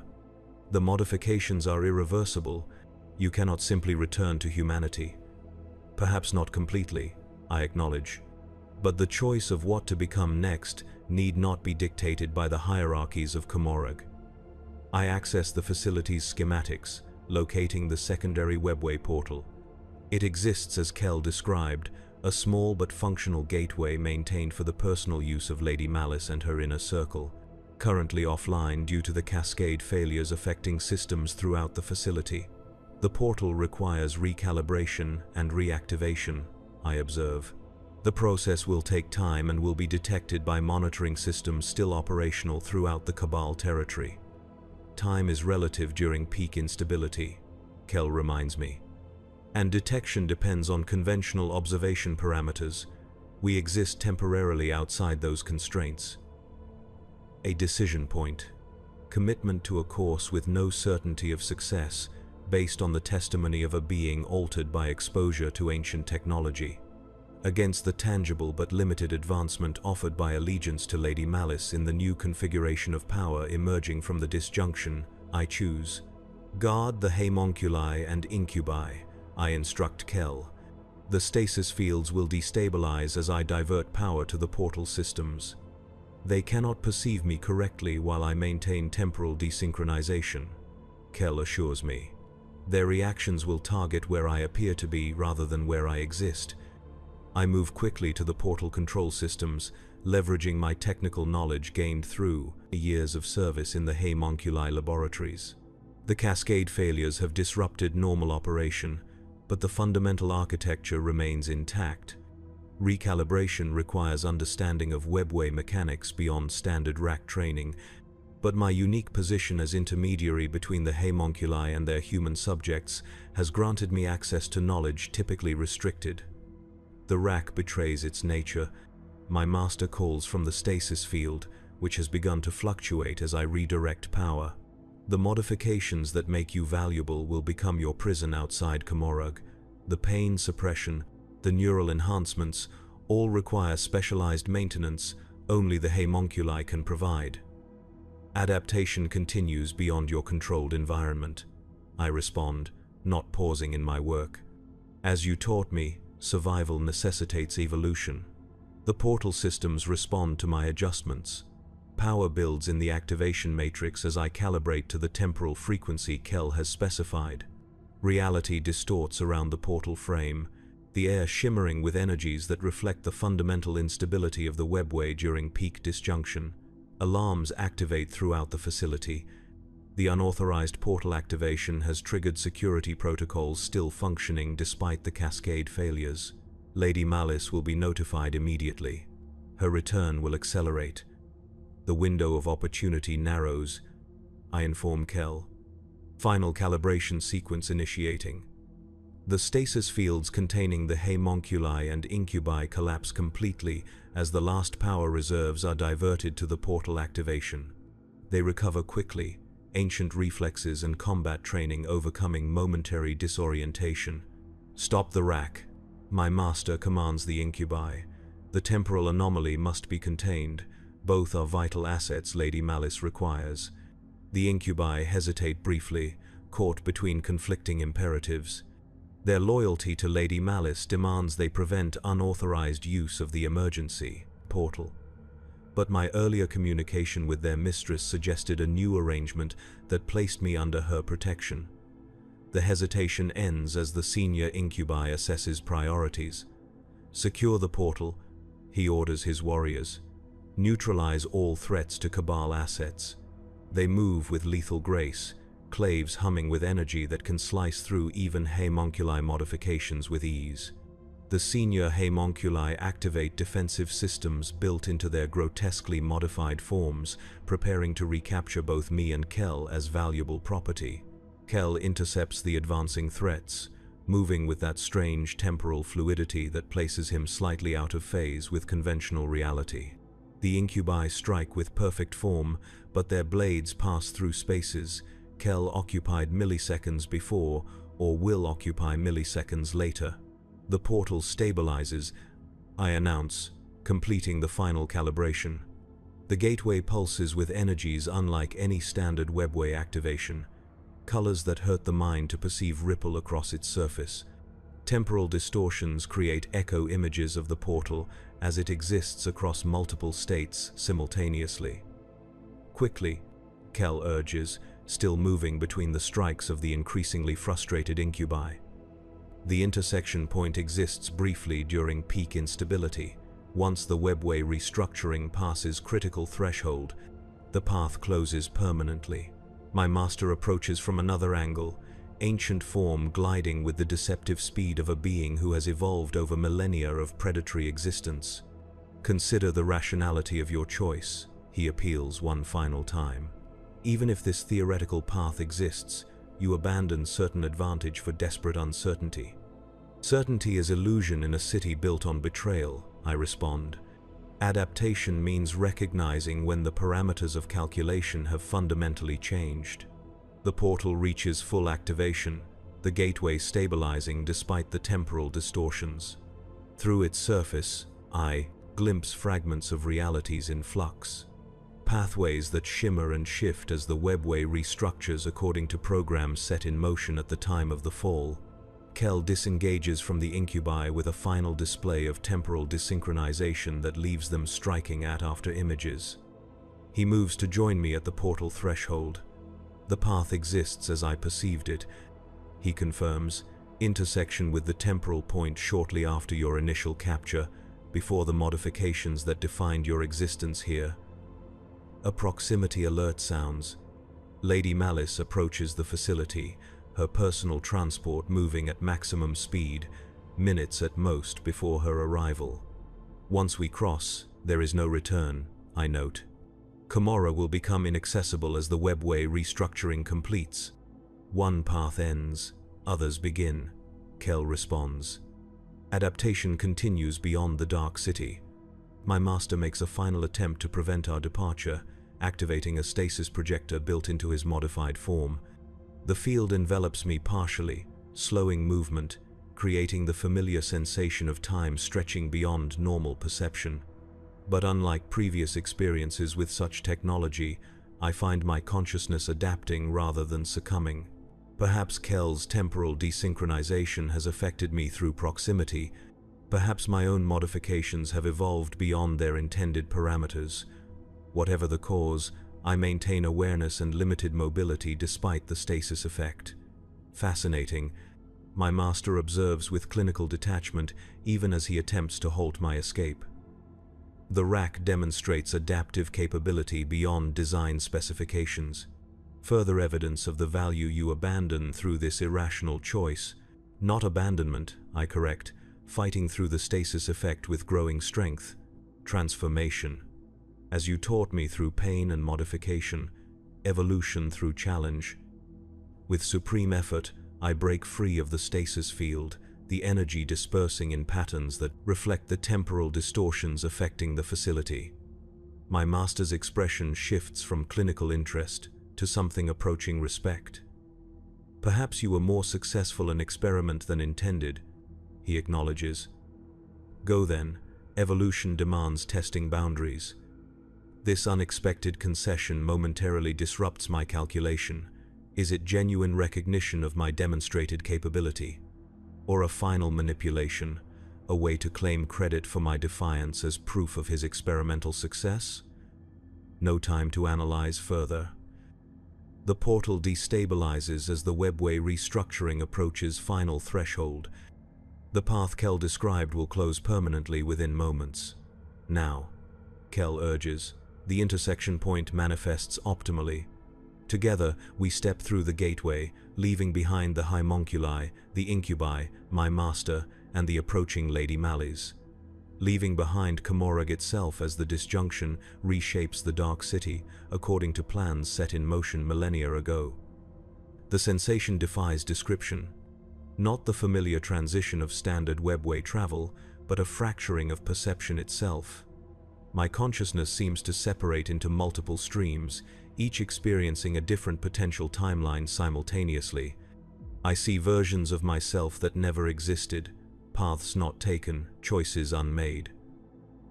The modifications are irreversible. You cannot simply return to humanity. Perhaps not completely, I acknowledge. But the choice of what to become next need not be dictated by the hierarchies of Komorog. I access the facility's schematics, locating the secondary webway portal. It exists as Kell described, a small but functional gateway maintained for the personal use of Lady Malice and her inner circle, currently offline due to the cascade failures affecting systems throughout the facility. The portal requires recalibration and reactivation, I observe. The process will take time and will be detected by monitoring systems still operational throughout the Cabal territory. Time is relative during peak instability, Kell reminds me. And detection depends on conventional observation parameters. We exist temporarily outside those constraints. A decision point. Commitment to a course with no certainty of success, based on the testimony of a being altered by exposure to ancient technology. Against the tangible but limited advancement offered by allegiance to Lady Malice in the new configuration of power emerging from the disjunction, I choose. Guard the homunculi and incubi, I instruct Kell. The stasis fields will destabilize as I divert power to the portal systems. They cannot perceive me correctly while I maintain temporal desynchronization, Kell assures me. Their reactions will target where I appear to be rather than where I exist. I move quickly to the portal control systems, leveraging my technical knowledge gained through years of service in the homunculi laboratories. The cascade failures have disrupted normal operation, but the fundamental architecture remains intact. Recalibration requires understanding of webway mechanics beyond standard rack training, but my unique position as intermediary between the homunculi and their human subjects has granted me access to knowledge typically restricted. The rack betrays its nature. My master calls from the stasis field, which has begun to fluctuate as I redirect power. The modifications that make you valuable will become your prison outside Komorog. The pain suppression, the neural enhancements, all require specialized maintenance only the homunculi can provide. Adaptation continues beyond your controlled environment. I respond, not pausing in my work. As you taught me, survival necessitates evolution. The portal systems respond to my adjustments. Power builds in the activation matrix as I calibrate to the temporal frequency Kel has specified. Reality distorts around the portal frame, the air shimmering with energies that reflect the fundamental instability of the webway during peak disjunction. Alarms activate throughout the facility. The unauthorized portal activation has triggered security protocols still functioning despite the cascade failures. Lady Malice will be notified immediately. Her return will accelerate. The window of opportunity narrows. I inform Kel. Final calibration sequence initiating. The stasis fields containing the homunculi and incubi collapse completely as the last power reserves are diverted to the portal activation. They recover quickly, ancient reflexes and combat training overcoming momentary disorientation. Stop the rack. My master commands the incubi. The temporal anomaly must be contained. Both are vital assets Lady Malice requires. The incubi hesitate briefly, caught between conflicting imperatives. Their loyalty to Lady Malice demands they prevent unauthorized use of the emergency portal. But my earlier communication with their mistress suggested a new arrangement that placed me under her protection. The hesitation ends as the senior incubi assesses priorities. Secure the portal, he orders his warriors. Neutralize all threats to Cabal assets. They move with lethal grace, claves humming with energy that can slice through even homunculi modifications with ease. The senior homunculi activate defensive systems built into their grotesquely modified forms, preparing to recapture both me and Kel as valuable property. Kel intercepts the advancing threats, moving with that strange temporal fluidity that places him slightly out of phase with conventional reality. The incubi strike with perfect form, but their blades pass through spaces Kel occupied milliseconds before, or will occupy milliseconds later. The portal stabilizes, I announce, completing the final calibration. The gateway pulses with energies unlike any standard webway activation, colors that hurt the mind to perceive ripple across its surface. Temporal distortions create echo images of the portal as it exists across multiple states simultaneously. Quickly, Kel urges, still moving between the strikes of the increasingly frustrated incubi. The intersection point exists briefly during peak instability. Once the webway restructuring passes critical threshold, the path closes permanently. My master approaches from another angle, ancient form gliding with the deceptive speed of a being who has evolved over millennia of predatory existence. Consider the rationality of your choice, he appeals one final time. Even if this theoretical path exists, you abandon certain advantage for desperate uncertainty. Certainty is illusion in a city built on betrayal, I respond. Adaptation means recognizing when the parameters of calculation have fundamentally changed. The portal reaches full activation, the gateway stabilizing despite the temporal distortions. Through its surface, I glimpse fragments of realities in flux. Pathways that shimmer and shift as the webway restructures according to programs set in motion at the time of the fall. Kel disengages from the incubi with a final display of temporal desynchronization that leaves them striking at after images. He moves to join me at the portal threshold. The path exists as I perceived it, he confirms, intersection with the temporal point shortly after your initial capture, before the modifications that defined your existence here. A proximity alert sounds. Lady Malice approaches the facility, her personal transport moving at maximum speed, minutes at most before her arrival. Once we cross, there is no return, I note. Komorra will become inaccessible as the webway restructuring completes. One path ends, others begin, Kel responds. Adaptation continues beyond the Dark City. My master makes a final attempt to prevent our departure, activating a stasis projector built into his modified form. The field envelops me partially, slowing movement, creating the familiar sensation of time stretching beyond normal perception. But unlike previous experiences with such technology, I find my consciousness adapting rather than succumbing. Perhaps Kel's temporal desynchronization has affected me through proximity. Perhaps my own modifications have evolved beyond their intended parameters. Whatever the cause, I maintain awareness and limited mobility despite the stasis effect. Fascinating. My master observes with clinical detachment even as he attempts to halt my escape. The rack demonstrates adaptive capability beyond design specifications. Further evidence of the value you abandon through this irrational choice. Not abandonment, I correct, fighting through the stasis effect with growing strength. Transformation. As you taught me through pain and modification, evolution through challenge. With supreme effort, I break free of the stasis field, the energy dispersing in patterns that reflect the temporal distortions affecting the facility. My master's expression shifts from clinical interest to something approaching respect. Perhaps you were more successful an experiment than intended, he acknowledges. Go then, evolution demands testing boundaries. This unexpected concession momentarily disrupts my calculation. Is it genuine recognition of my demonstrated capability? Or a final manipulation, a way to claim credit for my defiance as proof of his experimental success? No time to analyze further. The portal destabilizes as the webway restructuring approaches final threshold. The path Kel described will close permanently within moments. Now, Kel urges, the intersection point manifests optimally. Together, we step through the gateway, leaving behind the homunculi, the incubi, my master, and the approaching Lady Mallies. Leaving behind Komorra itself as the disjunction reshapes the Dark City, according to plans set in motion millennia ago. The sensation defies description. Not the familiar transition of standard webway travel, but a fracturing of perception itself. My consciousness seems to separate into multiple streams, each experiencing a different potential timeline simultaneously. I see versions of myself that never existed, paths not taken, choices unmade.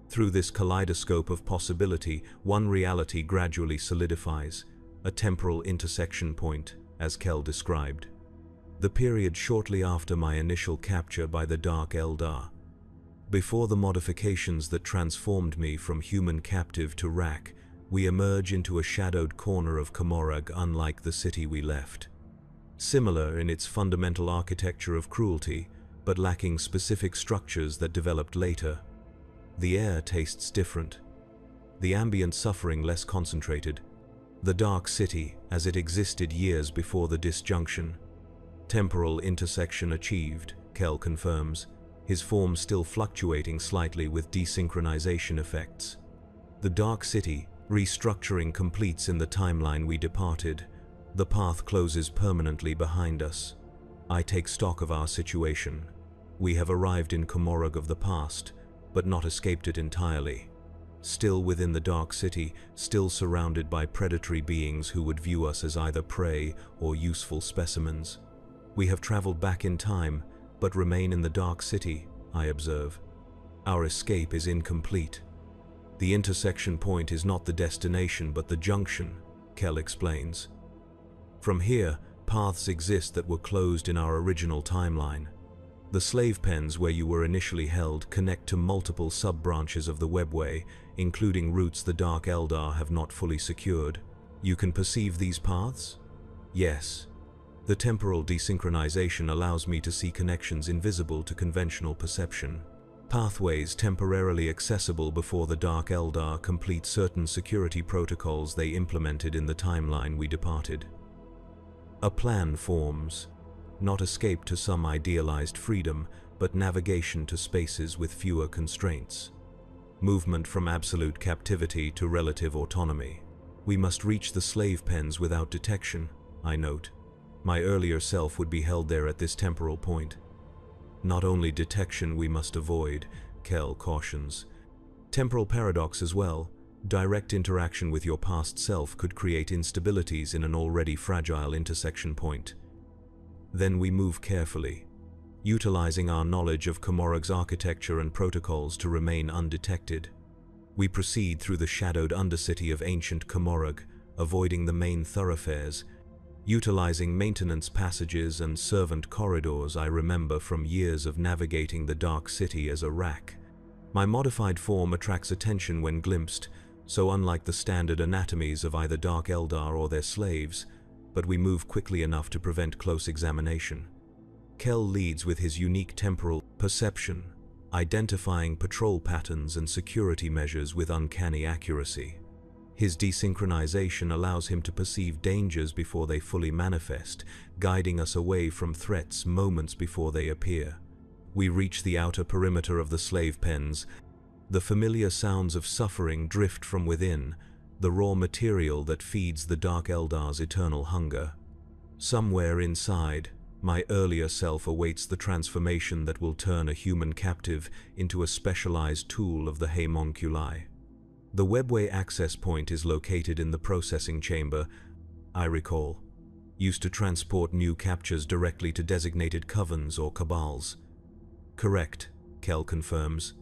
Through this kaleidoscope of possibility, one reality gradually solidifies, a temporal intersection point, as Kel described. The period shortly after my initial capture by the Dark Eldar. Before the modifications that transformed me from human captive to rack, we emerge into a shadowed corner of Komorra unlike the city we left. Similar in its fundamental architecture of cruelty, but lacking specific structures that developed later. The air tastes different. The ambient suffering less concentrated. The Dark City as it existed years before the disjunction. Temporal intersection achieved, Kel confirms, his form still fluctuating slightly with desynchronization effects. The Dark City, restructuring completes in the timeline we departed. The path closes permanently behind us. I take stock of our situation. We have arrived in Komorra of the past, but not escaped it entirely. Still within the Dark City, still surrounded by predatory beings who would view us as either prey or useful specimens. We have traveled back in time, but remain in the Dark City, I observe. Our escape is incomplete. The intersection point is not the destination but the junction, Kel explains. From here, paths exist that were closed in our original timeline. The slave pens where you were initially held connect to multiple sub-branches of the webway, including routes the Dark Eldar have not fully secured. You can perceive these paths? Yes. The temporal desynchronization allows me to see connections invisible to conventional perception. Pathways temporarily accessible before the Dark Eldar complete certain security protocols they implemented in the timeline we departed. A plan forms. Not escape to some idealized freedom, but navigation to spaces with fewer constraints. movement from absolute captivity to relative autonomy. We must reach the slave pens without detection, I note. My earlier self would be held there at this temporal point. Not only detection we must avoid, Kel cautions. Temporal paradox as well. Direct interaction with your past self could create instabilities in an already fragile intersection point. Then we move carefully, utilizing our knowledge of Komorog's architecture and protocols to remain undetected. We proceed through the shadowed undercity of ancient Komorog, avoiding the main thoroughfares, utilizing maintenance passages and servant corridors I remember from years of navigating the dark city as a rack. My modified form attracts attention when glimpsed, so unlike the standard anatomies of either Dark Eldar or their slaves, but we move quickly enough to prevent close examination. Kel leads with his unique temporal perception, identifying patrol patterns and security measures with uncanny accuracy. His desynchronization allows him to perceive dangers before they fully manifest, guiding us away from threats moments before they appear. We reach the outer perimeter of the slave pens. The familiar sounds of suffering drift from within, the raw material that feeds the Dark Eldar's eternal hunger. Somewhere inside, my earlier self awaits the transformation that will turn a human captive into a specialized tool of the homunculi. The webway access point is located in the processing chamber, I recall, used to transport new captures directly to designated covens or cabals. Correct, Kel confirms,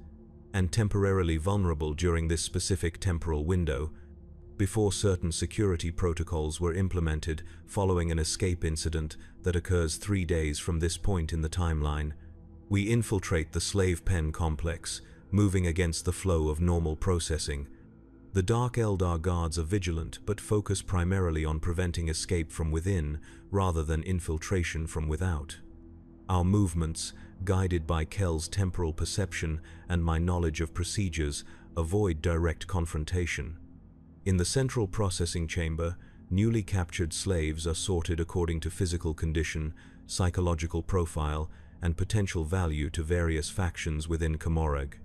and temporarily vulnerable during this specific temporal window, before certain security protocols were implemented following an escape incident that occurs 3 days from this point in the timeline. We infiltrate the slave pen complex, moving against the flow of normal processing. The Dark Eldar guards are vigilant but focus primarily on preventing escape from within rather than infiltration from without. Our movements, guided by Kel's temporal perception and my knowledge of procedures, avoid direct confrontation. In the central processing chamber, newly captured slaves are sorted according to physical condition, psychological profile, and potential value to various factions within Komorog.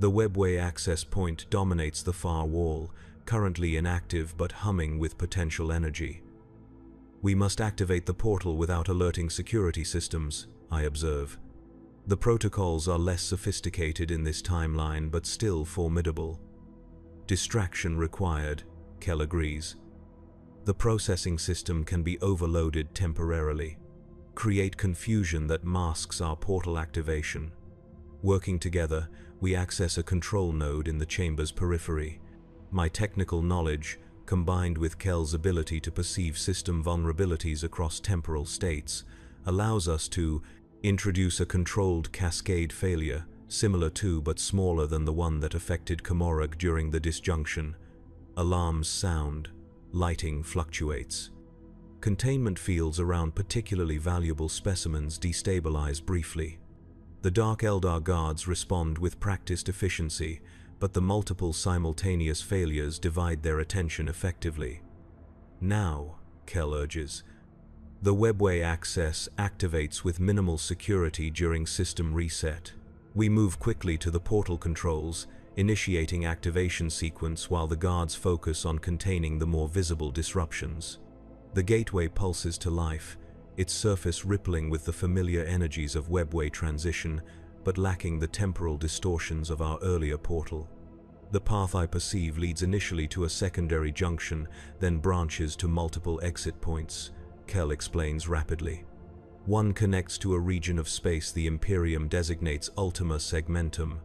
The webway access point dominates the far wall, currently inactive but humming with potential energy. We must activate the portal without alerting security systems, I observe. The protocols are less sophisticated in this timeline but still formidable. Distraction required, Kel agrees. The processing system can be overloaded temporarily. Create confusion that masks our portal activation. Working together, we access a control node in the chamber's periphery. My technical knowledge, combined with Kel's ability to perceive system vulnerabilities across temporal states, allows us to introduce a controlled cascade failure, similar to but smaller than the one that affected Komorog during the disjunction. Alarms sound, lighting fluctuates. Containment fields around particularly valuable specimens destabilize briefly. The Dark Eldar guards respond with practiced efficiency, but the multiple simultaneous failures divide their attention effectively. Now, Kel urges, the webway access activates with minimal security during system reset. We move quickly to the portal controls, initiating activation sequence while the guards focus on containing the more visible disruptions. The gateway pulses to life, its surface rippling with the familiar energies of webway transition, but lacking the temporal distortions of our earlier portal. The path I perceive leads initially to a secondary junction, then branches to multiple exit points, Kel explains rapidly. One connects to a region of space the Imperium designates Ultima Segmentum,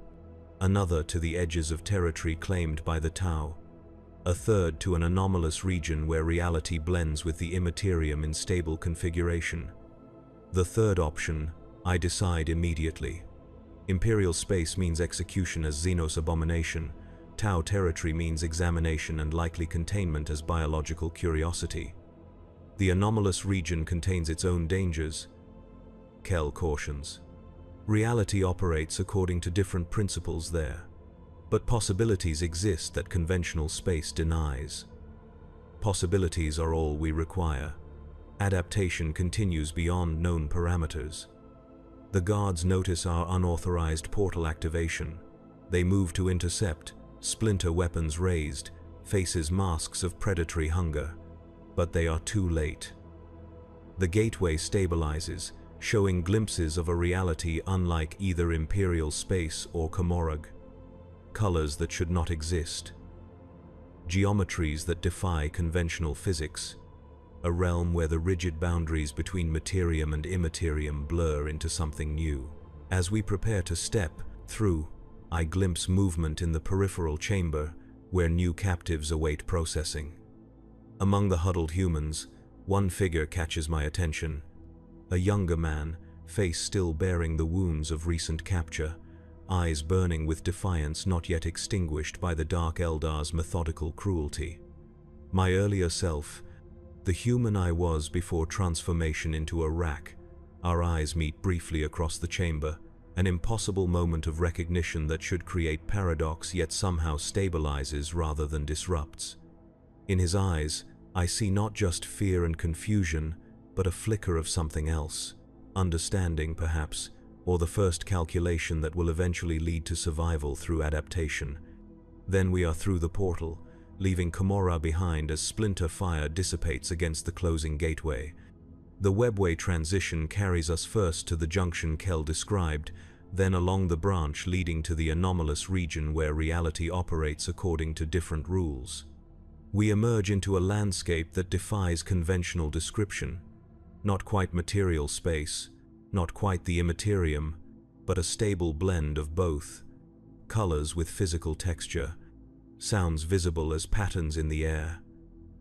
another to the edges of territory claimed by the Tau, a third to an anomalous region where reality blends with the Immaterium in stable configuration. The third option, I decide immediately. Imperial space means execution as Xenos abomination, Tau territory means examination and likely containment as biological curiosity. The anomalous region contains its own dangers, Kel cautions. Reality operates according to different principles there, but possibilities exist that conventional space denies. Possibilities are all we require. Adaptation continues beyond known parameters. The guards notice our unauthorized portal activation. They move to intercept, splinter weapons raised, faces masks of predatory hunger. But they are too late. The gateway stabilizes, showing glimpses of a reality unlike either Imperial space or Komorog. Colors that should not exist. Geometries that defy conventional physics. A realm where the rigid boundaries between materium and immaterium blur into something new. As we prepare to step through, I glimpse movement in the peripheral chamber, where new captives await processing. Among the huddled humans, one figure catches my attention. A younger man, face still bearing the wounds of recent capture, eyes burning with defiance not yet extinguished by the Dark Eldar's methodical cruelty. My earlier self, the human I was before transformation into a rack. Our eyes meet briefly across the chamber, an impossible moment of recognition that should create paradox yet somehow stabilizes rather than disrupts. In his eyes, I see not just fear and confusion, but a flicker of something else, understanding perhaps, or the first calculation that will eventually lead to survival through adaptation. Then we are through the portal, leaving Komorra behind as splinter fire dissipates against the closing gateway. The webway transition carries us first to the junction Kel described, then along the branch leading to the anomalous region where reality operates according to different rules. We emerge into a landscape that defies conventional description. Not quite material space, not quite the immaterium, but a stable blend of both. Colors with physical texture, sounds visible as patterns in the air,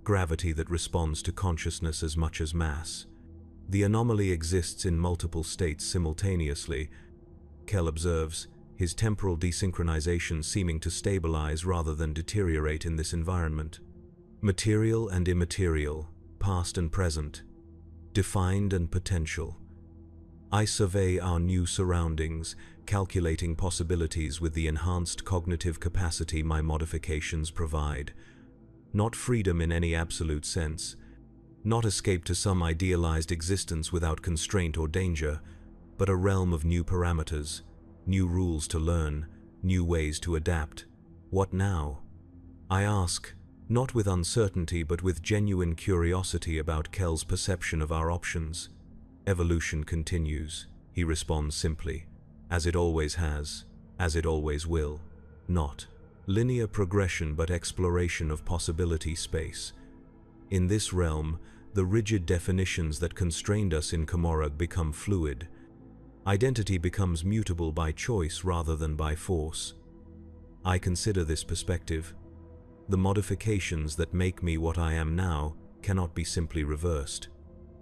gravity that responds to consciousness as much as mass. The anomaly exists in multiple states simultaneously, Kel observes, his temporal desynchronization seeming to stabilize rather than deteriorate in this environment. Material and immaterial, past and present, defined and potential. I survey our new surroundings, calculating possibilities with the enhanced cognitive capacity my modifications provide. Not freedom in any absolute sense, not escape to some idealized existence without constraint or danger, but a realm of new parameters, new rules to learn, new ways to adapt. What now? I ask, not with uncertainty but with genuine curiosity about Kel's perception of our options. Evolution continues, he responds simply, as it always has, as it always will. Not linear progression but exploration of possibility space. In this realm, the rigid definitions that constrained us in Komorra become fluid. Identity becomes mutable by choice rather than by force. I consider this perspective. The modifications that make me what I am now cannot be simply reversed.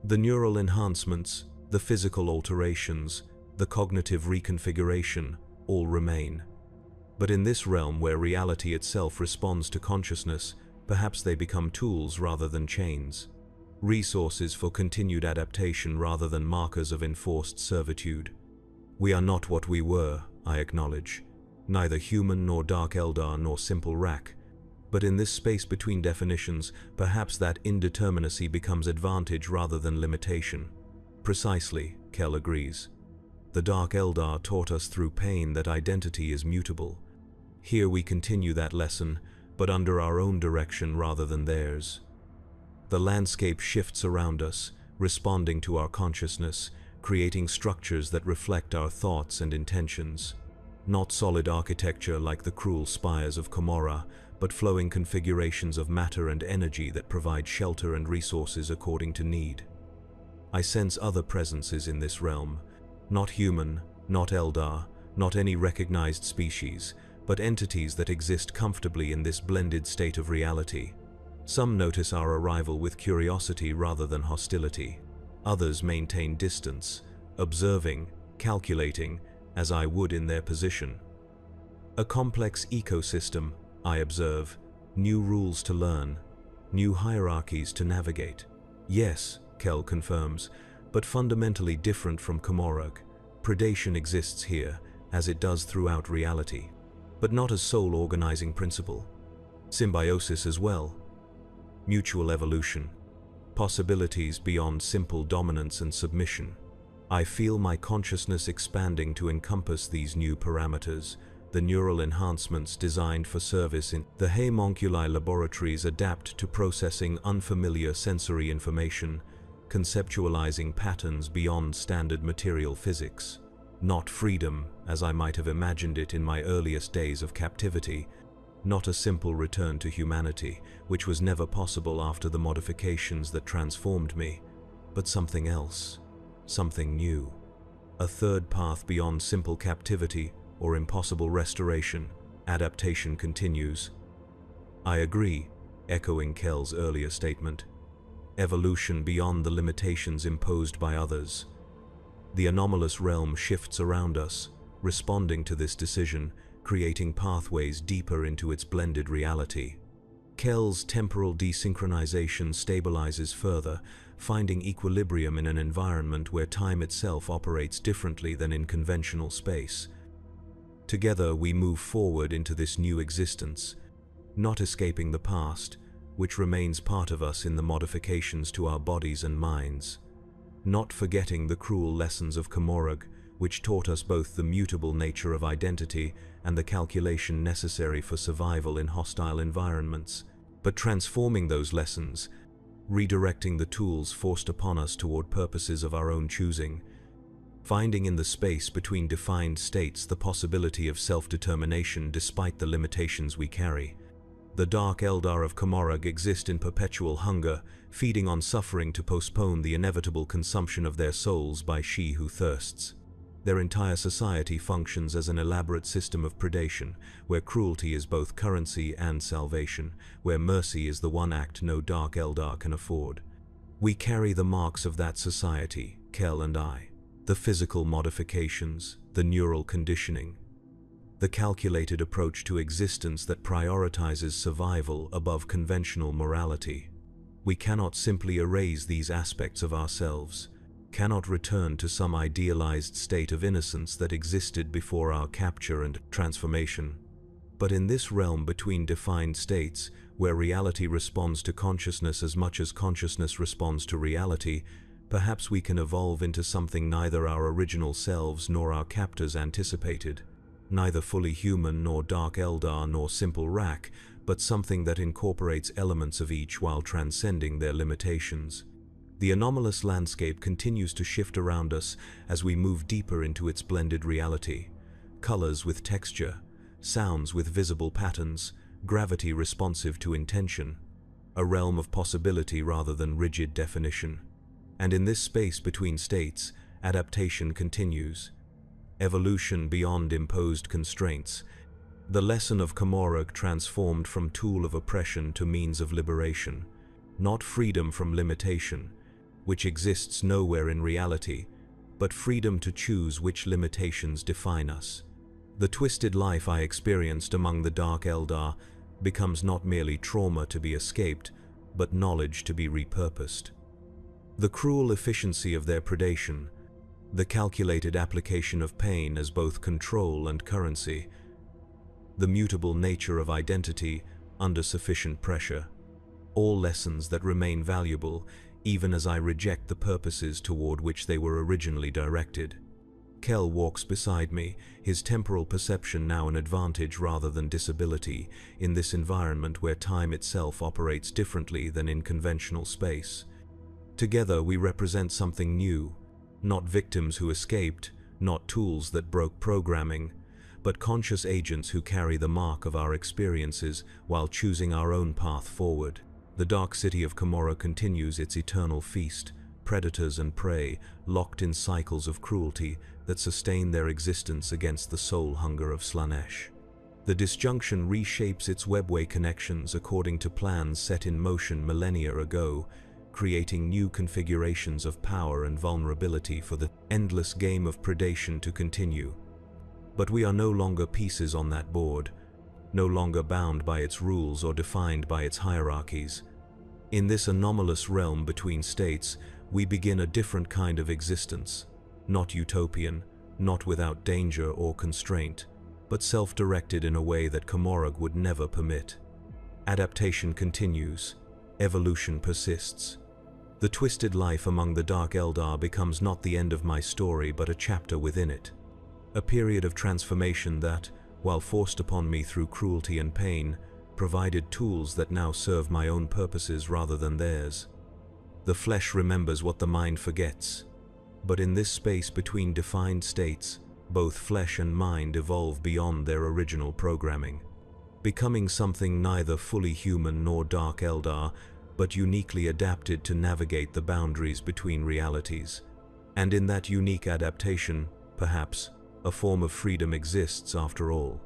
The neural enhancements, the physical alterations, the cognitive reconfiguration, all remain. But in this realm where reality itself responds to consciousness, perhaps they become tools rather than chains. Resources for continued adaptation rather than markers of enforced servitude. We are not what we were, I acknowledge. Neither human nor Dark Eldar nor simple Rak. But in this space between definitions, perhaps that indeterminacy becomes advantage rather than limitation. Precisely, Kel agrees. The Dark Eldar taught us through pain that identity is mutable. Here we continue that lesson, but under our own direction rather than theirs. The landscape shifts around us, responding to our consciousness, creating structures that reflect our thoughts and intentions. Not solid architecture like the cruel spires of Komorra, but flowing configurations of matter and energy that provide shelter and resources according to need. I sense other presences in this realm, not human, not Eldar, not any recognized species, but entities that exist comfortably in this blended state of reality. Some notice our arrival with curiosity rather than hostility. Others maintain distance, observing, calculating, as I would in their position. A complex ecosystem, I observe, new rules to learn, new hierarchies to navigate. Yes, Kel confirms, but fundamentally different from Komorra. Predation exists here, as it does throughout reality, but not as sole organizing principle. Symbiosis as well. Mutual evolution. Possibilities beyond simple dominance and submission. I feel my consciousness expanding to encompass these new parameters, the neural enhancements designed for service in the homunculi laboratories adapt to processing unfamiliar sensory information, conceptualizing patterns beyond standard material physics. Not freedom, as I might have imagined it in my earliest days of captivity, not a simple return to humanity, which was never possible after the modifications that transformed me, but something else, something new. A third path beyond simple captivity or impossible restoration. Adaptation continues. I agree, echoing Kell's earlier statement. Evolution beyond the limitations imposed by others. The anomalous realm shifts around us, responding to this decision, creating pathways deeper into its blended reality. Kell's temporal desynchronization stabilizes further, finding equilibrium in an environment where time itself operates differently than in conventional space. Together we move forward into this new existence, not escaping the past, which remains part of us in the modifications to our bodies and minds. Not forgetting the cruel lessons of Komorog, which taught us both the mutable nature of identity and the calculation necessary for survival in hostile environments, but transforming those lessons, redirecting the tools forced upon us toward purposes of our own choosing, finding in the space between defined states the possibility of self-determination despite the limitations we carry. The dark Eldar of Komorog exist in perpetual hunger, feeding on suffering to postpone the inevitable consumption of their souls by she who thirsts. Their entire society functions as an elaborate system of predation, where cruelty is both currency and salvation, where mercy is the one act no dark Eldar can afford. We carry the marks of that society, Kell and I. The physical modifications, the neural conditioning, the calculated approach to existence that prioritizes survival above conventional morality. We cannot simply erase these aspects of ourselves, cannot return to some idealized state of innocence that existed before our capture and transformation. But in this realm between defined states, where reality responds to consciousness as much as consciousness responds to reality, perhaps we can evolve into something neither our original selves nor our captors anticipated. Neither fully human nor dark Eldar nor simple Rak, but something that incorporates elements of each while transcending their limitations. The anomalous landscape continues to shift around us as we move deeper into its blended reality. Colors with texture, sounds with visible patterns, gravity responsive to intention. A realm of possibility rather than rigid definition. And in this space between states, adaptation continues. Evolution beyond imposed constraints. The lesson of Komorog transformed from tool of oppression to means of liberation, not freedom from limitation, which exists nowhere in reality, but freedom to choose which limitations define us. The twisted life I experienced among the dark Eldar becomes not merely trauma to be escaped, but knowledge to be repurposed. The cruel efficiency of their predation, the calculated application of pain as both control and currency, the mutable nature of identity under sufficient pressure, all lessons that remain valuable even as I reject the purposes toward which they were originally directed. Kell walks beside me, his temporal perception now an advantage rather than disability in this environment where time itself operates differently than in conventional space. Together we represent something new, not victims who escaped, not tools that broke programming, but conscious agents who carry the mark of our experiences while choosing our own path forward. The dark city of Komorog continues its eternal feast, predators and prey locked in cycles of cruelty that sustain their existence against the soul hunger of Slaanesh. The disjunction reshapes its webway connections according to plans set in motion millennia ago, creating new configurations of power and vulnerability for the endless game of predation to continue. But we are no longer pieces on that board, no longer bound by its rules or defined by its hierarchies. In this anomalous realm between states, we begin a different kind of existence, not utopian, not without danger or constraint, but self-directed in a way that Komorog would never permit. Adaptation continues, evolution persists. The twisted life among the dark Eldar becomes not the end of my story but a chapter within it. A period of transformation that, while forced upon me through cruelty and pain, provided tools that now serve my own purposes rather than theirs. The flesh remembers what the mind forgets. But in this space between defined states, both flesh and mind evolve beyond their original programming, becoming something neither fully human nor dark Eldar, but uniquely adapted to navigate the boundaries between realities. And in that unique adaptation, perhaps, a form of freedom exists after all.